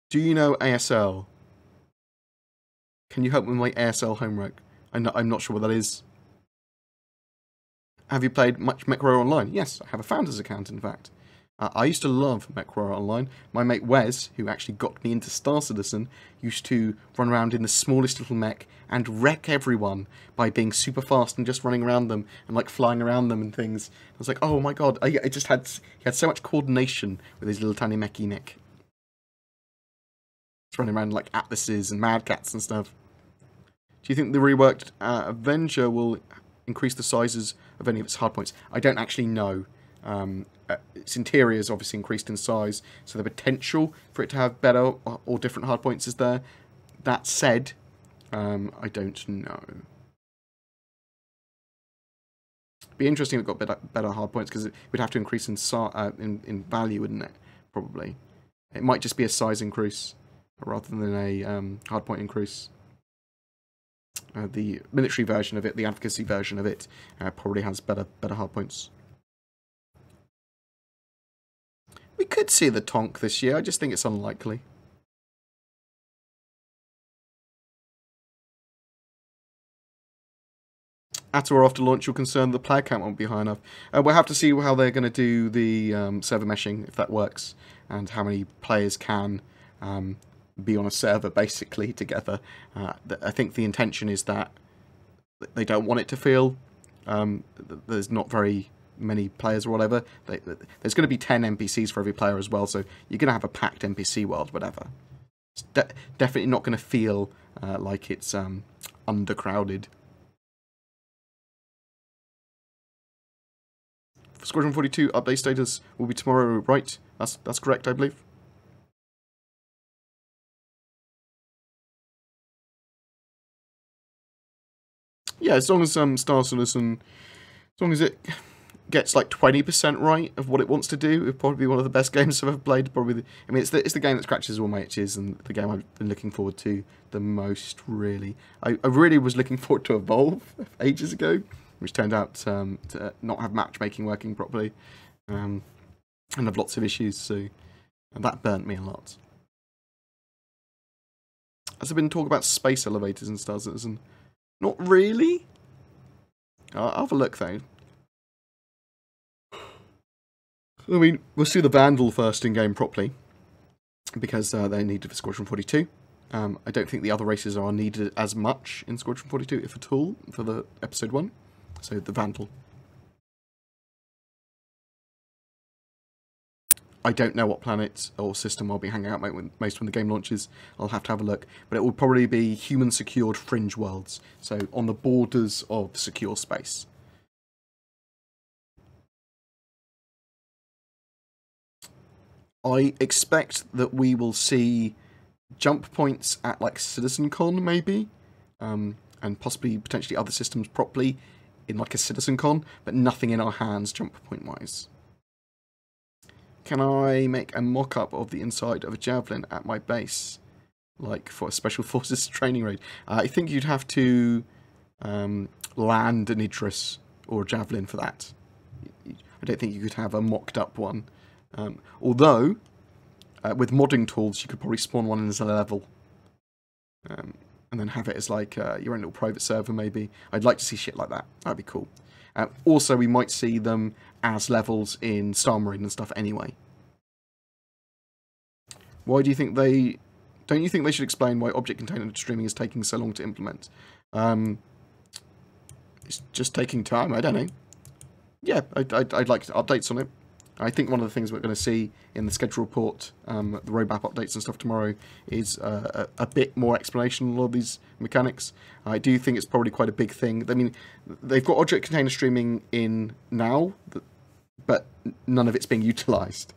Do you know ASL? Can you help with my ASL homework? I'm not sure what that is. Have you played much MechWarrior Online? Yes, I have a founder's account, in fact. I used to love MechWarrior Online. My mate Wes, who actually got me into Star Citizen, used to run around in the smallest little mech and wreck everyone by being super fast and just running around them and like flying around them and things. I was like, oh my god, he had so much coordination with his little tiny mechy neck. Just running around like Atlases and Mad Cats and stuff. Do you think the reworked Avenger will increase the sizes of any of its hardpoints? I don't actually know. Its interior is obviously increased in size, so the potential for it to have better or different hardpoints is there. That said, I don't know. It'd be interesting if it got better hardpoints, because it would have to increase in value, wouldn't it? Probably. It might just be a size increase rather than a hardpoint increase. The military version of it, the advocacy version of it, probably has better hardpoints. We could see the Tonk this year. I just think it's unlikely. At or after launch, you're concerned the player count won't be high enough. We'll have to see how they're going to do the server meshing, if that works, and how many players can be on a server, basically, together. I think the intention is that they don't want it to feel there's not very many players or whatever. There's going to be 10 NPCs for every player as well, so you're going to have a packed NPC world, whatever. It's definitely not going to feel like it's undercrowded. Squadron 42 update status will be tomorrow, right? That's correct, I believe. Yeah, as long as Star Citizen, as long as it gets like 20% right of what it wants to do, it'll probably be one of the best games I've ever played. Probably, I mean, it's the game that scratches all my itches and the game I've been looking forward to the most. Really, I really was looking forward to Evolve ages ago, which turned out to not have matchmaking working properly, and have lots of issues. So that burnt me a lot. Has there been talk about space elevators in Star Citizen? Not really. I'll have a look though. I mean, we'll see the Vandal first in game properly, because they're needed for Squadron 42. I don't think the other races are needed as much in Squadron 42, if at all, for the episode 1. So the Vandal. I don't know what planet or system I'll be hanging out most when the game launches. I'll have to have a look. But it will probably be human-secured fringe worlds. So on the borders of secure space. I expect that we will see jump points at like CitizenCon maybe. And possibly potentially other systems properly in like a CitizenCon. But nothing in our hands jump point-wise. Can I make a mock-up of the inside of a Javelin at my base? Like for a Special Forces training raid? I think you'd have to land an Idris or a Javelin for that. I don't think you could have a mocked-up one. Although, with modding tools, you could probably spawn one as a level. And then have it as like your own little private server, maybe. I'd like to see shit like that. That'd be cool. Also, we might see them as levels in Star Marine and stuff anyway. Why do you think they... Don't you think they should explain why object container streaming is taking so long to implement? It's just taking time, I don't know. Yeah, I'd like updates on it. I think one of the things we're going to see in the schedule report, the roadmap updates and stuff tomorrow, is a bit more explanation on all of these mechanics. I do think it's probably quite a big thing. I mean, they've got object container streaming in now, but none of it's being utilised.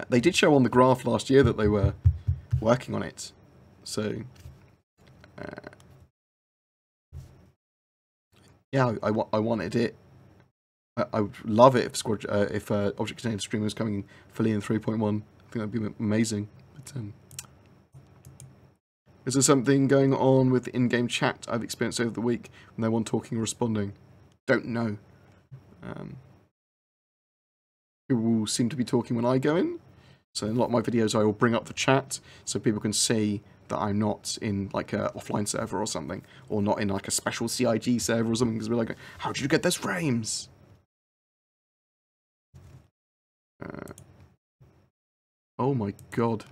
They did show on the graph last year that they were working on it. So, yeah, I wanted it. I would love it if object container streaming was coming fully in 3.1. I think that'd be amazing. But is there something going on with the in-game chat I've experienced over the week when no one talking or responding? Don't know. People seem to be talking when I go in. So in a lot of my videos I will bring up the chat so people can see that I'm not in like a offline server or something, or not in like a special CIG server or something, because we're like, how did you get those frames? Oh my god.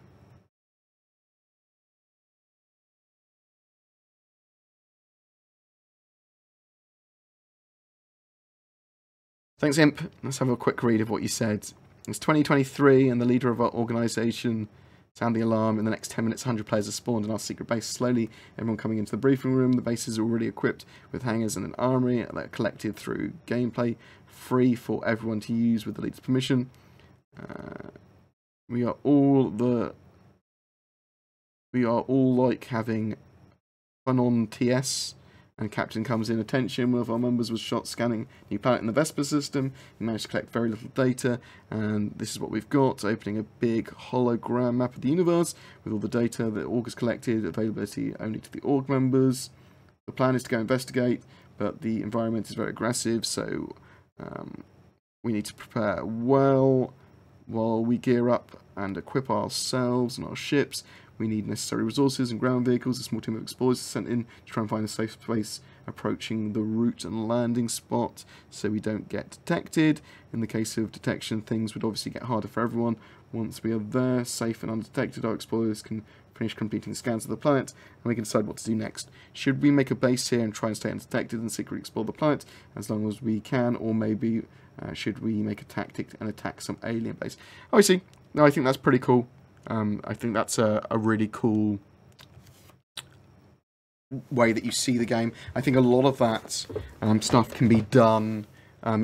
Thanks, Imp. Let's have a quick read of what you said. It's 2023 and the leader of our organisation sound the alarm. In the next 10 minutes, 100 players are spawned in our secret base. Slowly, everyone coming into the briefing room. The base is already equipped with hangars and an armory that are collected through gameplay, free for everyone to use with the leader's permission. We are all like having fun on TS And Captain comes in, attention, one of our members was shot scanning new planet in the Vesper system. He managed to collect very little data, and this is what we've got. Opening a big hologram map of the universe with all the data that Org has collected, availability only to the Org members. The plan is to go investigate, but the environment is very aggressive, so we need to prepare well while we gear up and equip ourselves and our ships. We need necessary resources and ground vehicles. A small team of explorers is sent in to try and find a safe space approaching the route and landing spot so we don't get detected. In the case of detection, things would obviously get harder for everyone. Once we are there, safe and undetected, our explorers can finish completing scans of the planet and we can decide what to do next. Should we make a base here and try and stay undetected and secretly explore the planet as long as we can, or maybe should we make a tactic and attack some alien base? Oh, I see. No, I think that's pretty cool. I think that's a really cool way that you see the game. I think a lot of that stuff can be done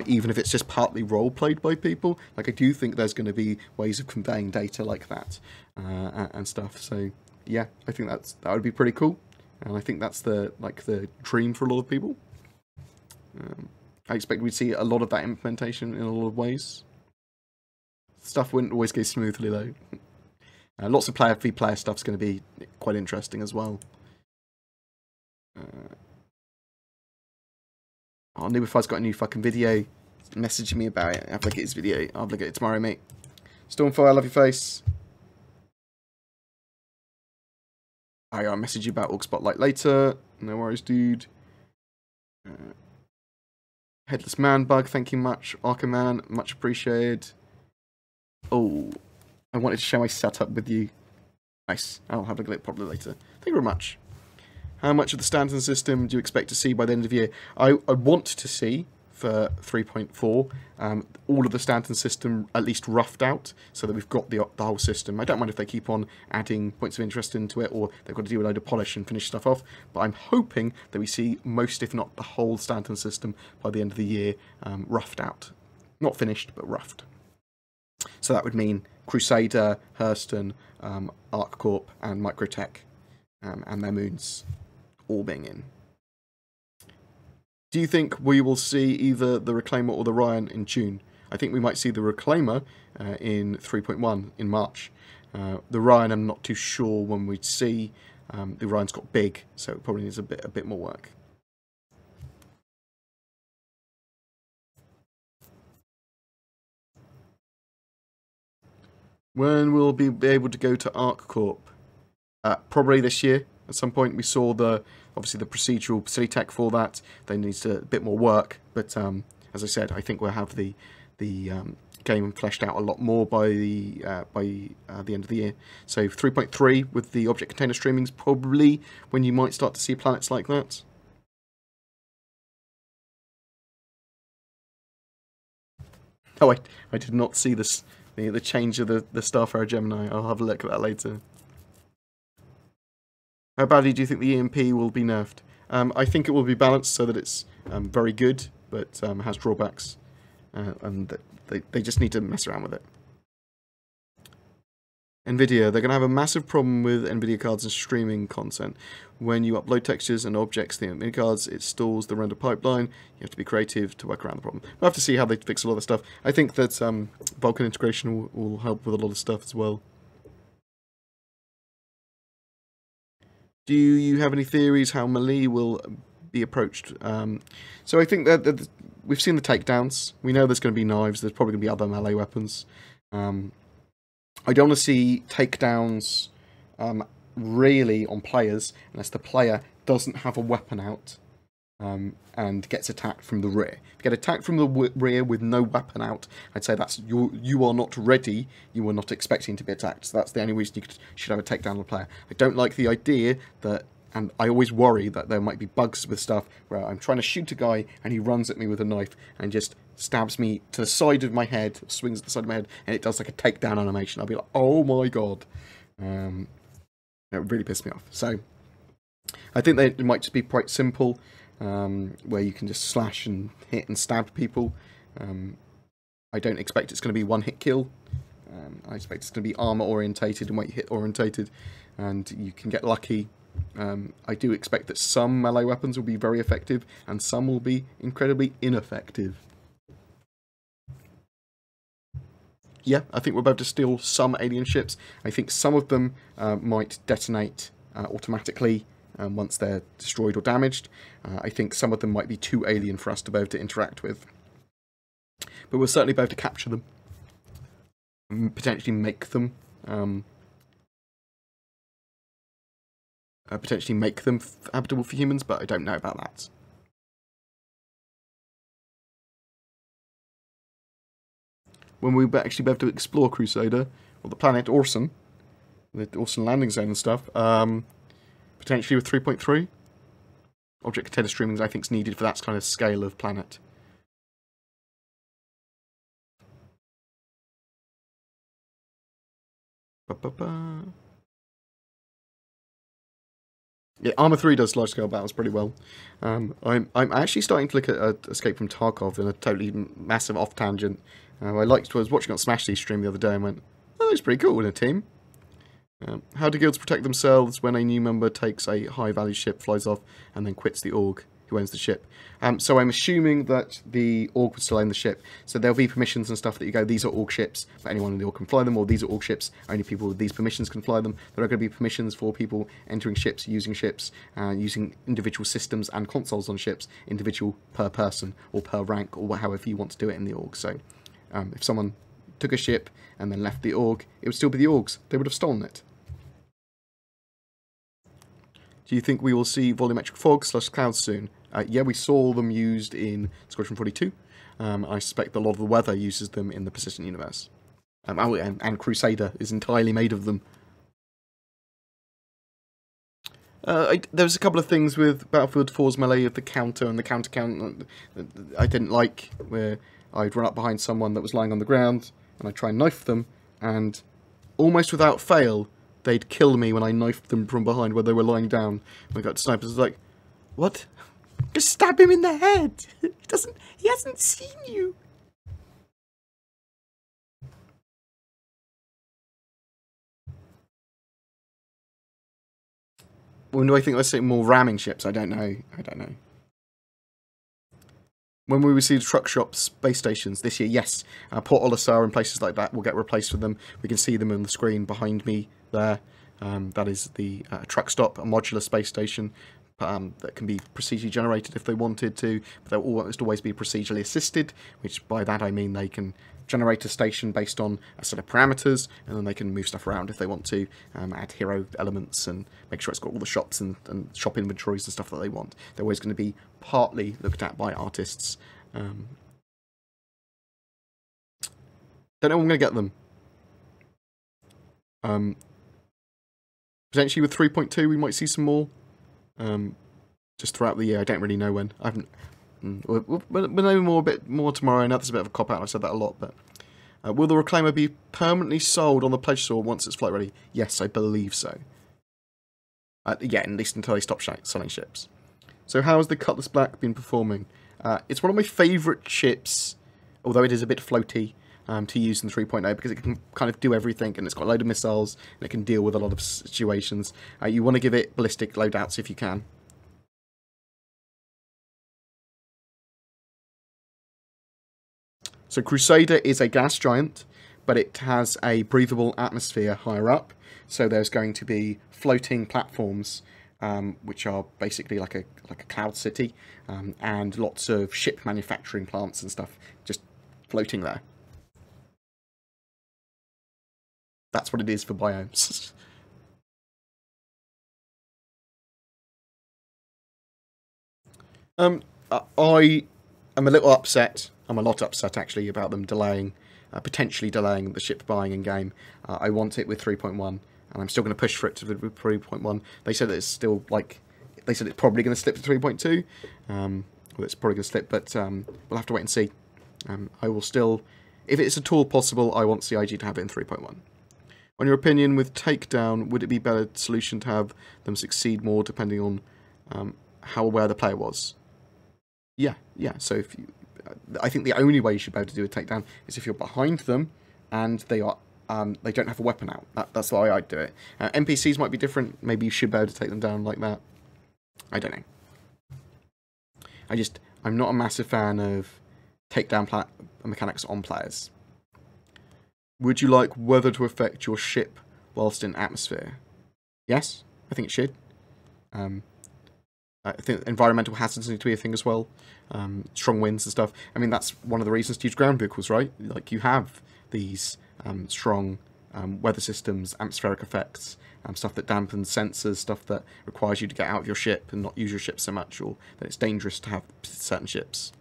even if it's just partly role-played by people. Like, I do think there's going to be ways of conveying data like that and stuff. So, yeah, I think that would be pretty cool. And I think that's the dream for a lot of people. I expect we'd see a lot of that implementation in a lot of ways. Stuff wouldn't always go smoothly, though. Lots of player v player stuff's going to be quite interesting as well. Nubify's got a new fucking video. Message me about it. Have a look at his video. I'll look at it tomorrow, mate. Stormfire, love your face. I'll message you about Org Spotlight later. No worries, dude. Headless Man Bug, thank you much. Arcaman, much appreciated. Oh, I wanted to share my setup with you. Nice. I'll have a look at it probably later. Thank you very much. How much of the Stanton system do you expect to see by the end of the year? I want to see, for 3.4, all of the Stanton system at least roughed out, so that we've got the whole system. I don't mind if they keep on adding points of interest into it, or they've got to do a load of polish and finish stuff off, but I'm hoping that we see most, if not the whole Stanton system, by the end of the year, roughed out. Not finished, but roughed. So that would mean Crusader, Hurston, ArcCorp, and Microtech, and their moons all being in. Do you think we will see either the Reclaimer or the Ryan in June? I think we might see the Reclaimer in 3.1 in March. The Ryan I'm not too sure when we'd see. The Ryan's got big, so it probably needs a bit more work. When will we be able to go to ArcCorp? Probably this year. At some point, we saw obviously the procedural facility tech for that. They need a bit more work, but as I said, I think we'll have the game fleshed out a lot more by the end of the year. So 3.3 with the object container streaming is probably when you might start to see planets like that. Oh, I did not see this. The change of the Starfarer Gemini. I'll have a look at that later. How badly do you think the EMP will be nerfed? I think it will be balanced so that it's very good, but has drawbacks. And they just need to mess around with it. NVIDIA, they're going to have a massive problem with NVIDIA cards and streaming content. When you upload textures and objects to the NVIDIA cards, it stalls the render pipeline. You have to be creative to work around the problem. We'll have to see how they fix a lot of stuff. I think that Vulkan integration will help with a lot of stuff as well. Do you have any theories how melee will be approached? So I think that we've seen the takedowns. We know there's going to be knives. There's probably going to be other melee weapons. I don't want to see takedowns really on players unless the player doesn't have a weapon out and gets attacked from the rear. If you get attacked from the rear with no weapon out, I'd say that's you are not ready. You are not expecting to be attacked. So that's the only reason you should have a takedown on a player. I don't like the idea that, and I always worry that there might be bugs with stuff where I'm trying to shoot a guy and he runs at me with a knife and just stabs me to the side of my head, swings at the side of my head, and it does like a takedown animation. I'll be like, oh my god. It really pissed me off. So I think it might just be quite simple, where you can just slash and hit and stab people. I don't expect it's going to be one hit kill. I expect it's going to be armor orientated and weight hit orientated, and you can get lucky I do expect that some melee weapons will be very effective, and some will be incredibly ineffective. Yeah, I think we're about to steal some alien ships. I think some of them might detonate automatically once they're destroyed or damaged. I think some of them might be too alien for us to be able to interact with. But we'll certainly be able to capture them. Potentially make them habitable for humans, but I don't know about that. When we actually be able to explore Crusader, or the planet Orson, the Orson landing zone and stuff, potentially with 3.3. Object container streaming, I think, is needed for that kind of scale of planet. Yeah, Arma 3 does large-scale battles pretty well. I'm actually starting to look at Escape from Tarkov in a totally massive off-tangent. I was watching on Smashy's stream the other day and went, oh, it's pretty cool in a team. How do guilds protect themselves when a new member takes a high-value ship, flies off, and then quits the org who owns the ship? So I'm assuming that the org would still own the ship. So there'll be permissions and stuff that you go, these are org ships, but anyone in the org can fly them, or these are org ships, only people with these permissions can fly them. There are going to be permissions for people entering ships, using individual systems and consoles on ships, individual per person, or per rank, or however you want to do it in the org. So if someone took a ship and then left the org, it would still be the org's. They would have stolen it. Do you think we will see volumetric fog / clouds soon? Yeah, we saw them used in Squadron 42. I suspect a lot of the weather uses them in the Persistent universe. And Crusader is entirely made of them. There was a couple of things with Battlefield 4's melee of the counter and the counter count I didn't like, where I'd run up behind someone that was lying on the ground and I'd try and knife them, and almost without fail, they'd kill me when I knifed them from behind where they were lying down. And I got snipers like, what? Just stab him in the head. He hasn't seen you. When do I think let's see more ramming ships? I don't know. When we receive truck shops, space stations this year, yes. Port Olisar and places like that will get replaced with them. We can see them on the screen behind me there. That is the truck stop, a modular space station that can be procedurally generated if they wanted to, but they'll always be procedurally assisted, which by that I mean they can generate a station based on a set of parameters, and then they can move stuff around if they want to, add hero elements and make sure it's got all the shops and shop inventories and stuff that they want. They're always going to be partly looked at by artists. Don't know when I'm going to get them. Potentially with 3.2 we might see some more. Just throughout the year. I don't really know when. I haven't. We'll know a bit more tomorrow. I know that's a bit of a cop out. I've said that a lot, but will the Reclaimer be permanently sold on the pledge store once it's flight ready? Yes, I believe so. Yeah, at least until they stop selling ships. So how has the Cutlass Black been performing? It's one of my favourite ships, although it is a bit floaty, to use in 3.0 because it can kind of do everything, and it's got a load of missiles and it can deal with a lot of situations. You want to give it ballistic loadouts if you can. So Crusader is a gas giant, but it has a breathable atmosphere higher up. So there's going to be floating platforms, which are basically like a cloud city, and lots of ship manufacturing plants and stuff just floating there. That's what it is for biomes. I am a little upset. I'm a lot upset, actually, about them delaying, potentially delaying the ship buying in game. I want it with 3.1, and I'm still going to push for it to 3.1. They said that it's still, like, they said it's probably going to slip to 3.2. Well, it's probably going to slip, but we'll have to wait and see. I will still, if it's at all possible, I want CIG to have it in 3.1. On your opinion, with Takedown, would it be a better solution to have them succeed more depending on how aware the player was? Yeah. So if you, I think the only way you should be able to do a takedown is if you're behind them and they are they don't have a weapon out. That's the way I'd do it. NPCs might be different. Maybe you should be able to take them down like that. I don't know. I'm not a massive fan of takedown mechanics on players. Would you like weather to affect your ship whilst in atmosphere? Yes, I think it should. I think environmental hazards need to be a thing as well. Strong winds and stuff. I mean, that's one of the reasons to use ground vehicles, right? Like, you have these strong weather systems, atmospheric effects, stuff that dampens sensors, stuff that requires you to get out of your ship and not use your ship so much, or that it's dangerous to have certain ships.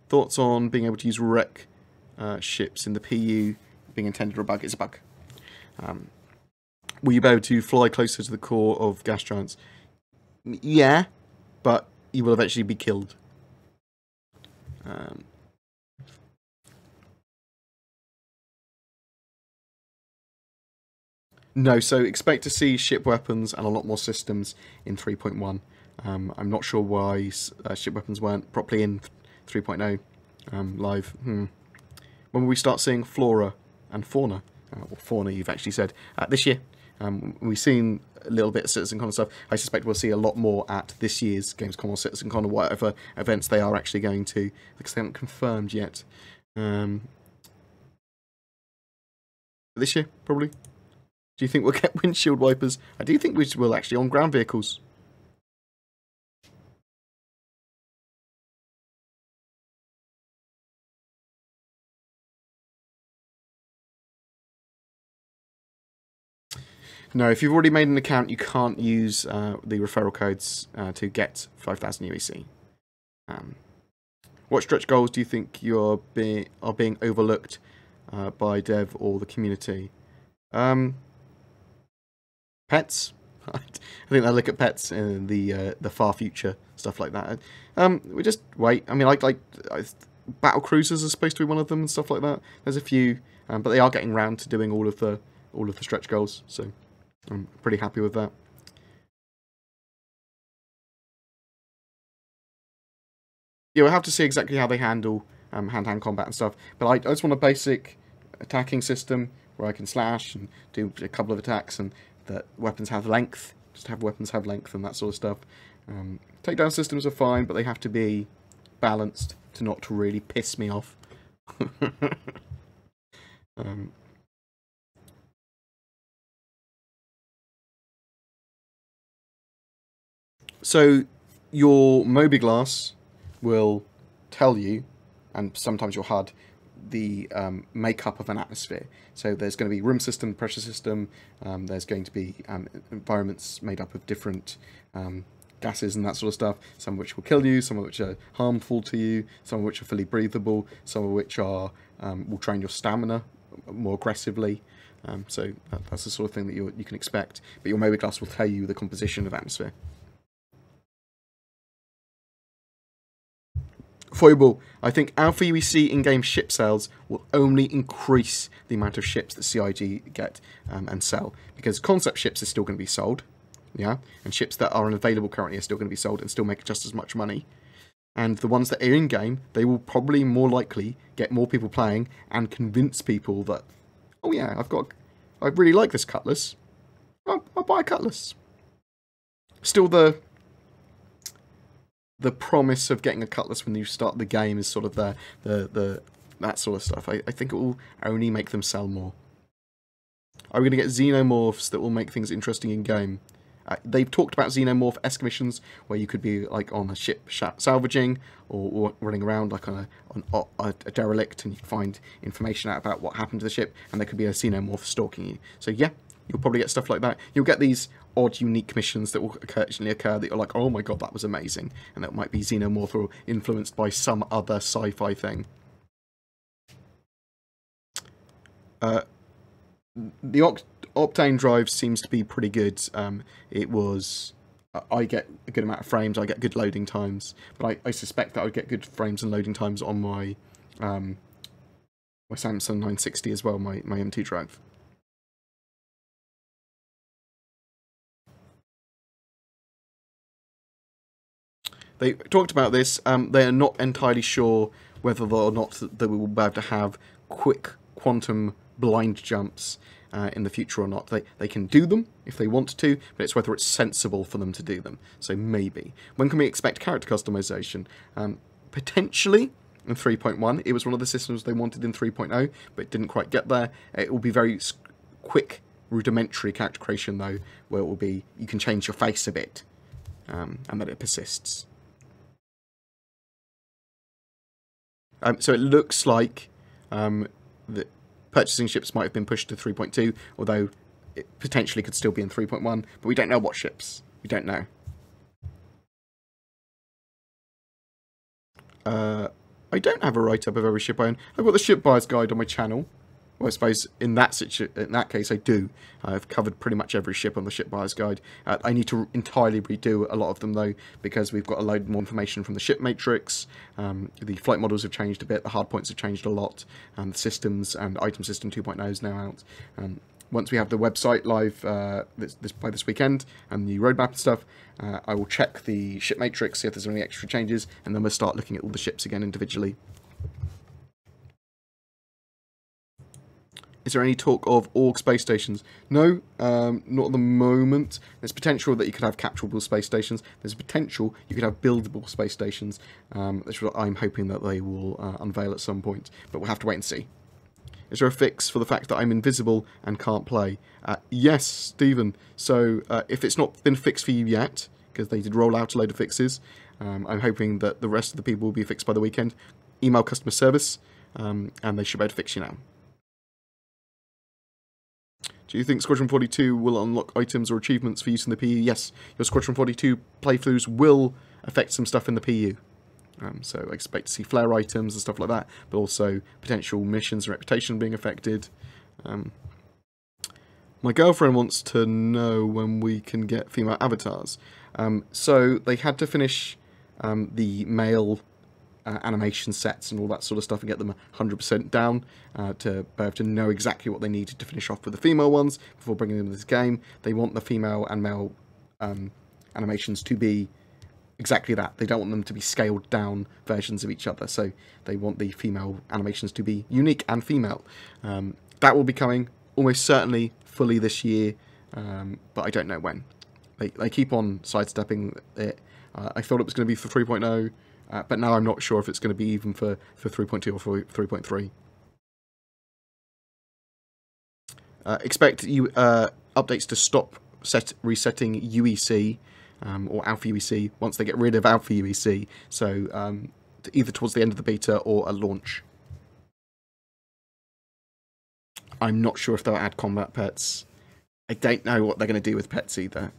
Thoughts on being able to use wreck ships in the PU being intended or a bug? It's a bug. Will you be able to fly closer to the core of gas giants? Yeah, but you will eventually be killed. No, so expect to see ship weapons and a lot more systems in 3.1. I'm not sure why ship weapons weren't properly in 3.0 live. When will we start seeing flora and fauna? Or fauna, you've actually said. This year. We've seen a little bit of CitizenCon and stuff. I suspect we'll see a lot more at this year's Gamescom or CitizenCon or whatever events they are actually going to, because they haven't confirmed yet. This year, probably. Do you think we'll get windshield wipers? I do think we will actually on ground vehicles. No, if you've already made an account, you can't use the referral codes to get 5,000 UEC. What stretch goals do you think are being overlooked by dev or the community? Pets. I think they look at pets in the far future, stuff like that. We just wait. I mean, like battle cruisers are supposed to be one of them and stuff like that. There's a few, but they are getting round to doing all of the stretch goals. So I'm pretty happy with that. Yeah, we'll have to see exactly how they handle hand-to-hand combat and stuff. But I just want a basic attacking system where I can slash and do a couple of attacks, and that weapons have length. Just have weapons have length and that sort of stuff. Takedown systems are fine, but they have to be balanced to not to really piss me off. So your Mobiglass will tell you, and sometimes your HUD, the makeup of an atmosphere. So there's going to be room system, pressure system, there's going to be environments made up of different gases and that sort of stuff, some of which will kill you, some of which are harmful to you, some of which are fully breathable, some of which are will drain your stamina more aggressively. So that's the sort of thing that you can expect. But your Mobiglass will tell you the composition of atmosphere. Foible, I think Alpha UEC in-game ship sales will only increase the amount of ships that CIG get and sell, because concept ships are still going to be sold, yeah, and ships that are unavailable currently are still going to be sold and still make just as much money. And the ones that are in-game, they will probably more likely get more people playing and convince people that, oh yeah, I really like this cutlass, I'll buy a cutlass. Still the promise of getting a cutlass when you start the game is sort of that sort of stuff. I think it will only make them sell more. Are we going to get xenomorphs that will make things interesting in game? They've talked about xenomorph-esque missions where you could be like on a ship salvaging or running around like on a derelict, and you can find information out about what happened to the ship, and there could be a xenomorph stalking you. So yeah, you'll probably get stuff like that. You'll get these odd, unique missions that will occasionally occur that you're like, oh my god, that was amazing. And that might be xenomorph or influenced by some other sci-fi thing. The Octane drive seems to be pretty good. I get a good amount of frames, I get good loading times, but I suspect that I would get good frames and loading times on my my Samsung 960 as well, my M2 drive. They talked about this. They are not entirely sure whether or not that we will be able to have quick quantum blind jumps in the future or not. They can do them if they want to, but it's whether it's sensible for them to do them. So maybe. When can we expect character customization? Potentially in 3.1. It was one of the systems they wanted in 3.0, but it didn't quite get there. It will be very quick, rudimentary character creation, though, where it will be you can change your face a bit, and that it persists. So it looks like the purchasing ships might have been pushed to 3.2, although it potentially could still be in 3.1, but we don't know what ships. We don't know. I don't have a write-up of every ship I own. I've got the ship buyer's guide on my channel. Well, I suppose in that case I do. I've covered pretty much every ship on the ship buyer's guide. I need to entirely redo a lot of them though, because we've got a load more information from the ship matrix. The flight models have changed a bit, the hard points have changed a lot, and the systems and item system 2.0 is now out. Once we have the website live by this weekend and the roadmap and stuff, I will check the ship matrix, see if there's any extra changes, and then we'll start looking at all the ships again individually. Is there any talk of org space stations? No, not at the moment. There's potential that you could have capturable space stations. There's potential you could have buildable space stations. That's what I'm hoping that they will unveil at some point, but we'll have to wait and see. Is there a fix for the fact that I'm invisible and can't play? Yes, Stephen. So if it's not been fixed for you yet, because they did roll out a load of fixes, I'm hoping that the rest of the people will be fixed by the weekend. Email customer service, and they should be able to fix you now. Do you think Squadron 42 will unlock items or achievements for use in the PU? Yes, your Squadron 42 playthroughs will affect some stuff in the PU. So I expect to see flare items and stuff like that, but also potential missions and reputation being affected. My girlfriend wants to know when we can get female avatars. So they had to finish the male animation sets and all that sort of stuff and get them 100% down to be able to know exactly what they needed to finish off with the female ones before bringing them to this game. They want the female and male animations to be exactly that. They don't want them to be scaled down versions of each other, so they want the female animations to be unique and female. That will be coming almost certainly fully this year, but I don't know when. They keep on sidestepping it. I thought it was going to be for 3.0, but now I'm not sure if it's going to be even for 3.2 or for 3.3. Expect updates to stop resetting UEC or Alpha UEC once they get rid of Alpha UEC, so either towards the end of the beta or at launch. I'm not sure if they'll add combat pets. I don't know what they're going to do with pets either.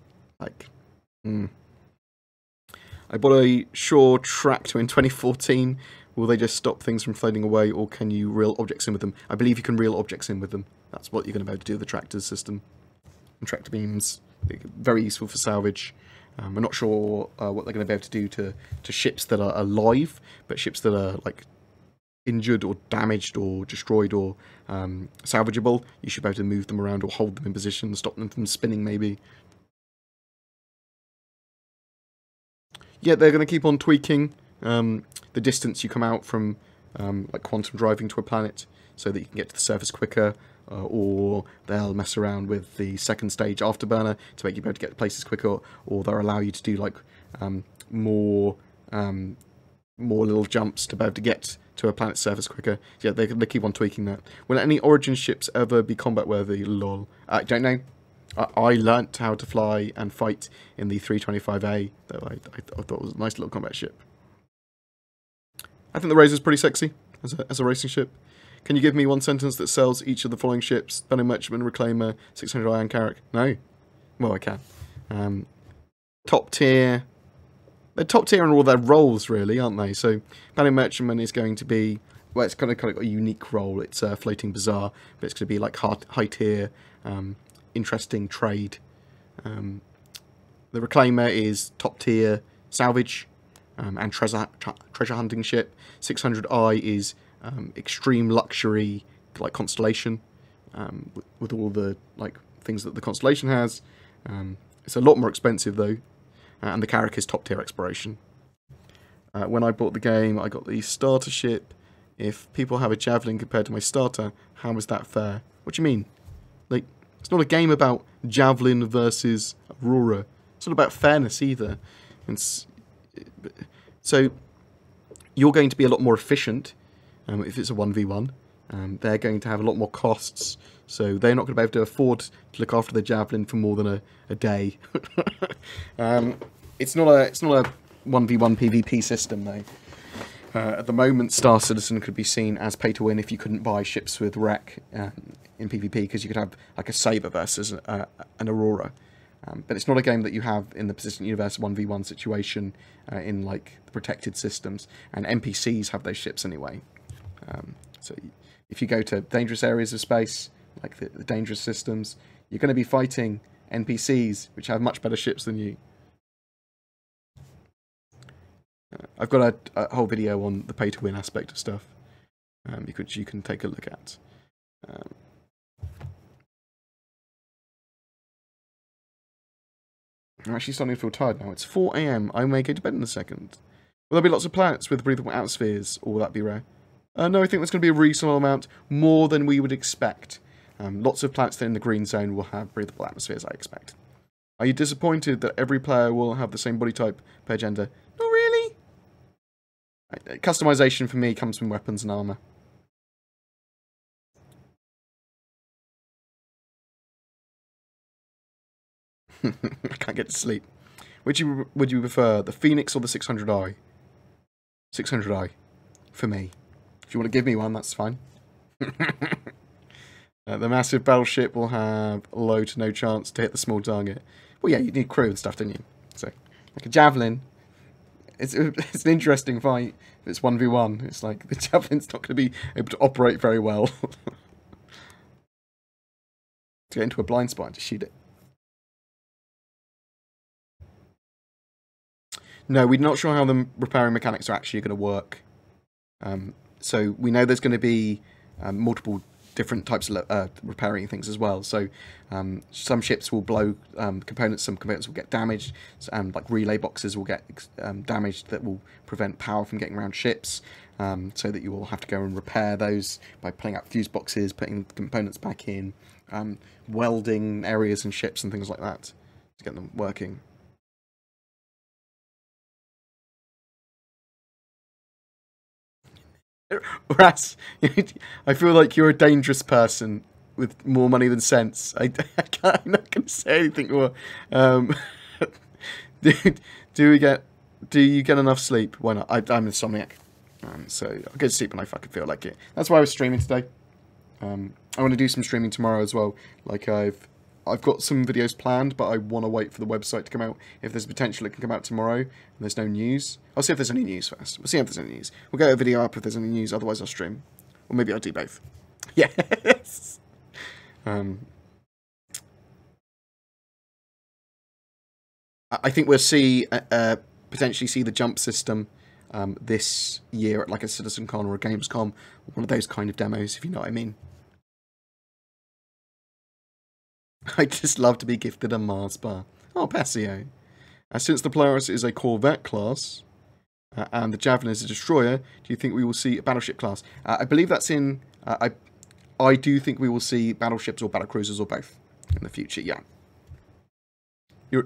I bought a Shaw tractor in 2014. Will they just stop things from floating away, or can you reel objects in with them? I believe you can reel objects in with them. That's what you're going to be able to do with the tractors system. And tractor beams, very useful for salvage. I'm not sure what they're going to be able to do to ships that are alive, but ships that are like injured or damaged or destroyed or salvageable, you should be able to move them around or hold them in position, stop them from spinning maybe. Yeah, they're going to keep on tweaking the distance you come out from like quantum driving to a planet so that you can get to the surface quicker, or they'll mess around with the second stage afterburner to make you be able to get to places quicker, or they'll allow you to do like more little jumps to be able to get to a planet's surface quicker. Yeah, they keep on tweaking that. Will any Origin ships ever be combat worthy? Lol. I don't know. I learnt how to fly and fight in the 325A, though I thought it was a nice little combat ship. I think the Razor's pretty sexy as a racing ship. Can you give me one sentence that sells each of the following ships? Banner Merchantman, Reclaimer, 600 Iron Carrack. No? Well, I can. Top tier. They're top tier on all their roles, really, aren't they? So, Banner Merchantman is going to be, well, it's kind of got a unique role. It's Floating Bazaar, but it's going to be like high tier, interesting trade. The Reclaimer is top tier salvage and treasure hunting ship. 600i is extreme luxury, like Constellation, with all the like things that the Constellation has. It's a lot more expensive though, and the Carrack is top tier exploration. When I bought the game, I got the starter ship. If people have a Javelin compared to my starter, how is that fair? What do you mean? Like, it's not a game about Javelin versus Aurora. It's not about fairness either. So, you're going to be a lot more efficient if it's a 1v1. They're going to have a lot more costs, so they're not going to be able to afford to look after the Javelin for more than a day. It's not a 1v1 PvP system, though. At the moment, Star Citizen could be seen as pay-to-win if you couldn't buy ships with wreck in PvP, because you could have like a Saber versus an Aurora. But it's not a game that you have in the Persistent Universe 1v1 situation in like the protected systems, and NPCs have those ships anyway. So if you go to dangerous areas of space, like the dangerous systems, you're going to be fighting NPCs which have much better ships than you. I've got a whole video on the pay-to-win aspect of stuff, which you can take a look at. I'm actually starting to feel tired now. It's 4 AM. I may go to bed in a second. Will there be lots of planets with breathable atmospheres, or will that be rare? No, I think there's going to be a reasonable amount, more than we would expect. Lots of planets that are in the green zone will have breathable atmospheres, I expect. Are you disappointed that every player will have the same body type per gender? Not really. Customization for me comes from weapons and armor. I can't get to sleep. Would you prefer the Phoenix or the 600i? 600i, for me. If you want to give me one, that's fine. The massive battleship will have low to no chance to hit the small target. Well, yeah, you need crew and stuff, don't you? So, like a Javelin, it's an interesting fight. If it's 1v1, it's like the Javelin's not going to be able to operate very well. To get into a blind spot and to shoot it. No, we're not sure how the repairing mechanics are actually going to work. So we know there's going to be multiple different types of repairing things as well. So some ships will blow components, some components will get damaged, and like relay boxes will get damaged that will prevent power from getting around ships, so that you will have to go and repair those by pulling out fuse boxes, putting components back in, welding areas and ships and things like that to get them working. Ras, I feel like you're a dangerous person with more money than sense. I'm not going to say anything more. Do you get enough sleep? Why not? I'm insomniac, so I'll go to sleep when I fucking feel like it. That's why I was streaming today. I want to do some streaming tomorrow as well. Like I've got some videos planned, but I want to wait for the website to come out. If there's potential it can come out tomorrow, and there's no news, I'll see if there's any news first. We'll see if there's any news. We'll get a video up if there's any news, otherwise I'll stream. Or maybe I'll do both. Yes! I think we'll see, potentially see the jump system this year at like a CitizenCon or a Gamescom. One of those kind of demos, if you know what I mean. I'd just love to be gifted a Mars bar. Oh, Passio. Since the Polaris is a Corvette class, and the Javelin is a destroyer, do you think we will see a battleship class? I believe that's in... I do think we will see battleships or battlecruisers or both in the future, yeah. I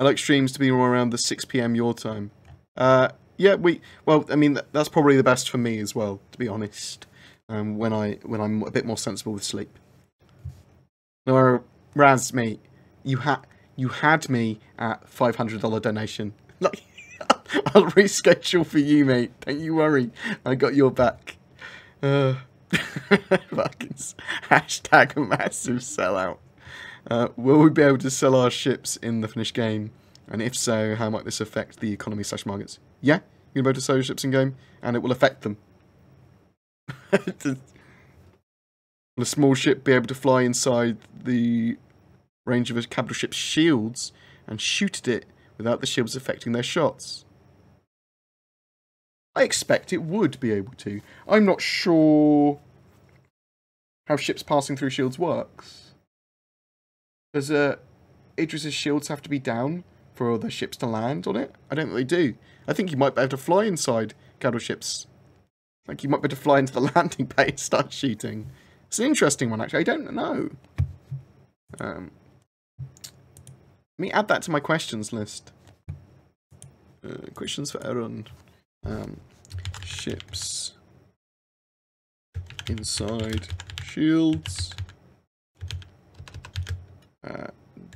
like streams to be more around the 6 PM your time. Yeah, well, I mean, that's probably the best for me as well, to be honest, when I'm a bit more sensible with sleep. No, Raz, mate, you had me at $500 donation. Like, I'll reschedule for you, mate. Don't you worry. I got your back. Hashtag massive sellout. Will we be able to sell our ships in the finished game? And if so, how might this affect the economy / markets? Yeah, you'll be able to sell your ships in game, and it will affect them. Will a small ship be able to fly inside the range of a capital ship's shields and shoot at it without the shields affecting their shots? I expect it would be able to. I'm not sure how ships passing through shields works. Does Idris's shields have to be down for the ships to land on it? I don't think they do. I think you might be able to fly inside capital ships. Like, you might be able to fly into the landing bay and start shooting. It's an interesting one, actually. I don't know. Let me add that to my questions list. Questions for Aaron. Ships inside shields.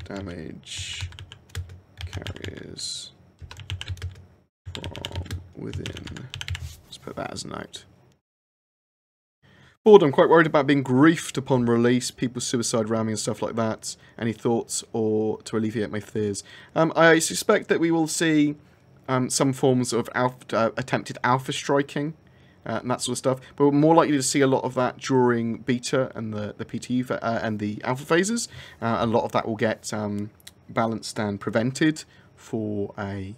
Damage carriers from within. Let's put that as a note. Bored, I'm quite worried about being griefed upon release, people's suicide ramming and stuff like that. Any thoughts or to alleviate my fears? I suspect that we will see some forms of attempted alpha striking and that sort of stuff, but we're more likely to see a lot of that during beta and the PTU and the alpha phases. A lot of that will get balanced and prevented for a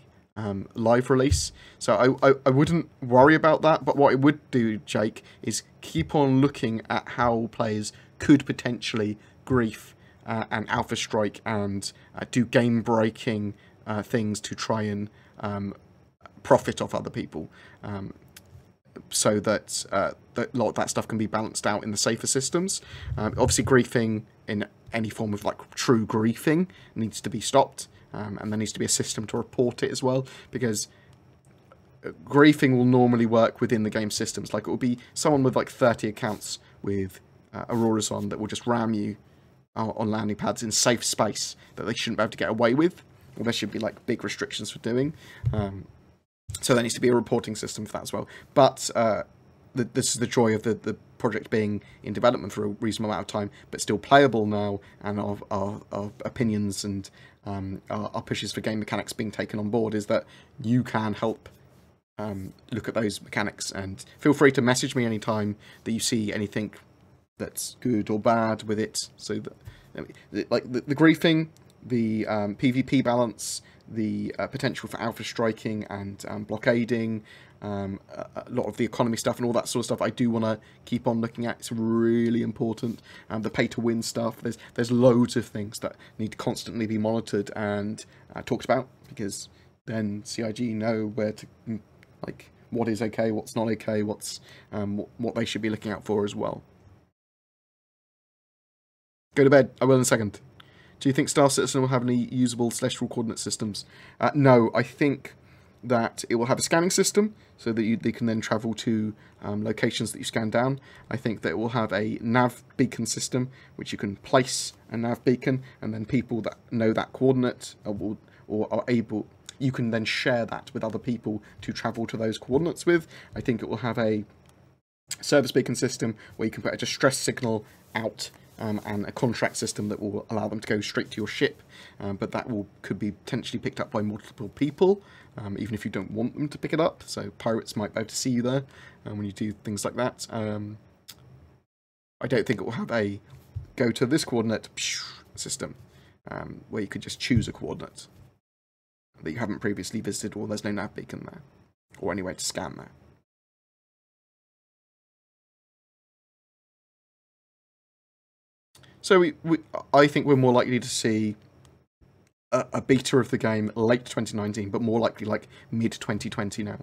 live release, so I wouldn't worry about that. But what I would do, Jake, is keep on looking at how players could potentially grief and alpha strike and do game breaking things to try and profit off other people, so that a lot of that stuff can be balanced out in the safer systems. Obviously, griefing in any form of like true griefing needs to be stopped. And there needs to be a system to report it as well, because griefing will normally work within the game systems. Like, it will be someone with like 30 accounts with Auroras on that will just ram you on landing pads in safe space that they shouldn't be able to get away with, or there should be like big restrictions for doing. So there needs to be a reporting system for that as well. But this is the joy of the project being in development for a reasonable amount of time, but still playable now, and our opinions and our pushes for game mechanics being taken on board, is that you can help look at those mechanics, and feel free to message me anytime that you see anything that's good or bad with it. So that, like the griefing, the PvP balance, the potential for alpha striking and blockading, a lot of the economy stuff and all that sort of stuff, I do want to keep on looking at. It's really important. The pay to win stuff, there's loads of things that need to constantly be monitored and talked about, because then CIG know where to, like, what is okay, what's not okay, what's what they should be looking out for as well. Go to bed. I will in a second. Do you think Star Citizen will have any usable celestial coordinate systems? No, I think that it will have a scanning system so that they can then travel to locations that you scan down. I think that it will have a nav beacon system, which you can place a nav beacon, and then people that know that coordinate or are able, you can then share that with other people to travel to those coordinates with. I think it will have a service beacon system where you can put a distress signal out, and a contract system that will allow them to go straight to your ship, but that could be potentially picked up by multiple people, even if you don't want them to pick it up. So pirates might be able to see you there when you do things like that. I don't think it will have a go to this coordinate system, where you could just choose a coordinate that you haven't previously visited, or there's no nav beacon there, or anywhere to scan there. So I think we're more likely to see a beta of the game late 2019, but more likely like mid 2020 now.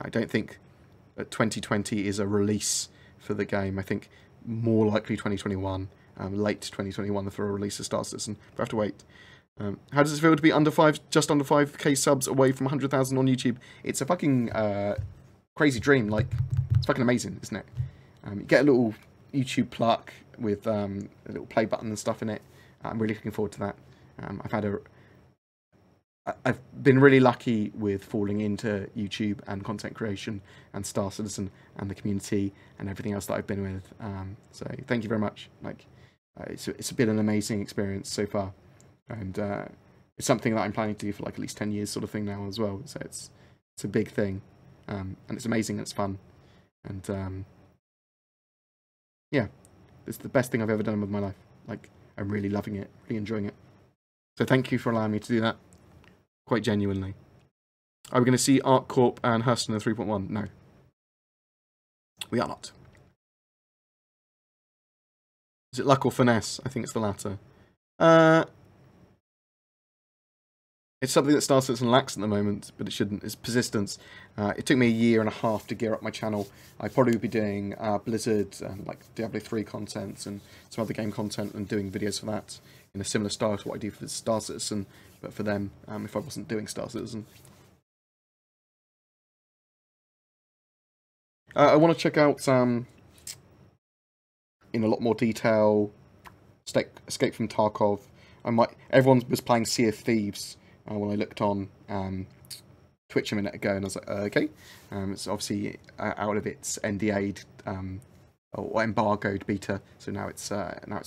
I don't think that 2020 is a release for the game. I think more likely 2021, late 2021 for a release of Star Citizen. We'll have to wait. How does it feel to be just under 5k subs away from 100,000 on YouTube? It's a fucking crazy dream. Like, it's fucking amazing, isn't it? You get a little YouTube plaque with a little play button and stuff in it. I'm really looking forward to that. I've been really lucky with falling into YouTube and content creation and Star Citizen and the community and everything else that I've been with. So thank you very much. Like, it's been an amazing experience so far, and it's something that I'm planning to do for like at least 10 years, sort of thing now as well. So it's a big thing, and it's amazing. And it's fun, and yeah. It's the best thing I've ever done with my life. Like, I'm really loving it, really enjoying it. So thank you for allowing me to do that, quite genuinely. Are we going to see ArcCorp and Hurston in 3.1? No. We are not. Is it luck or finesse? I think it's the latter. It's something that Star Citizen lacks at the moment, but it shouldn't. It's persistence. It took me a year and a half to gear up my channel. I probably would be doing Blizzard and like Diablo 3 content and some other game content and doing videos for that in a similar style to what I do for Star Citizen, but for them, if I wasn't doing Star Citizen. I want to check out in a lot more detail Escape from Tarkov. Everyone was playing Sea of Thieves when I looked on Twitch a minute ago, and I was like, okay. It's obviously out of its NDA'd or embargoed beta, so now it's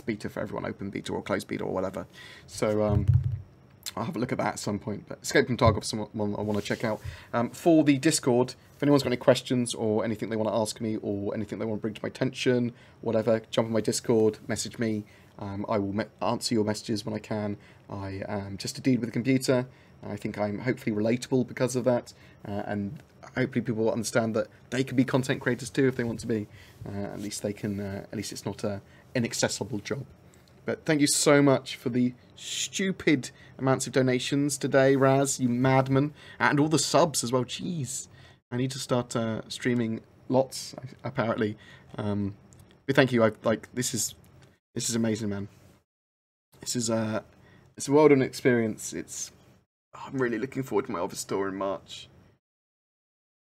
beta for everyone, open beta or closed beta or whatever. So I'll have a look at that at some point. But Escape from Tarkov is someone I want to check out. For the Discord, if anyone's got any questions or anything they want to ask me or anything they want to bring to my attention, whatever, jump on my Discord, message me. I will answer your messages when I can. I am just a dude with a computer. I think I'm hopefully relatable because of that, and hopefully people will understand that they can be content creators too if they want to be. At least they can. At least it's not an inaccessible job. But thank you so much for the stupid amounts of donations today, Raz, you madman, and all the subs as well. Jeez, I need to start streaming lots apparently. But thank you. This is amazing, man. This is it's a world of an experience. I'm really looking forward to my office tour in March.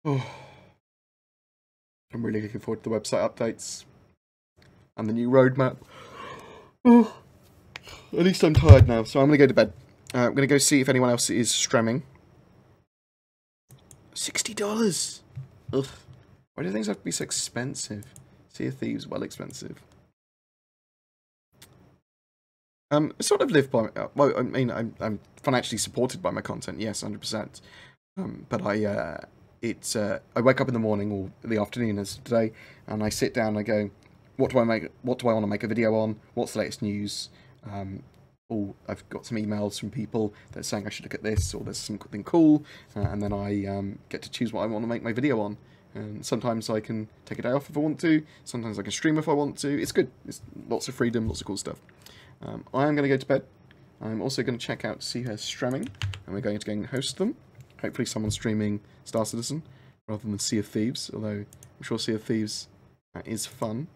Oh, I'm really looking forward to the website updates and the new roadmap. Oh, at least I'm tired now, so I'm gonna go to bed. I'm gonna go see if anyone else is streaming. $60. Ugh. Why do things have to be so expensive? Sea of Thieves, well expensive. Sort of live by. Well, I mean, I'm financially supported by my content. Yes, 100%. But I wake up in the morning or the afternoon as today, and I sit down and I go, what do I make? What do I want to make a video on? What's the latest news? I've got some emails from people that are saying I should look at this or there's something cool, and then I get to choose what I want to make my video on. And sometimes I can take a day off if I want to. Sometimes I can stream if I want to. It's good. It's lots of freedom, lots of cool stuff. I am going to go to bed. I'm also going to check out to see her streaming, and we're going to go and host them. Hopefully someone's streaming Star Citizen rather than Sea of Thieves, although I'm sure Sea of Thieves is fun.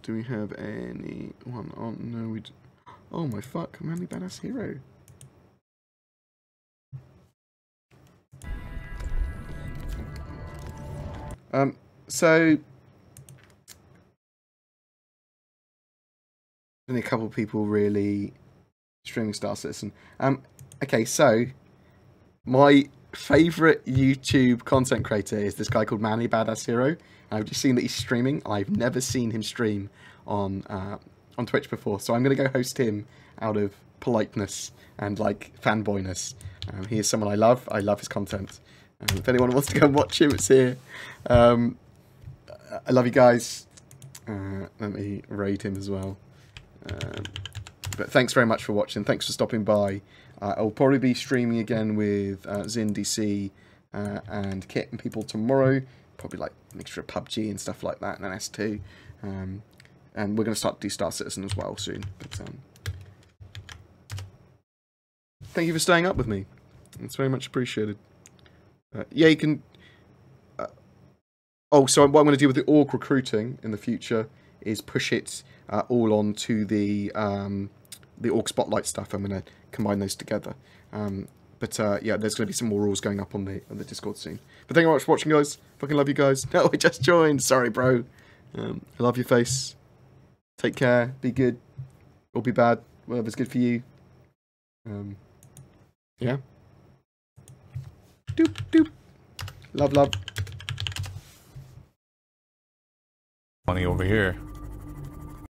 Do we have anyone on? No, we. Oh my fuck! Manly Badass Hero. So only a couple of people really streaming Star Citizen. Okay, so my favourite YouTube content creator is this guy called Manly Badass Hero. I've just seen that he's streaming. I've never seen him stream on Twitch before, so I'm going to go host him out of politeness and like fanboyness. He is someone I love. I love his content. If anyone wants to go and watch him, it's here. I love you guys. Let me raid him as well. But thanks very much for watching. Thanks for stopping by. I'll probably be streaming again with Zin, DC, and Kit and people tomorrow. Probably like a mixture of PUBG and stuff like that, and then S2. And we're going to start to do Star Citizen as well soon. But thank you for staying up with me. It's very much appreciated. Yeah, you can... so what I'm going to do with the org recruiting in the future is push it all onto the org spotlight stuff. I'm going to combine those together. Yeah, there's going to be some more rules going up on the Discord soon. But thank you very much for watching, guys. Fucking love you guys. No, I just joined. Sorry, bro. I love your face. Take care. Be good. Or be bad. Whatever's good for you. Yeah. Doop, doop. Love, love. Money over here.